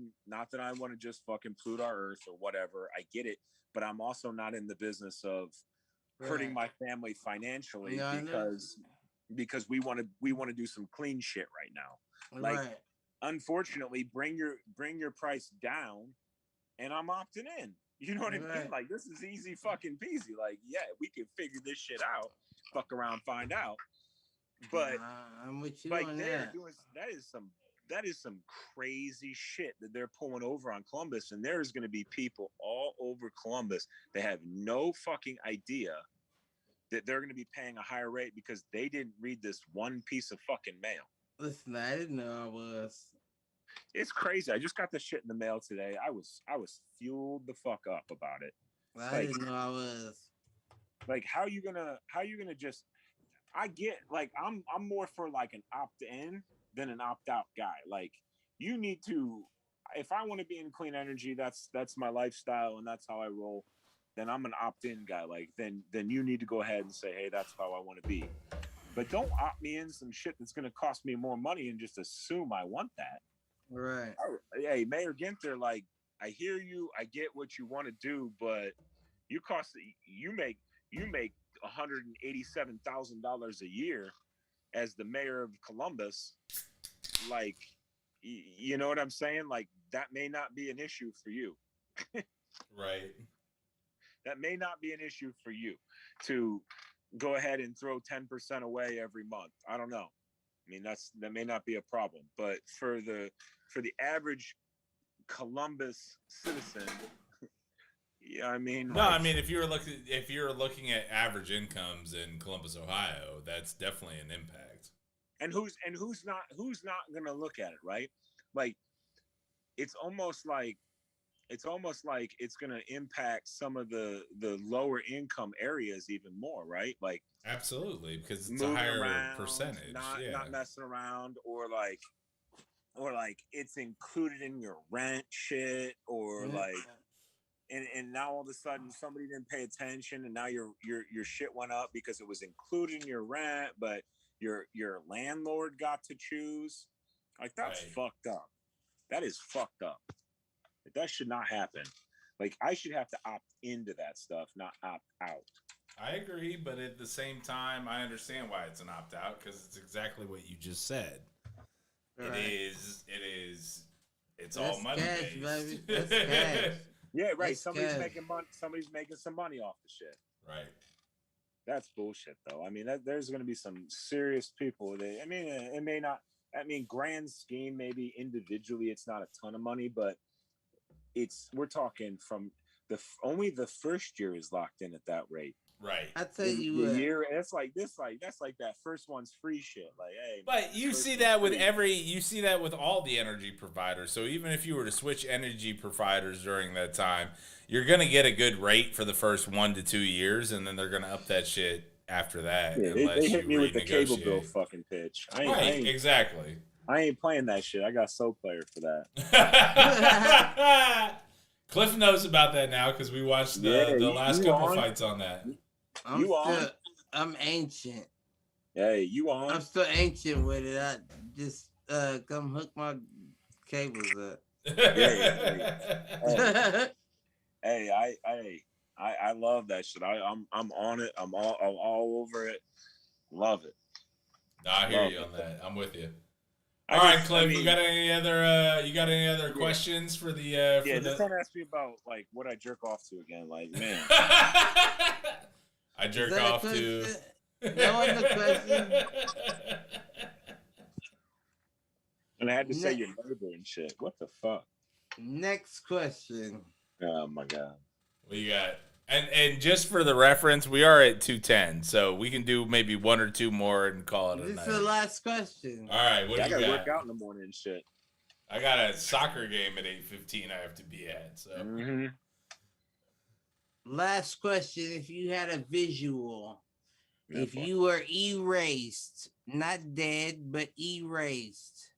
want to just fucking pollute our earth or whatever. I get it, but I'm also not in the business of hurting my family financially because we want to do some clean shit right now. Like, unfortunately, bring your price down, and I'm opting in. You know what I mean? Like, this is easy fucking peasy. Like, yeah, we can figure this shit out. Fuck around, find out. But I'm with you like on they're that. doing that is some crazy shit that they're pulling over on Columbus, and there's going to be people all over Columbus that have no fucking idea that they're going to be paying a higher rate because they didn't read this one piece of fucking mail. Listen, I didn't know I was. It's crazy. I just got the shit in the mail today. I was fueled the fuck up about it. I didn't know I was. Like, how you gonna just? I get, like, I'm more for like an opt in than an opt out guy. Like, you need to, if I want to be in clean energy, that's my lifestyle and that's how I roll. Then I'm an opt in guy. Like, then you need to go ahead and say, hey, that's how I want to be. But don't opt me in some shit that's gonna cost me more money and just assume I want that. Right. Hey, Mayor Ginther, like, I hear you. I get what you want to do, but you make $187,000 a year as the mayor of Columbus. Like, you know what I'm saying? Like, that may not be an issue for you. Right. That may not be an issue for you to go ahead and throw 10% away every month. I don't know. I mean, that may not be a problem, but for the average Columbus citizen, yeah, I mean, no, I mean, if you're looking at average incomes in Columbus, Ohio, that's definitely an impact. And who's not going to look at it, right? Like, it's almost like it's almost like it's going to impact some of the lower income areas even more, right? Like absolutely, because it's a moving higher around, percentage. not messing around, or like it's included in your rent shit, or like and now all of a sudden somebody didn't pay attention, and now your shit went up because it was included in your rent, but your landlord got to choose. Like that's fucked up. That is fucked up. Like, that should not happen. Like I should have to opt into that stuff, not opt out. I agree, but at the same time, I understand why it's an opt out because it's exactly what you just said. Right. It's all money cash, based. baby. That's cash. Yeah, right. That's Somebody's cash. making money. Somebody's making some money off the shit. Right. That's bullshit, though. I mean, there's going to be some serious people. I mean, it may not. I mean, grand scheme, maybe individually, it's not a ton of money, but we're talking from only the first year is locked in at that rate. Right. I tell you the what. year, that's like that first one's free shit. Like, hey. But you see that with with all the energy providers. So even if you were to switch energy providers during that time, you're gonna get a good rate for the first 1 to 2 years, and then they're gonna up that shit after that. Yeah, they hit me with the cable bill fucking pitch. Exactly. I ain't playing that shit. I got Soul Player for that. Cliff knows about that now because we watched the last couple fights on that. I'm ancient. Hey, you on? I'm still ancient with it. I just come hook my cables up. Hey, I love that shit. I'm on it. I'm all over it. Love it. No, I hear you on that. I'm with you. All right, Cliff. You got any other questions for the? Just don't ask me about like what I jerk off to again. Like, man, I jerk off to. That wasn't a question. And I had to say your neighbor and shit. What the fuck? Next question. Oh my god. What you got? And just for the reference, we are at 2:10, so we can do maybe one or two more and call it a night. This is the last question. All right, what do you got? I gotta work out in the morning and shit. I got a soccer game at 8:15 I have to be at. So Last question. If you had a visual, if you were erased, not dead, but erased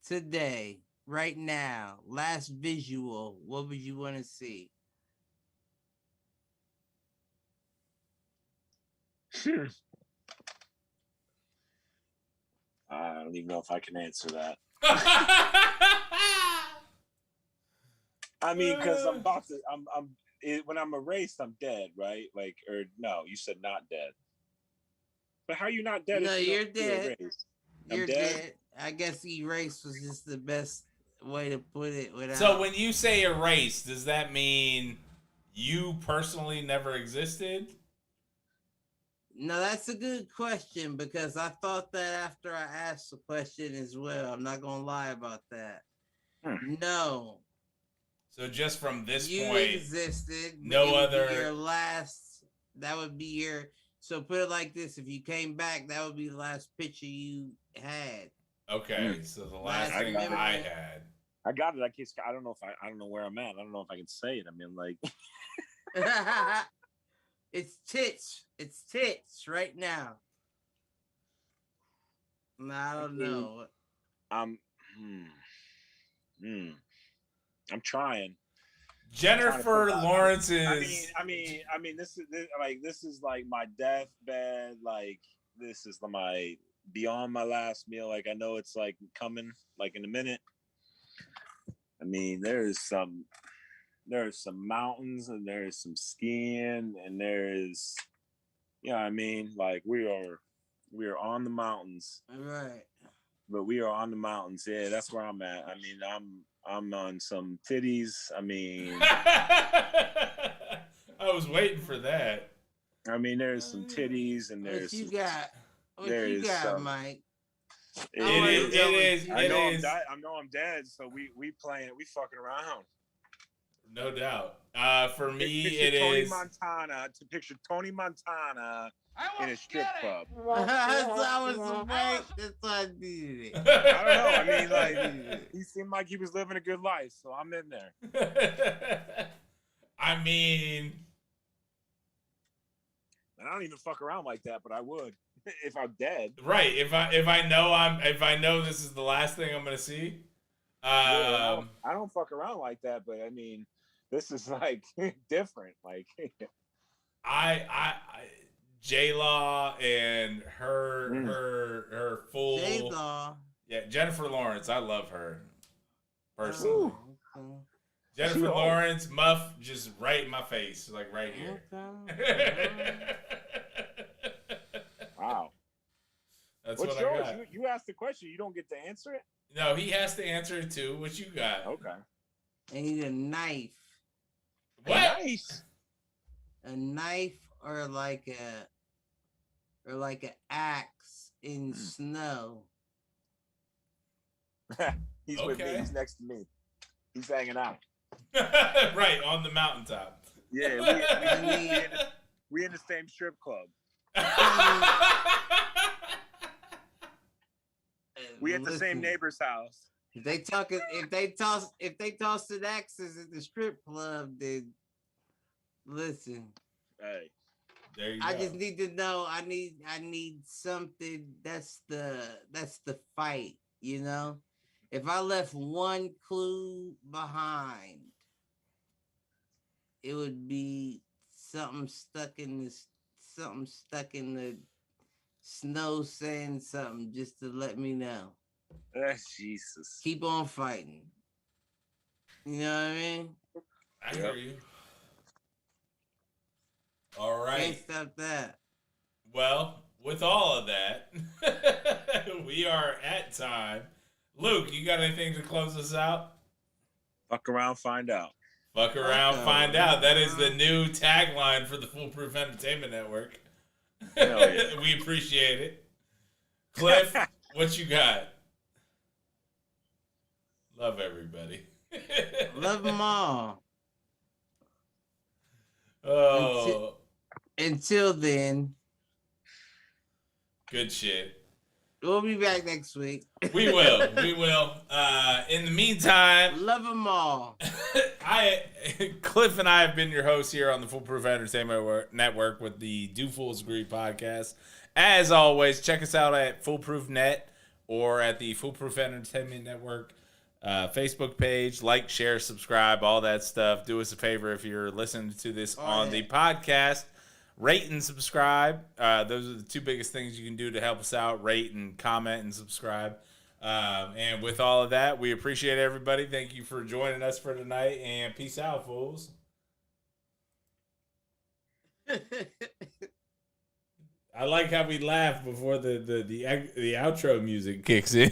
today, right now, last visual, what would you want to see? I don't even know if I can answer that. I mean, because when I'm erased, I'm dead, right? Like, or no, you said not dead. But how you not dead? No, you're dead. You're dead. I guess erased was just the best way to put it. So when you say erased, does that mean you personally never existed? No, that's a good question because I thought that after I asked the question as well. I'm not gonna lie about that. No. So just from this you point, existed. No other. Your last. That would be your. So put it like this: if you came back, that would be the last picture you had. Okay, so the last thing I had. I got it. I don't know where I'm at. I don't know if I can say it. I mean, like. It's tits. It's tits right now. I don't know. I'm trying. Jennifer Lawrence's. I mean, this is like my deathbed. Like this is my beyond my last meal. Like I know it's like coming like in a minute. I mean, there's some mountains and there's some skiing and there's, I mean, like we are on the mountains. All right. But we are on the mountains. Yeah, that's where I'm at. I mean, I'm on some titties. I mean, I was waiting for that. I mean, there's some titties and there's. What you got? What you got, Mike? It is. I know I'm dead. So we fucking around. No doubt. For me, to picture Tony Montana in a strip club. That's what I was afraid. That's why I did it. I don't know. I mean, like, seemed like he was living a good life, so I'm in there. I mean, I don't even fuck around like that, but I would if I'm dead. right? If I know this is the last thing I'm gonna see. I don't fuck around like that, but I mean, this is like different. Like, I J-Law and her full J-Law. Yeah, Jennifer Lawrence. I love her personally. Okay. Jennifer Lawrence, muff, just right in my face, like right here. Okay. Wow. That's What's what yours? I got. You asked the question. You don't get to answer it? No, he has to answer it too. What you got? Okay. I need a knife. What? Nice. A knife or like an axe in snow. He's with me. He's next to me. He's hanging out. Right, on the mountaintop. Yeah, we in the same strip club. We at the same neighbor's house. If they toss an axes at the strip club, then listen. Hey. There you I go. just need to know. I need something. That's the fight. You know, if I left one clue behind, it would be something stuck in the snow saying something just to let me know. Jesus. Keep on fighting. You know what I mean? I hear you. All right. Can't stop that. Well, with all of that, we are at time. Luke, you got anything to close us out? Fuck around, find out. Fuck around, find out. That is the new tagline for the Foolproof Entertainment Network. Hell yeah. We appreciate it. Cliff, what you got? Love everybody. Love them all. Oh. Until then. Good shit. We'll be back next week. We will. We will. In the meantime, love them all. Cliff and I have been your hosts here on the Foolproof Entertainment Network with the Do Fools Agree podcast. As always, check us out at Foolproof Net or at the Foolproof Entertainment Network Facebook page. Like, share, subscribe, all that stuff. Do us a favor if you're listening to this on the podcast. Rate and subscribe. Those are the two biggest things you can do to help us out. Rate and comment and subscribe. And with all of that, we appreciate everybody. Thank you for joining us for tonight. And peace out, fools. I like how we laugh before the outro music kicks in.